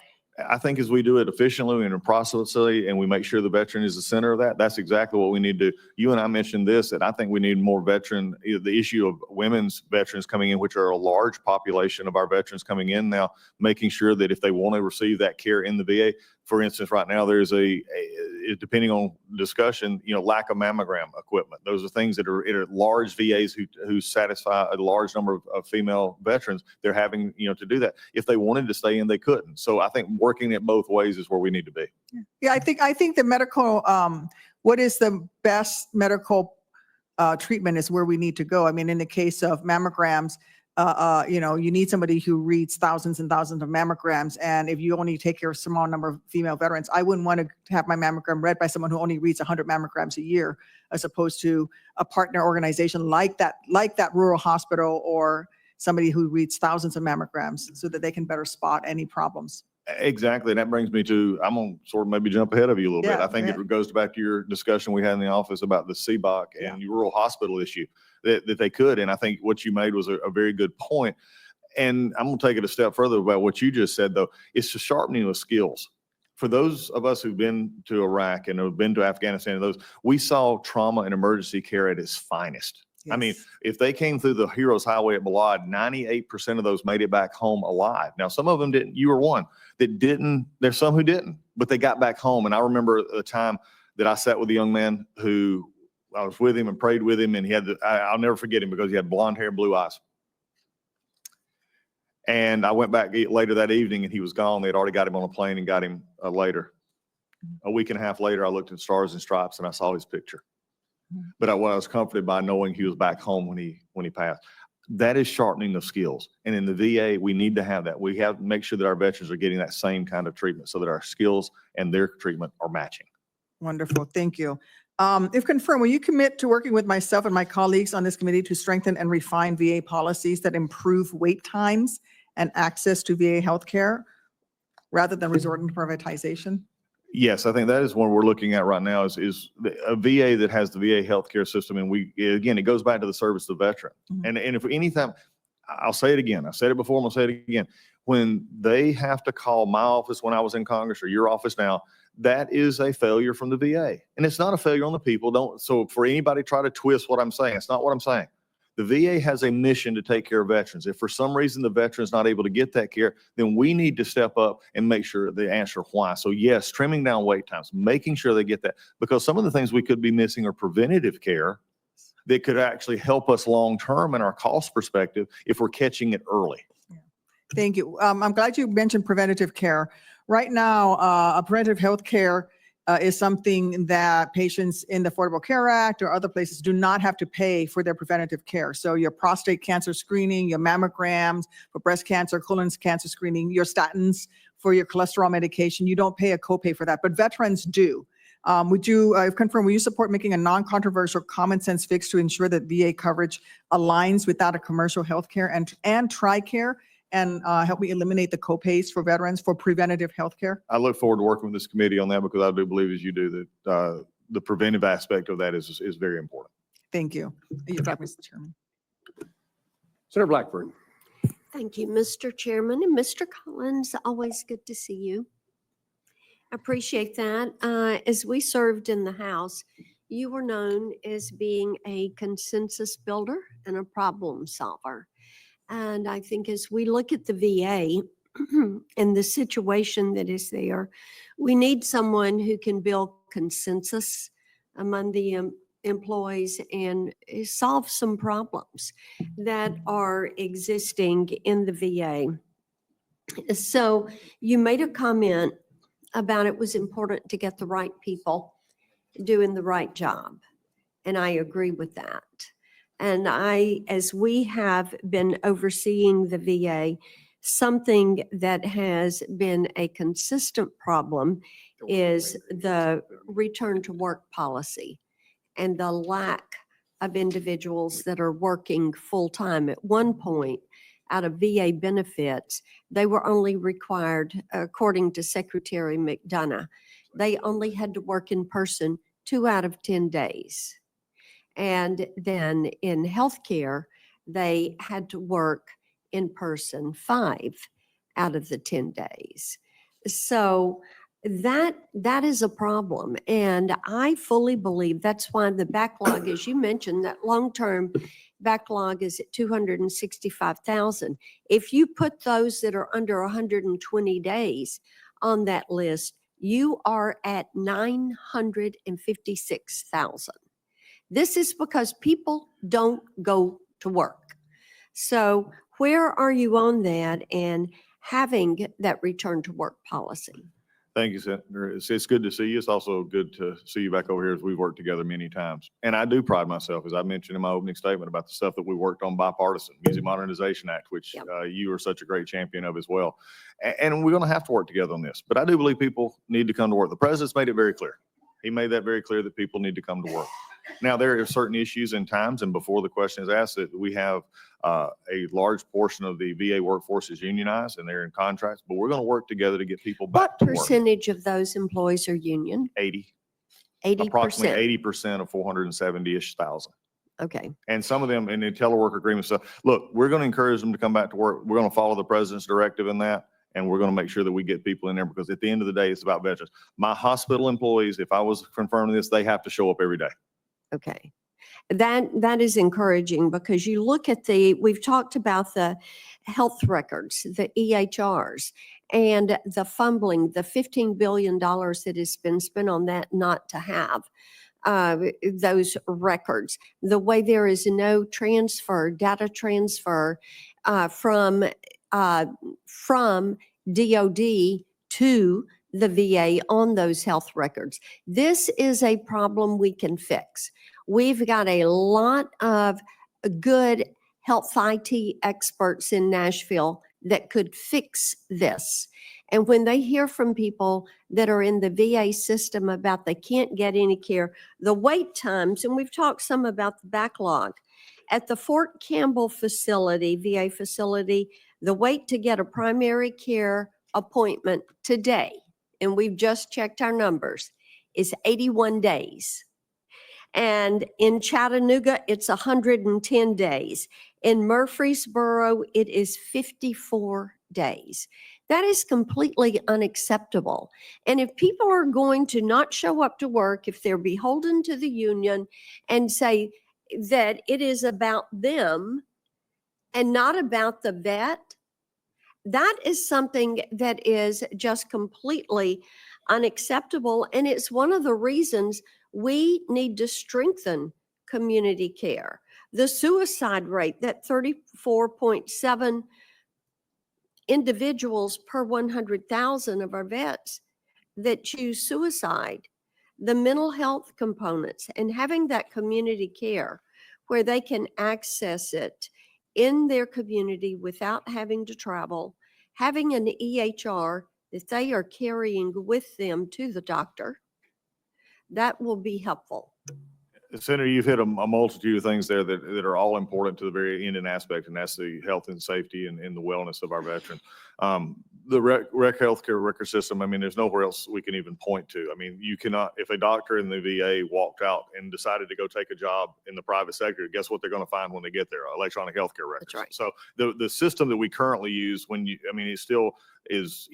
I think as we do it efficiently and appropriately, and we make sure the veteran is the center of that, that's exactly what we need to do. You and I mentioned this, and I think we need more the issue of women's veterans coming in, which are a large population of our veterans coming in now, making sure that if they want to receive that care in the VA, for instance, right now, there's depending on discussion, lack of mammogram equipment. Those are things that are at large VAs who satisfy a large number of female veterans. They're having, to do that. If they wanted to stay in, they couldn't. So I think working it both ways is where we need to be.
Yeah, I think the medical, what is the best medical treatment is where we need to go. I mean, in the case of mammograms, you need somebody who reads thousands and thousands of mammograms. And if you only take care of a small number of female veterans, I wouldn't want to have my mammogram read by someone who only reads 100 mammograms a year, as opposed to a partner organization like that rural hospital or somebody who reads thousands of mammograms so that they can better spot any problems.
Exactly. And that brings me to, I'm going to sort of maybe jump ahead of you a little bit. I think it goes back to your discussion we had in the office about the CBOC and your rural hospital issue that they could. And I think what you made was a very good point. And I'm going to take it a step further about what you just said, though. It's the sharpening of skills. For those of us who've been to Iraq and have been to Afghanistan, we saw trauma and emergency care at its finest. Yes. I mean, if they came through the Heroes Highway at Balad, 98% of those made it back home alive. Now, some of them didn't. You were one that didn't. There's some who didn't, but they got back home. And I remember a time that I sat with a young man who I was with him and prayed with him, and he had I'll never forget him because he had blonde hair and blue eyes. And I went back later that evening, and he was gone. They had already got him on a plane and got him later. A week and a half later, I looked at Stars and Stripes, and I saw his picture. But I was comforted by knowing he was back home when he passed. That is sharpening the skills. And in the VA, we need to have that. We have to make sure that our veterans are getting that same kind of treatment so that our skills and their treatment are matching.
Wonderful. Thank you. If confirmed, will you commit to working with myself and my colleagues on this committee to strengthen and refine VA policies that improve wait times and access to VA healthcare rather than resorting to privatization?
Yes, I think that is what we're looking at right now is a VA that has the VA healthcare system. And again, it goes back to the service of the veteran. Mm-hmm. And if anytime, I'll say it again, I said it before, I'm gonna say it again. When they have to call my office when I was in Congress or your office now, that is a failure from the VA. And it's not a failure on the people. So for anybody try to twist what I'm saying, it's not what I'm saying. The VA has a mission to take care of veterans. If for some reason the veteran's not able to get that care, then we need to step up and make sure they answer why. So yes, trimming down wait times, making sure they get that, because some of the things we could be missing are preventative care that could actually help us long-term in our cost perspective if we're catching it early.
Thank you. I'm glad you mentioned preventative care. Right now, preventive health care is something that patients in the Affordable Care Act or other places do not have to pay for their preventative care. So your prostate cancer screening, your mammograms for breast cancer, colon cancer screening, your statins for your cholesterol medication, you don't pay a copay for that, but veterans do. Would you confirm, will you support making a non-controversial common sense fix to ensure that VA coverage aligns with that of commercial healthcare and TRICARE? And help me eliminate the copays for veterans for preventative health care?
I look forward to working with this committee on that because I do believe, as you do, that the preventive aspect of that is very important.
Thank you. You're back, Mr. Chairman.
Senator Blackburn.
Thank you, Mr. Chairman. And Mr. Collins, always good to see you. I appreciate that. As we served in the House, you were known as being a consensus builder and a problem solver. And I think as we look at the VA and the situation that is there, we need someone who can build consensus among the employees and solve some problems that are existing in the VA. So you made a comment about it was important to get the right people doing the right job. And I agree with that. And as we have been overseeing the VA, something that has been a consistent problem is the return to work policy and the lack of individuals that are working full-time. At one point, out of VA benefits, they were only required, according to Secretary McDonough, they only had to work in person 2 out of 10 days. And then in healthcare, they had to work in person 5 out of the 10 days. So that is a problem. And I fully believe that's why the backlog, as you mentioned, that long-term backlog is at 265,000. If you put those that are under 120 days on that list, you are at 956,000. This is because people don't go to work. So where are you on that and having that return to work policy?
Thank you, Senator. It's good to see you. It's also good to see you back over here as we've worked together many times. And I do pride myself, as I mentioned in my opening statement, about the stuff that we worked on bipartisan, Music Modernization Act, which you are such a great champion of as well. And we're going to have to work together on this. But I do believe people need to come to work. The president's made it very clear. He made that very clear that people need to come to work. Now, there are certain issues and times, and before the question is asked, that we have a large portion of the VA workforce is unionized and they're in contracts, but we're going to work together to get people back to work.
What percentage of those employees are union?
80.
80%.
Approximately 80% of 470-ish thousand.
Okay.
And some of them in the telework agreement stuff. Look, we're going to encourage them to come back to work. We're going to follow the president's directive in that. And we're going to make sure that we get people in there because at the end of the day, it's about veterans. My hospital employees, if I was confirming this, they have to show up every day.
Okay. That is encouraging because you look at we've talked about the health records, the EHRs, and the fumbling, the $15 billion that has been spent on that not to have those records. The way there is no data transfer from DOD to the VA on those health records. This is a problem we can fix. We've got a lot of good health IT experts in Nashville that could fix this. And when they hear from people that are in the VA system about they can't get any care, the wait times, and we've talked some about the backlog. At the Fort Campbell facility, VA facility, the wait to get a primary care appointment today, and we've just checked our numbers, is 81 days. And in Chattanooga, it's 110 days. In Murfreesboro, it is 54 days. That is completely unacceptable. And if people are going to not show up to work, if they're beholden to the union and say that it is about them and not about the vet, that is something that is just completely unacceptable. And it's one of the reasons we need to strengthen community care. The suicide rate, that 34.7 individuals per 100,000 of our vets that choose suicide, the mental health components, and having that community care where they can access it in their community without having to travel, having an EHR that they are carrying with them to the doctor, that will be helpful.
Senator, you've hit a multitude of things there that are all important to the very end and aspect, and that's the health and safety and the wellness of our veterans. The rec healthcare record system, I mean, there's nowhere else we can even point to. I mean, you cannot, if a doctor in the VA walked out and decided to go take a job in the private sector, guess what they're going to find when they get there? Electronic healthcare records.
That's right.
So the system that we currently use, it still is,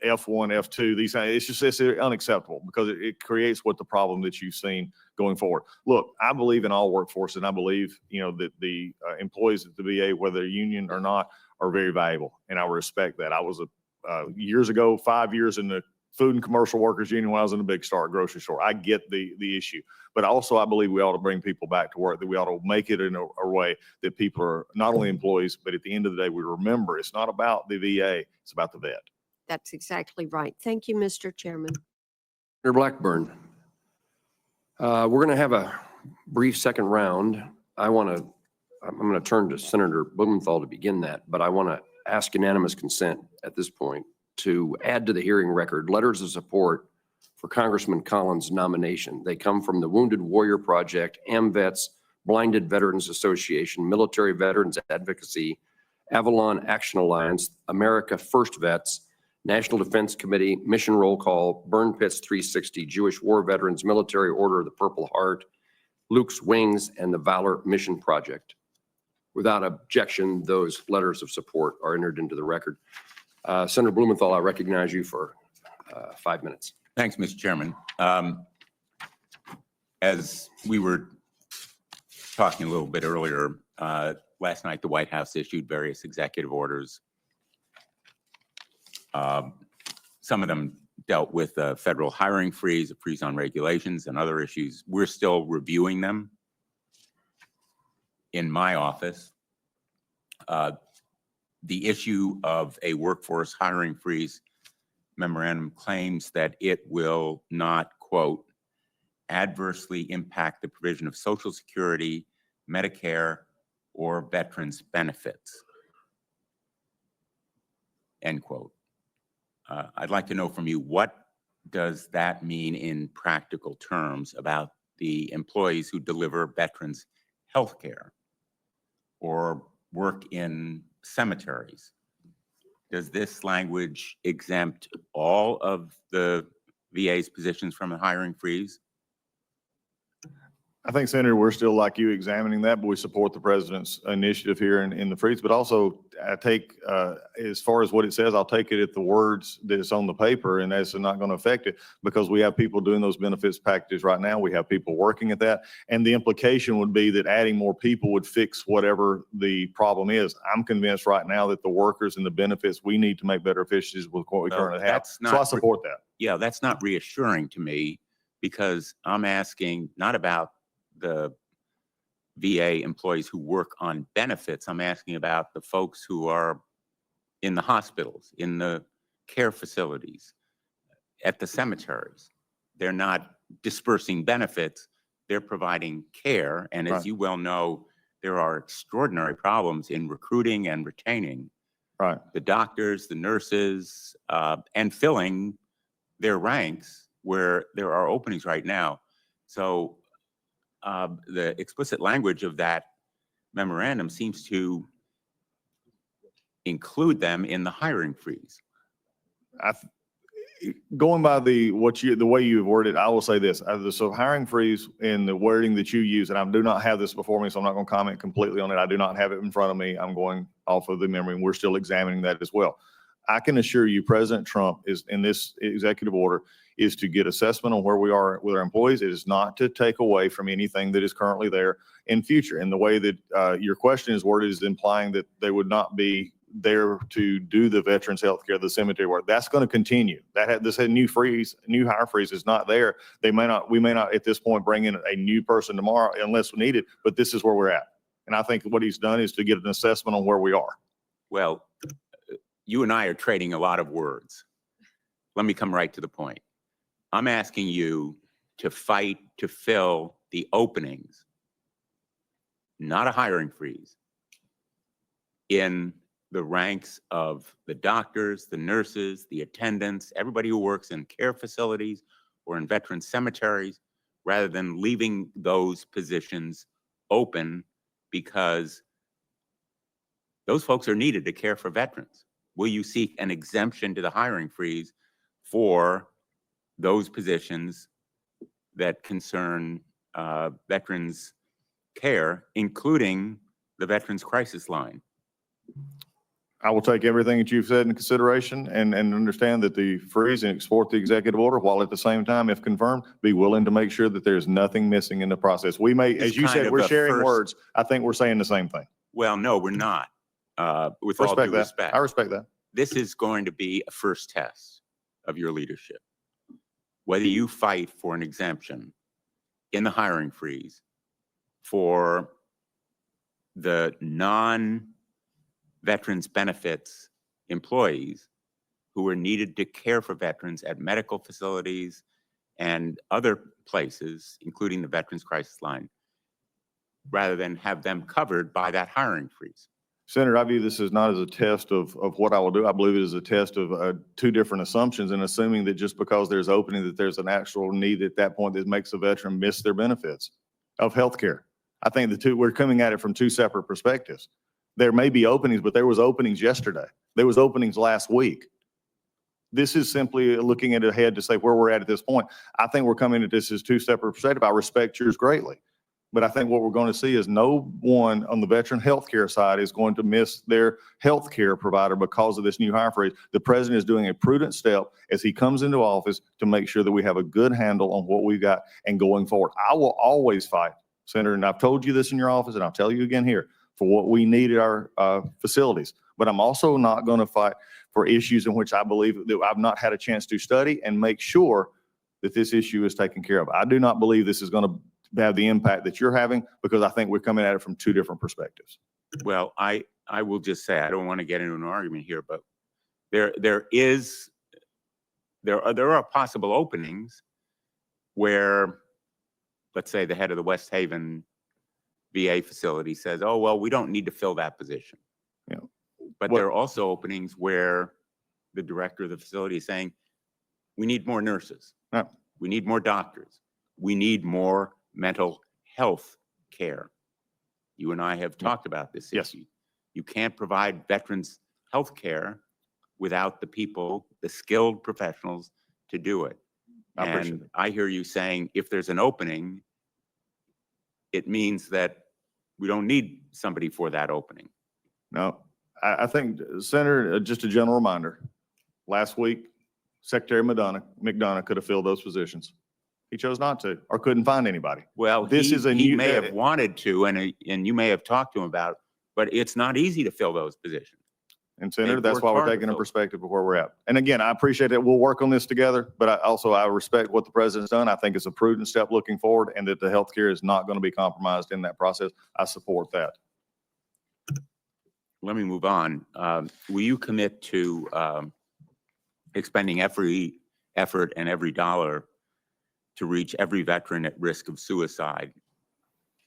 F1, F2, these things, it's unacceptable because it creates what the problem that you've seen going forward. Look, I believe in all workforces, and I believe, that the employees at the VA, whether they're union or not, are very valuable, and I respect that. I was years ago, 5 years in the food and commercial workers union when I was in a big store, grocery store. I get the issue. But also I believe we ought to bring people back to work, that we ought to make it in a way that people are not only employees, but at the end of the day, we remember it's not about the VA, it's about the vet.
That's exactly right. Thank you, Mr. Chairman.
Senator Blackburn, we're going to have a brief second round. I'm going to turn to Senator Blumenthal to begin that, but I want to ask unanimous consent at this point to add to the hearing record letters of support for Congressman Collins' nomination. They come from the Wounded Warrior Project, AMVETS, Blinded Veterans Association, Military Veterans Advocacy, Avalon Action Alliance, America First Vets, National Defense Committee, Mission Roll Call, Burn Pits 360, Jewish War Veterans, Military Order of the Purple Heart, Luke's Wings, and the Valor Mission Project. Without objection, those letters of support are entered into the record. Senator Blumenthal, I recognize you for 5 minutes.
Thanks, Mr. Chairman. As we were talking a little bit earlier, last night the White House issued various executive orders. Some of them dealt with a federal hiring freeze, a freeze on regulations, and other issues. We're still reviewing them in my office. The issue of a workforce hiring freeze memorandum claims that it will not, quote, adversely impact the provision of Social Security, Medicare, or veterans benefits, end quote. I'd like to know from you, what does that mean in practical terms about the employees who deliver veterans health care or work in cemeteries? Does this language exempt all of the VA's positions from a hiring freeze?
I think, Senator, we're still like you examining that, but we support the president's initiative here in the freeze. But also, I take, as far as what it says, I'll take it at the words that it's on the paper, and that's not going to affect it because we have people doing those benefits packages right now. We have people working at that. And the implication would be that adding more people would fix whatever the problem is. I'm convinced right now that the workers and the benefits, we need to make better efficiencies with what we currently have. So I support that.
Yeah, that's not reassuring to me because I'm asking not about the VA employees who work on benefits. I'm asking about the folks who are in the hospitals, in the care facilities, at the cemeteries. They're not dispersing benefits, they're providing care. And as you well know, there are extraordinary problems in recruiting and retaining the doctors, the nurses, and filling their ranks where there are openings right now. So the explicit language of that memorandum seems to include them in the hiring freeze.
Going by the way you've worded, I will say this. So hiring freeze in the wording that you use, and I do not have this before me, so I'm not going to comment completely on it. I do not have it in front of me. I'm going off of the memory, and we're still examining that as well. I can assure you President Trump is in this executive order is to get assessment on where we are with our employees. It is not to take away from anything that is currently there in future. And the way that your question is worded is implying that they would not be there to do the veterans health care, the cemetery work. That's going to continue. This new hire freeze is not there. We may not at this point bring in a new person tomorrow unless we need it, but this is where we're at. And I think what he's done is to get an assessment on where we are.
Well, you and I are trading a lot of words. Let me come right to the point. I'm asking you to fight to fill the openings, not a hiring freeze, in the ranks of the doctors, the nurses, the attendants, everybody who works in care facilities or in veteran cemeteries, rather than leaving those positions open because those folks are needed to care for veterans. Will you seek an exemption to the hiring freeze for those positions that concern veterans care, including the Veterans Crisis Line?
I will take everything that you've said in consideration and understand that the freeze and export the executive order, while at the same time, if confirmed, be willing to make sure that there's nothing missing in the process. We may, as you said, we're sharing words. I think we're saying the same thing.
Well, no, we're not. With all due respect.
I respect that.
This is going to be a first test. of your leadership. Whether you fight for an exemption in the hiring freeze for the non-veterans benefits employees who are needed to care for veterans at medical facilities and other places, including the Veterans Crisis Line, rather than have them covered by that hiring freeze.
Senator, I view this as not as a test of what I will do. I believe it is a test of two different assumptions, and assuming that just because there's opening, that there's an actual need at that point that makes a veteran miss their benefits of health care. I think we're coming at it from two separate perspectives. There may be openings, but there was openings yesterday. There was openings last week. This is simply looking at ahead to say where we're at this point. I think we're coming at this as two separate perspectives. I respect yours greatly. But I think what we're going to see is no one on the veteran healthcare side is going to miss their healthcare provider because of this new hire freeze. The president is doing a prudent step as he comes into office to make sure that we have a good handle on what we've got and going forward. I will always fight, Senator, and I've told you this in your office, and I'll tell you again here, for what we need at our facilities. But I'm also not going to fight for issues in which I believe that I've not had a chance to study and make sure that this issue is taken care of. I do not believe this is going to have the impact that you're having, because I think we're coming at it from two different perspectives.
Well, I will just say, I don't want to get into an argument here, but there are possible openings where, let's say, the head of the West Haven VA facility says, oh, well, we don't need to fill that position.
Yeah.
But there are also openings where the director of the facility is saying, we need more nurses.
Yeah.
We need more doctors. We need more mental health care. You and I have talked about this issue. You can't provide veterans health care without the people, the skilled professionals to do it.
I appreciate
And
it.
I hear you saying if there's an opening, it means that we don't need somebody for that opening.
No, I think, Senator, just a general reminder, last week, Secretary McDonough could have filled those positions. He chose not to, or couldn't find anybody.
Well, he may have wanted to, and you may have talked to him about, but it's not easy to fill those positions.
And Senator,
They've
that's
worked
why we're
hard to
taking a
fill.
perspective of where we're at. And again, I appreciate it. We'll work on this together, but I respect what the president's done. I think it's a prudent step looking forward, and that the healthcare is not going to be compromised in that process. I support that.
Let me move on. Will you commit to expending every effort and every dollar to reach every veteran at risk of suicide,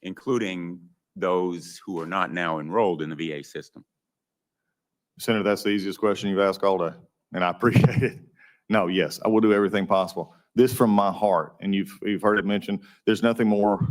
including those who are not now enrolled in the VA system?
Senator, that's the easiest question you've asked all day, and I appreciate it. No, yes, I will do everything possible. This from my heart, and you've heard it mentioned, there's nothing more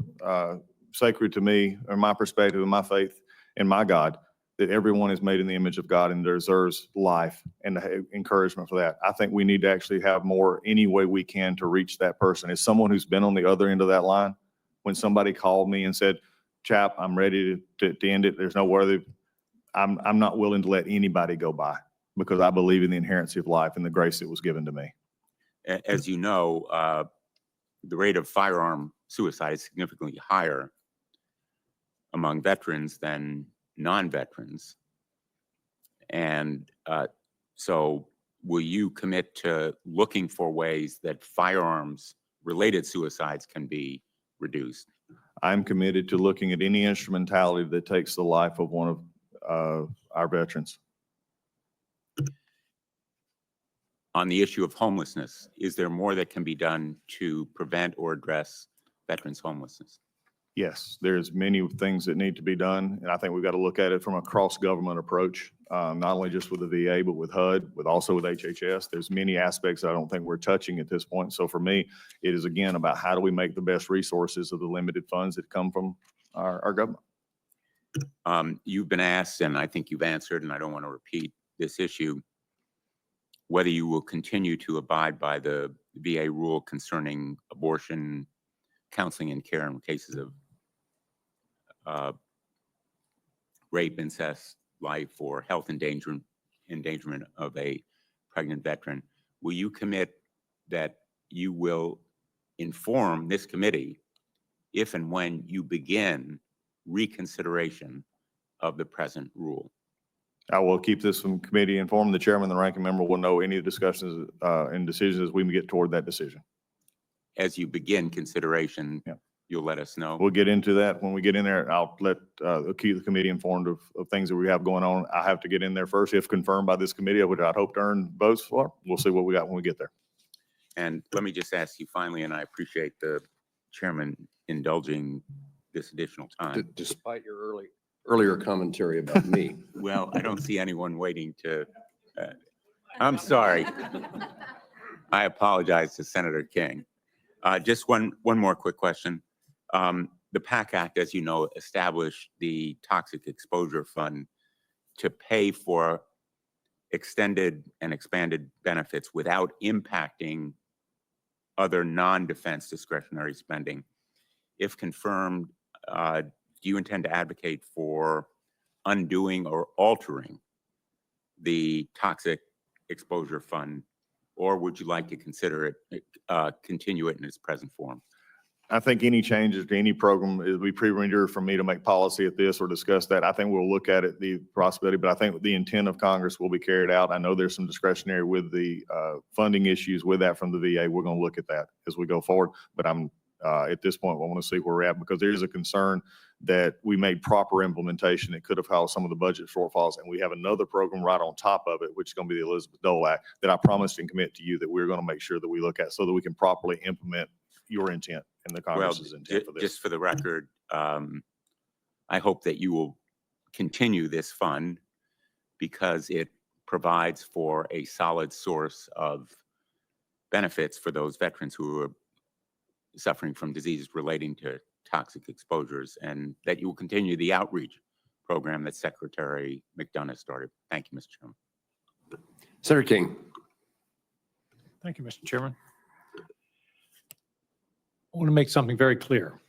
sacred to me, or my perspective, and my faith in my God, that everyone is made in the image of God and deserves life and encouragement for that. I think we need to actually have more any way we can to reach that person. As someone who's been on the other end of that line, when somebody called me and said, chap, I'm ready to end it, there's no worthy, I'm not willing to let anybody go by, because I believe in the inherency of life and the grace that was given to me.
As you know, the rate of firearm suicide is significantly higher among veterans than non-veterans. And so will you commit to looking for ways that firearms-related suicides can be reduced?
I'm committed to looking at any instrumentality that takes the life of one of our veterans.
On the issue of homelessness, is there more that can be done to prevent or address veterans' homelessness?
Yes, there's many things that need to be done, and I think we've got to look at it from a cross-government approach, not only just with the VA, but with HUD, also with HHS. There's many aspects I don't think we're touching at this point. So for me, it is again about how do we make the best resources of the limited funds that come from our government.
You've been asked, and I think you've answered, and I don't want to repeat this issue, whether you will continue to abide by the VA rule concerning abortion, counseling, and care in cases of rape, incest, life, or health endangerment of a pregnant veteran. Will you commit that you will inform this committee if and when you begin reconsideration of the present rule?
I will keep this from committee informed. The chairman and the ranking member will know any discussions and decisions as we get toward that decision.
As you begin consideration,
Yeah.
you'll let us know.
We'll get into that when we get in there. I'll keep the committee informed of things that we have going on. I have to get in there first, if confirmed by this committee, which I'd hope to earn votes for. We'll see what we got when we get there.
And let me just ask you finally, and I appreciate the chairman indulging this additional time.
Despite your earlier commentary about me.
Well, I don't see anyone waiting to, I'm sorry. I apologize to Senator King. Just one more quick question. The PAC Act, as you know, established the Toxic Exposure Fund to pay for extended and expanded benefits without impacting other non-defense discretionary spending. If confirmed, do you intend to advocate for undoing or altering the Toxic Exposure Fund, or would you like to consider it, continue it in its present form?
I think any changes to any program, it would be premature for me to make policy at this or discuss that. I think we'll look at it, the possibility, but I think the intent of Congress will be carried out. I know there's some discretionary with the funding issues with that from the VA. We're going to look at that as we go forward. But I'm at this point, I want to see where we're at, because there is a concern that we made proper implementation that could have caused some of the budget shortfalls. And we have another program right on top of it, which is going to be the Elizabeth Dole Act, that I promised and commit to you that we're going to make sure that we look at so that we can properly implement your intent and the Congress's intent for this.
Just for the record, I hope that you will continue this fund because it provides for a solid source of benefits for those veterans who are suffering from diseases relating to toxic exposures, and that you will continue the outreach program that Secretary McDonough started. Thank you, Mr. Chairman.
Senator King.
Thank you, Mr. Chairman. I want to make something very clear.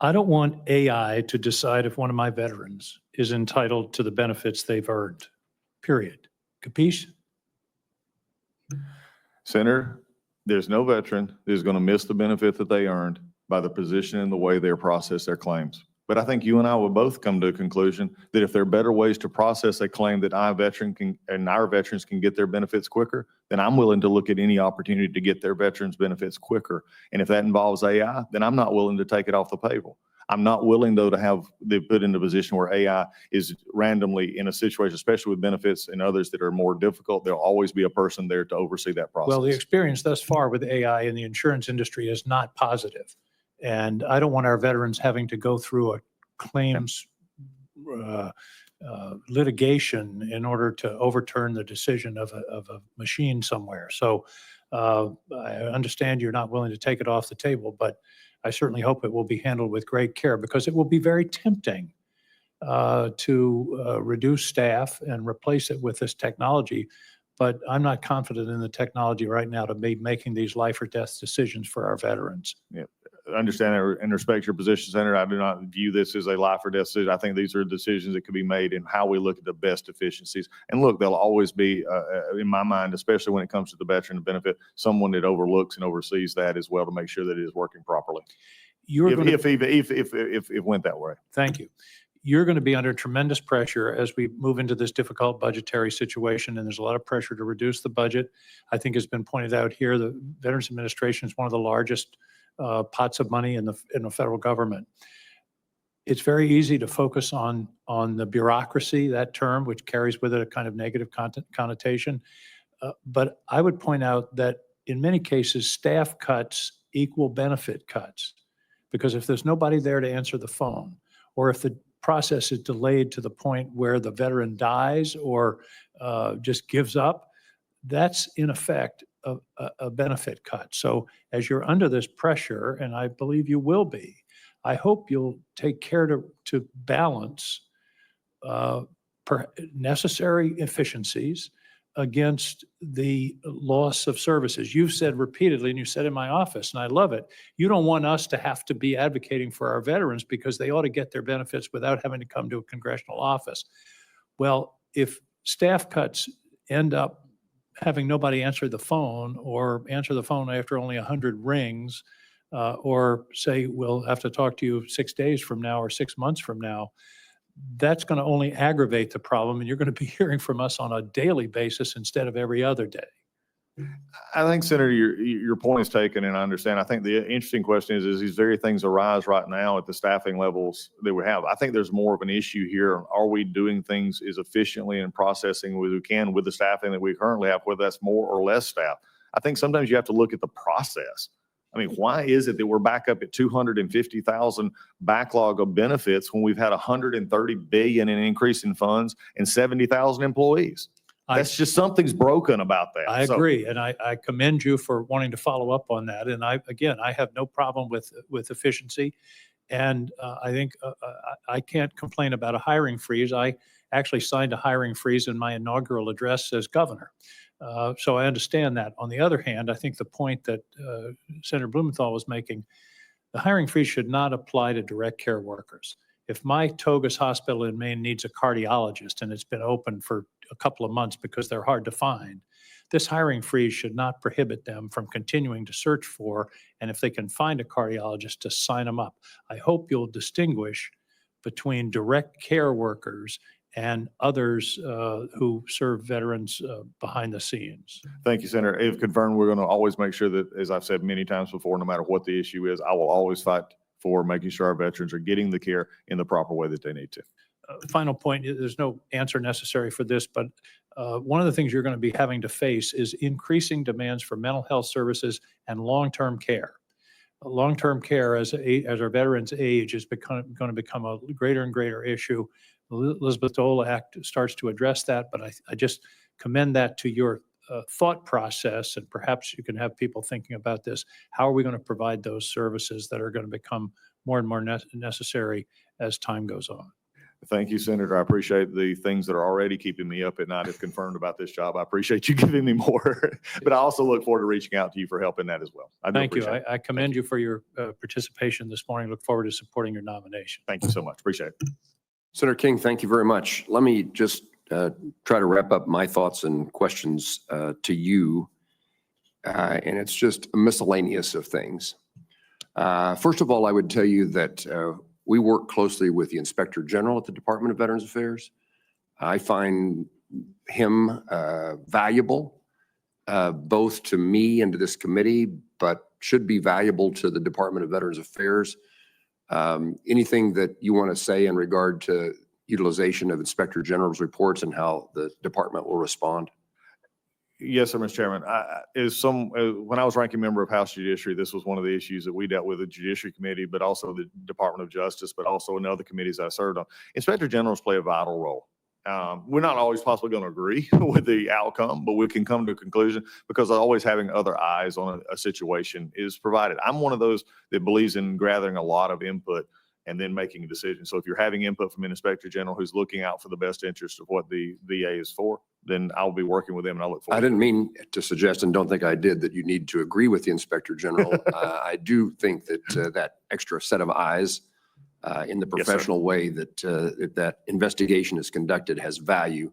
I don't want AI to decide if one of my veterans is entitled to the benefits they've earned, period. Capiche?
Senator, there's no veteran who's going to miss the benefit that they earned by the position and the way they process their claims. But I think you and I will both come to a conclusion that if there are better ways to process a claim that our veterans can get their benefits quicker, then I'm willing to look at any opportunity to get their veterans benefits quicker. And if that involves AI, then I'm not willing to take it off the table. I'm not willing, though, to have they put in a position where AI is randomly in a situation, especially with benefits and others that are more difficult. There'll always be a person there to oversee that process.
Well, the experience thus far with AI in the insurance industry is not positive. And I don't want our veterans having to go through a claims litigation in order to overturn the decision of a machine somewhere. So I understand you're not willing to take it off the table, but I certainly hope it will be handled with great care, because it will be very tempting to reduce staff and replace it with this technology. But I'm not confident in the technology right now to be making these life or death decisions for our veterans.
Yeah. Understand and respect your position, Senator. I do not view this as a life or death decision. I think these are decisions that could be made in how we look at the best efficiencies. And look, there'll always be, in my mind, especially when it comes to the veteran benefit, someone that overlooks and oversees that as well to make sure that it is working properly. If it went that way.
Thank you. You're going to be under tremendous pressure as we move into this difficult budgetary situation, and there's a lot of pressure to reduce the budget. I think it's been pointed out here, the Veterans Administration is one of the largest pots of money in the federal government. It's very easy to focus on the bureaucracy, that term, which carries with it a kind of negative connotation. But I would point out that in many cases, staff cuts equal benefit cuts, because if there's nobody there to answer the phone, or if the process is delayed to the point where the veteran dies or just gives up, that's in effect a benefit cut. So as you're under this pressure, and I believe you will be, I hope you'll take care to balance necessary efficiencies against the loss of services. You've said repeatedly, and you said in my office, and I love it, you don't want us to have to be advocating for our veterans because they ought to get their benefits without having to come to a congressional office. Well, if staff cuts end up having nobody answer the phone, or answer the phone after only 100 rings, or say, we'll have to talk to you 6 days from now or 6 months from now, that's going to only aggravate the problem, and you're going to be hearing from us on a daily basis instead of every other day.
I think, Senator, your point is taken, and I understand. I think the interesting question is these very things arise right now at the staffing levels that we have. I think there's more of an issue here. Are we doing things as efficiently and processing as we can with the staffing that we currently have, whether that's more or less staff? I think sometimes you have to look at the process. I mean, why is it that we're back up at 250,000 backlog of benefits when we've had 130 billion in increase in funds and 70,000 employees? That's just something's broken about that.
I
So-
agree, and I commend you for wanting to follow up on that. And I have no problem with efficiency. And I think I can't complain about a hiring freeze. I actually signed a hiring freeze in my inaugural address as governor. So I understand that. On the other hand, I think the point that Senator Blumenthal was making, the hiring freeze should not apply to direct care workers. If my Togus Hospital in Maine needs a cardiologist and it's been open for a couple of months because they're hard to find, this hiring freeze should not prohibit them from continuing to search for, and if they can find a cardiologist, to sign them up. I hope you'll distinguish between direct care workers and others who serve veterans behind the scenes.
Thank you, Senator. If confirmed, we're going to always make sure that, as I've said many times before, no matter what the issue is, I will always fight for making sure our veterans are getting the care in the proper way that they need to.
Final point, there's no answer necessary for this, but one of the things you're going to be having to face is increasing demands for mental health services and long-term care. Long-term care as our veterans age is going to become a greater and greater issue. Elizabeth Dole Act starts to address that, but I just commend that to your thought process, and perhaps you can have people thinking about this. How are we going to provide those services that are going to become more and more necessary as time goes on?
Thank you, Senator. I appreciate the things that are already keeping me up at night if confirmed about this job. I appreciate you giving me more, but I also look forward to reaching out to you for help in that as well. I do
Thank you.
appreciate it.
I commend you for your participation this morning. Look forward to supporting your nomination.
Thank you so much. Appreciate it.
Senator King, thank you very much. Let me just try to wrap up my thoughts and questions to you. And it's just a miscellaneous of things. First of all, I would tell you that we work closely with the Inspector General at the Department of Veterans Affairs. I find him valuable, both to me and to this committee, but should be valuable to the Department of Veterans Affairs. Anything that you want to say in regard to utilization of Inspector General's reports and how the department will respond?
Yes, sir, Mr. Chairman. When I was ranking member of House Judiciary, this was one of the issues that we dealt with the Judiciary Committee, but also the Department of Justice, but also in other committees I served on. Inspector Generals play a vital role. We're not always possibly going to agree with the outcome, but we can come to a conclusion because always having other eyes on a situation is provided. I'm one of those that believes in gathering a lot of input and then making a decision. So if you're having input from an Inspector General who's looking out for the best interest of what the VA is for, then I'll be working with them, and I look forward.
I didn't mean to suggest, and don't think I did, that you need to agree with the Inspector General. I do think that that extra set of eyes in the professional way that that investigation is conducted has value.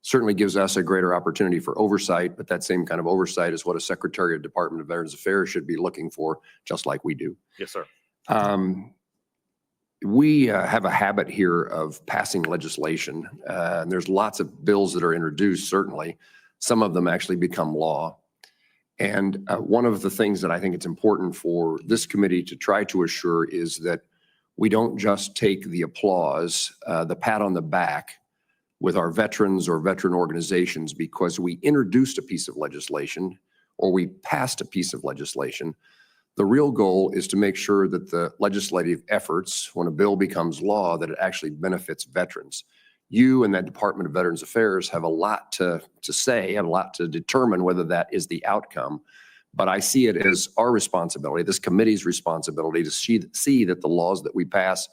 Certainly gives us a greater opportunity for oversight, but that same kind of oversight is what a Secretary of Department of Veterans Affairs should be looking for, just like we do.
Yes, sir.
We have a habit here of passing legislation, and there's lots of bills that are introduced, certainly. Some of them actually become law. And one of the things that I think it's important for this committee to try to assure is that we don't just take the applause, the pat on the back with our veterans or veteran organizations because we introduced a piece of legislation or we passed a piece of legislation. The real goal is to make sure that the legislative efforts, when a bill becomes law, that it actually benefits veterans. You and that Department of Veterans Affairs have a lot to say, have a lot to determine whether that is the outcome. But I see it as our responsibility, this committee's responsibility, to see that the laws that we pass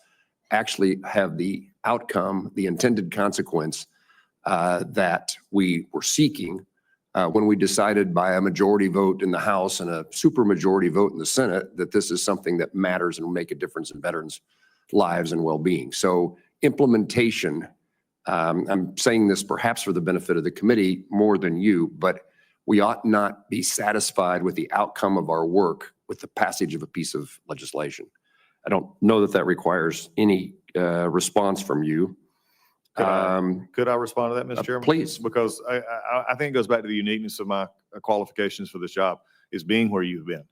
actually have the outcome, the intended consequence that we were seeking when we decided by a majority vote in the House and a supermajority vote in the Senate that this is something that matters and will make a difference in veterans' lives and well-being. So implementation, I'm saying this perhaps for the benefit of the committee more than you, but we ought not be satisfied with the outcome of our work with the passage of a piece of legislation. I don't know that that requires any response from you.
Could I respond to that, Mr. Chairman?
Please.
Because I think it goes back to the uniqueness of my qualifications for this job is being where you've been.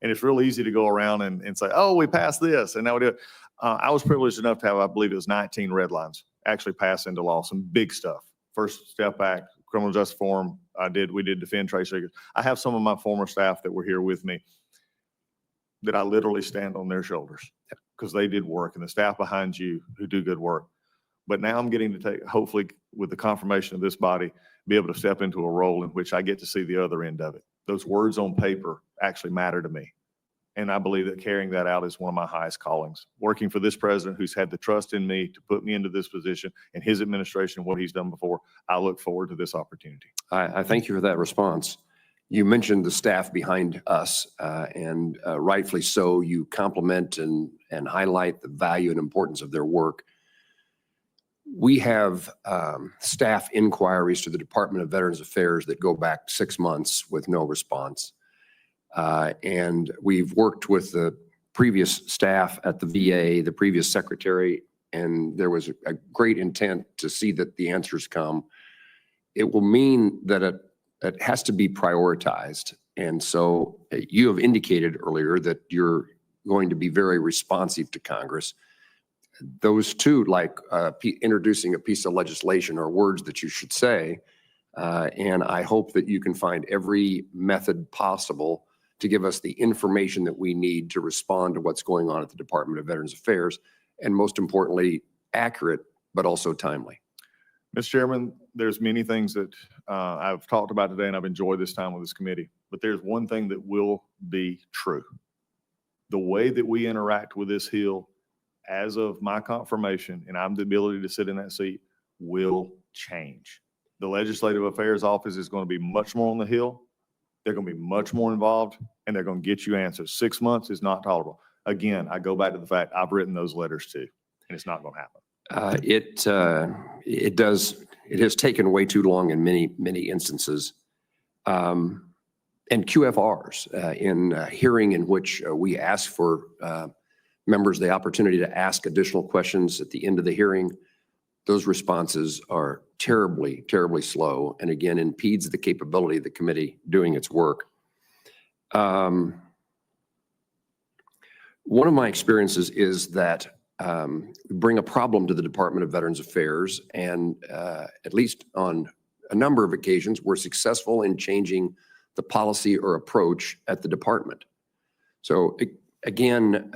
And it's real easy to go around and say, oh, we passed this and now we do it. I was privileged enough to have, I believe it was 19 red lines actually pass into law, some big stuff. First Step Act, Criminal Justice Forum, we did defend trade secrets. I have some of my former staff that were here with me that I literally stand on their shoulders because they did work, and the staff behind you who do good work. But now I'm getting to take, hopefully with the confirmation of this body, be able to step into a role in which I get to see the other end of it. Those words on paper actually matter to me. And I believe that carrying that out is one of my highest callings. Working for this president who's had the trust in me to put me into this position and his administration, what he's done before, I look forward to this opportunity.
I thank you for that response. You mentioned the staff behind us, and rightfully so. You compliment and highlight the value and importance of their work. We have staff inquiries to the Department of Veterans Affairs that go back 6 months with no response. And we've worked with the previous staff at the VA, the previous secretary, and there was a great intent to see that the answers come. It will mean that it has to be prioritized. And so you have indicated earlier that you're going to be very responsive to Congress. Those two, like introducing a piece of legislation, are words that you should say. And I hope that you can find every method possible to give us the information that we need to respond to what's going on at the Department of Veterans Affairs, and most importantly, accurate, but also timely.
Mr. Chairman, there's many things that I've talked about today, and I've enjoyed this time with this committee, but there's one thing that will be true. The way that we interact with this Hill, as of my confirmation, and I'm the ability to sit in that seat, will change. The Legislative Affairs Office is going to be much more on the Hill. They're going to be much more involved, and they're going to get you answers. 6 months is not tolerable. Again, I go back to the fact I've written those letters too, and it's not going to happen.
It has taken way too long in many instances. And QFRs, in a hearing in which we ask for members the opportunity to ask additional questions at the end of the hearing, those responses are terribly, terribly slow, and again, impedes the capability of the committee doing its work. One of my experiences is that we bring a problem to the Department of Veterans Affairs, and at least on a number of occasions, we're successful in changing the policy or approach at the department. So again,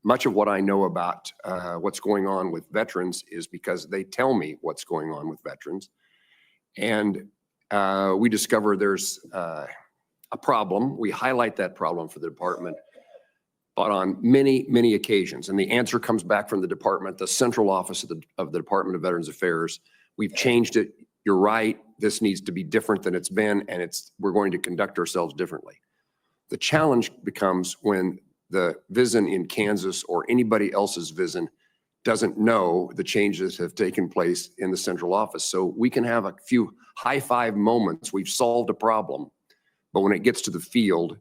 much of what I know about what's going on with veterans is because they tell me what's going on with veterans. And we discover there's a problem. We highlight that problem for the department, but on many, many occasions. And the answer comes back from the department, the central office of the Department of Veterans Affairs. We've changed it. You're right. This needs to be different than it's been, and we're going to conduct ourselves differently. The challenge becomes when the VISN in Kansas or anybody else's VISN doesn't know the changes have taken place in the central office. So we can have a few high five moments. We've solved a problem, but when it gets to the field,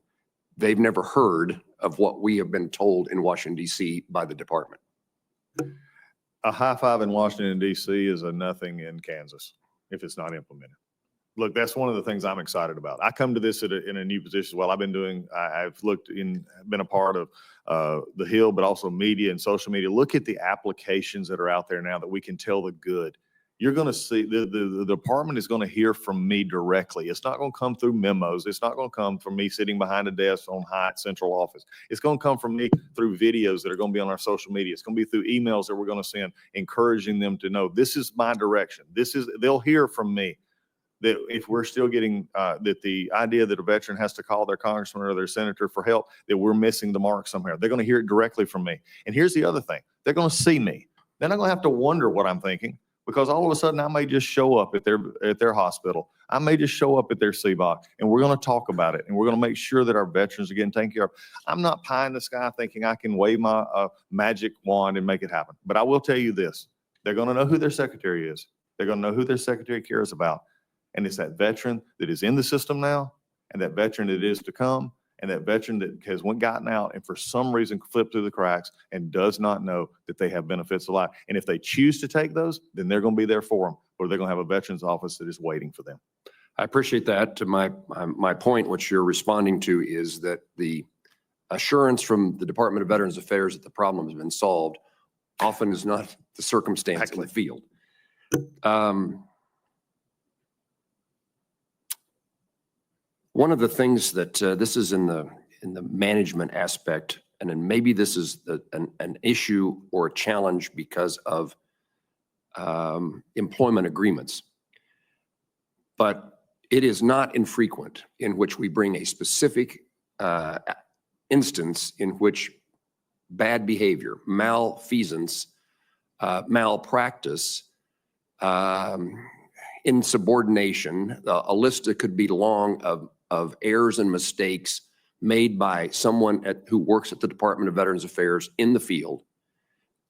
they've never heard of what we have been told in Washington, D.C. by the department.
A high five in Washington, D.C. is a nothing in Kansas if it's not implemented. Look, that's one of the things I'm excited about. I come to this in a new position as well. I've been I've been a part of the Hill, but also media and social media. Look at the applications that are out there now that we can tell the good. You're going to see the department is going to hear from me directly. It's not going to come through memos. It's not going to come from me sitting behind a desk on Hyatt Central Office. It's going to come from me through videos that are going to be on our social media. It's going to be through emails that we're going to send, encouraging them to know this is my direction. They'll hear from me. That if we're still getting that the idea that a veteran has to call their congressman or their senator for help, that we're missing the mark somewhere. They're going to hear it directly from me. And here's the other thing. They're going to see me. They're not going to have to wonder what I'm thinking, because all of a sudden I may just show up at their hospital. I may just show up at their CBOC, and we're going to talk about it. And we're going to make sure that our veterans are getting taken care of. I'm not pie in the sky thinking I can wave my magic wand and make it happen. But I will tell you this. They're going to know who their secretary is. They're going to know who their secretary cares about. And it's that veteran that is in the system now and that veteran that is to come. And that veteran that has gotten out and for some reason flipped through the cracks and does not know that they have benefits of life. And if they choose to take those, then they're going to be there for them, or they're going to have a veterans office that is waiting for them.
I appreciate that. To my point, what you're responding to is that the assurance from the Department of Veterans Affairs that the problem has been solved often is not the circumstance in the field. One of the things that this is in the management aspect, and then maybe this is an issue or a challenge because of employment agreements, but it is not infrequent in which we bring a specific instance in which bad behavior, malfeasance, malpractice, insubordination, a list that could be long of errors and mistakes made by someone who works at the Department of Veterans Affairs in the field.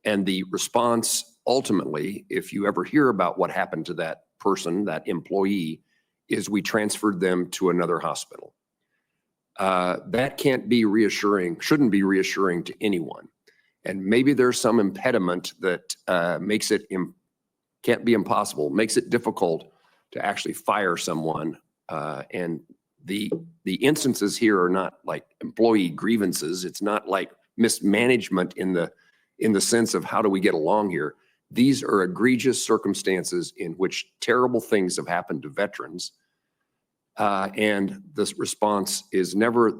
And the response ultimately, if you ever hear about what happened to that person, that employee, is we transferred them to another hospital. That can't be reassuring, shouldn't be reassuring to anyone. And maybe there's some impediment that makes it, can't be impossible, makes it difficult to actually fire someone. And the instances here are not like employee grievances. It's not like mismanagement in the sense of how do we get along here. These are egregious circumstances in which terrible things have happened to veterans. And this response is never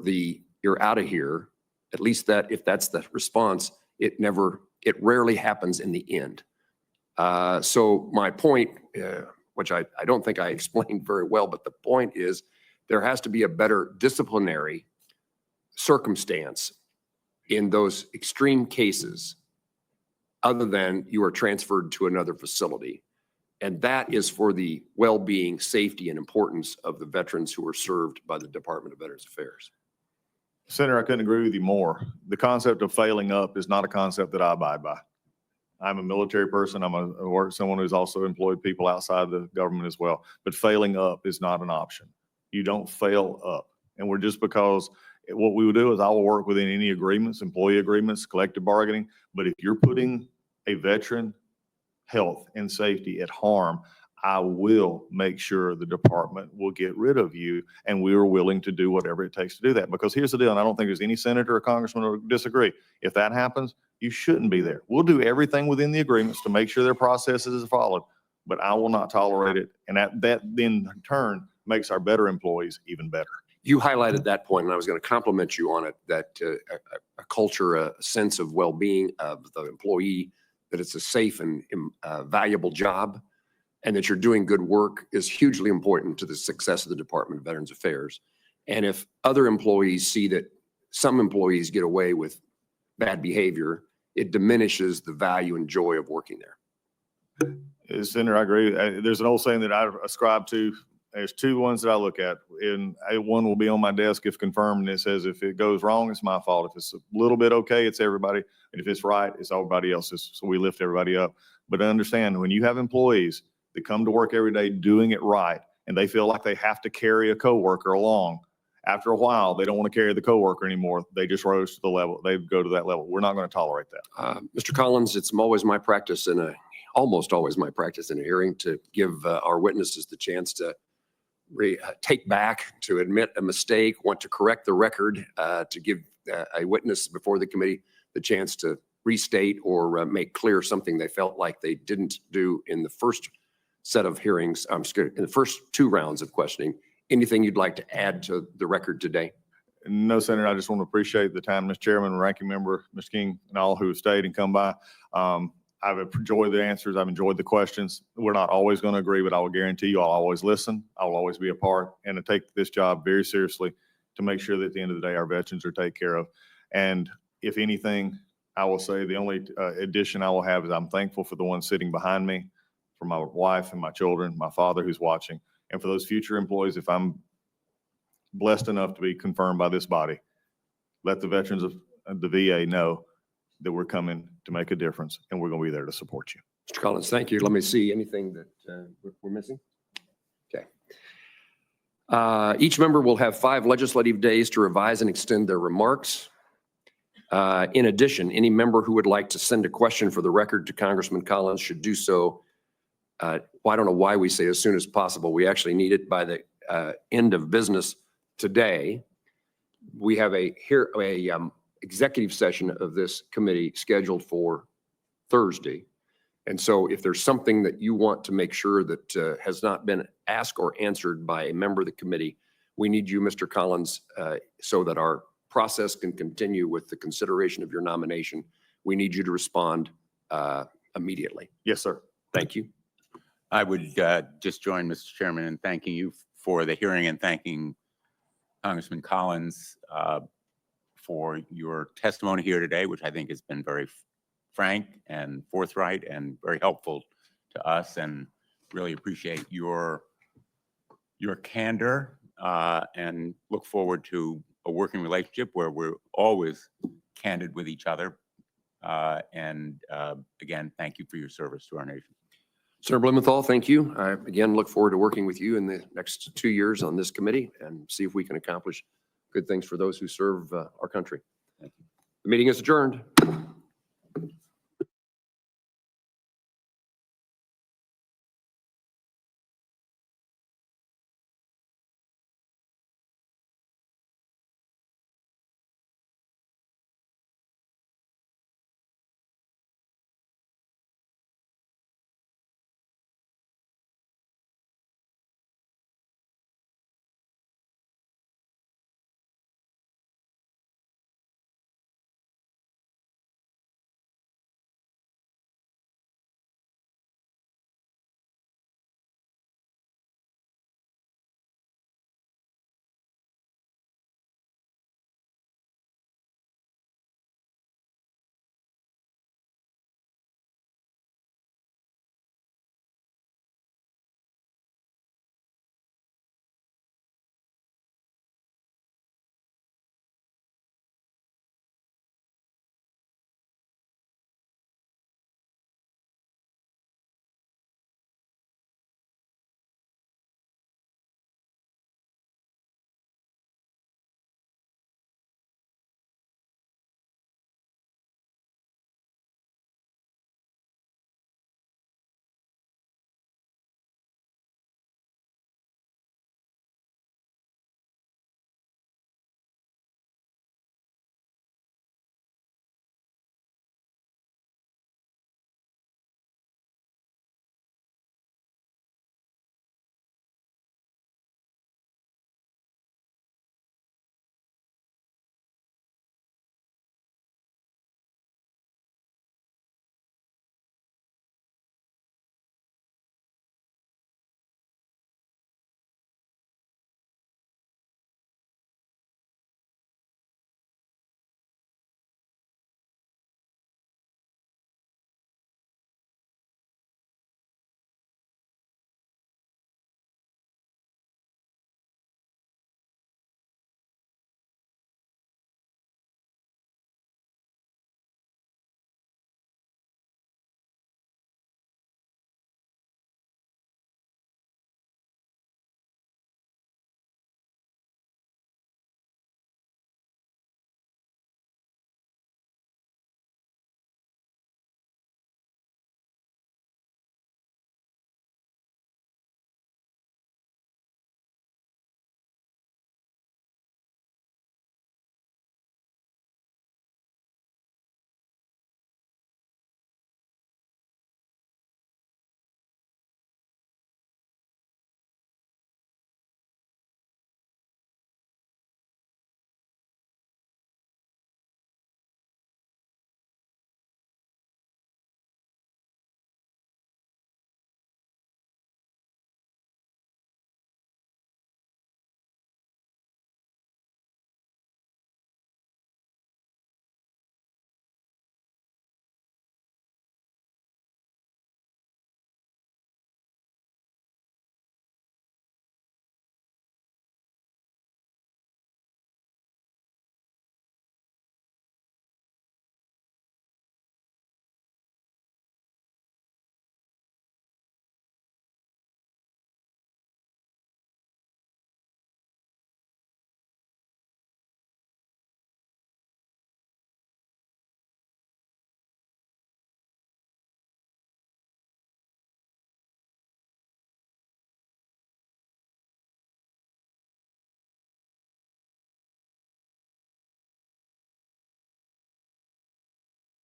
you're out of here. At least that if that's the response, it rarely happens in the end. So my point, which I don't think I explained very well, but the point is there has to be a better disciplinary circumstance in those extreme cases other than you are transferred to another facility. And that is for the well-being, safety, and importance of the veterans who are served by the Department of Veterans Affairs.
Senator, I couldn't agree with you more. The concept of failing up is not a concept that I abide by. I'm a military person. Someone who's also employed people outside the government as well. But failing up is not an option. You don't fail up. And we're just because what we will do is I will work within any agreements, employee agreements, collective bargaining. But if you're putting a veteran health and safety at harm, I will make sure the department will get rid of you, and we are willing to do whatever it takes to do that. Because here's the deal, and I don't think there's any senator or congressman who disagree. If that happens, you shouldn't be there. We'll do everything within the agreements to make sure their processes are followed, but I will not tolerate it. And that then in turn makes our better employees even better.
You highlighted that point, and I was going to compliment you on it, that a culture, a sense of well-being of the employee, that it's a safe and valuable job, and that you're doing good work is hugely important to the success of the Department of Veterans Affairs. And if other employees see that some employees get away with bad behavior, it diminishes the value and joy of working there.
Senator, I agree. There's an old saying that I ascribe to. There's two ones that I look at, and one will be on my desk if confirmed, and it says if it goes wrong, it's my fault. If it's a little bit okay, it's everybody. And if it's right, it's everybody else's. So we lift everybody up. But understand, when you have employees that come to work every day doing it right, and they feel like they have to carry a coworker along, after a while, they don't want to carry the coworker anymore. They just rose to the level. They go to that level. We're not going to tolerate that.
Mr. Collins, it's almost always my practice in a hearing to give our witnesses the chance to take back, to admit a mistake, want to correct the record, to give a witness before the committee the chance to restate or make clear something they felt like they didn't do in the first set of hearings, in the first two rounds of questioning. Anything you'd like to add to the record today?
No, Senator, I just want to appreciate the time, Mr. Chairman, Ranking Member, Mr. King, and all who have stayed and come by. I've enjoyed the answers. I've enjoyed the questions. We're not always going to agree, but I will guarantee you I'll always listen. I will always be a part and to take this job very seriously to make sure that at the end of the day, our veterans are taken care of. And if anything, I will say the only addition I will have is I'm thankful for the ones sitting behind me, for my wife and my children, my father who's watching, and for those future employees, if I'm blessed enough to be confirmed by this body, let the veterans of the VA know that we're coming to make a difference, and we're going to be there to support you.
Mr. Collins, thank you. Let me see anything that we're missing. Okay. Each member will have 5 legislative days to revise and extend their remarks. In addition, any member who would like to send a question for the record to Congressman Collins should do so. I don't know why we say as soon as possible. We actually need it by the end of business today. We have a executive session of this committee scheduled for Thursday. And so if there's something that you want to make sure that has not been asked or answered by a member of the committee, we need you, Mr. Collins, so that our process can continue with the consideration of your nomination. We need you to respond immediately.
Yes, sir.
Thank you.
I would just join Mr. Chairman in thanking you for the hearing and thanking Congressman Collins for your testimony here today, which I think has been very frank and forthright and very helpful to us, and really appreciate your candor and look forward to a working relationship where we're always candid with each other. Again, thank you for your service to our nation.
Senator Blumenthal, thank you. I again look forward to working with you in the next 2 years on this committee and see if we can accomplish good things for those who serve our country. The meeting is adjourned.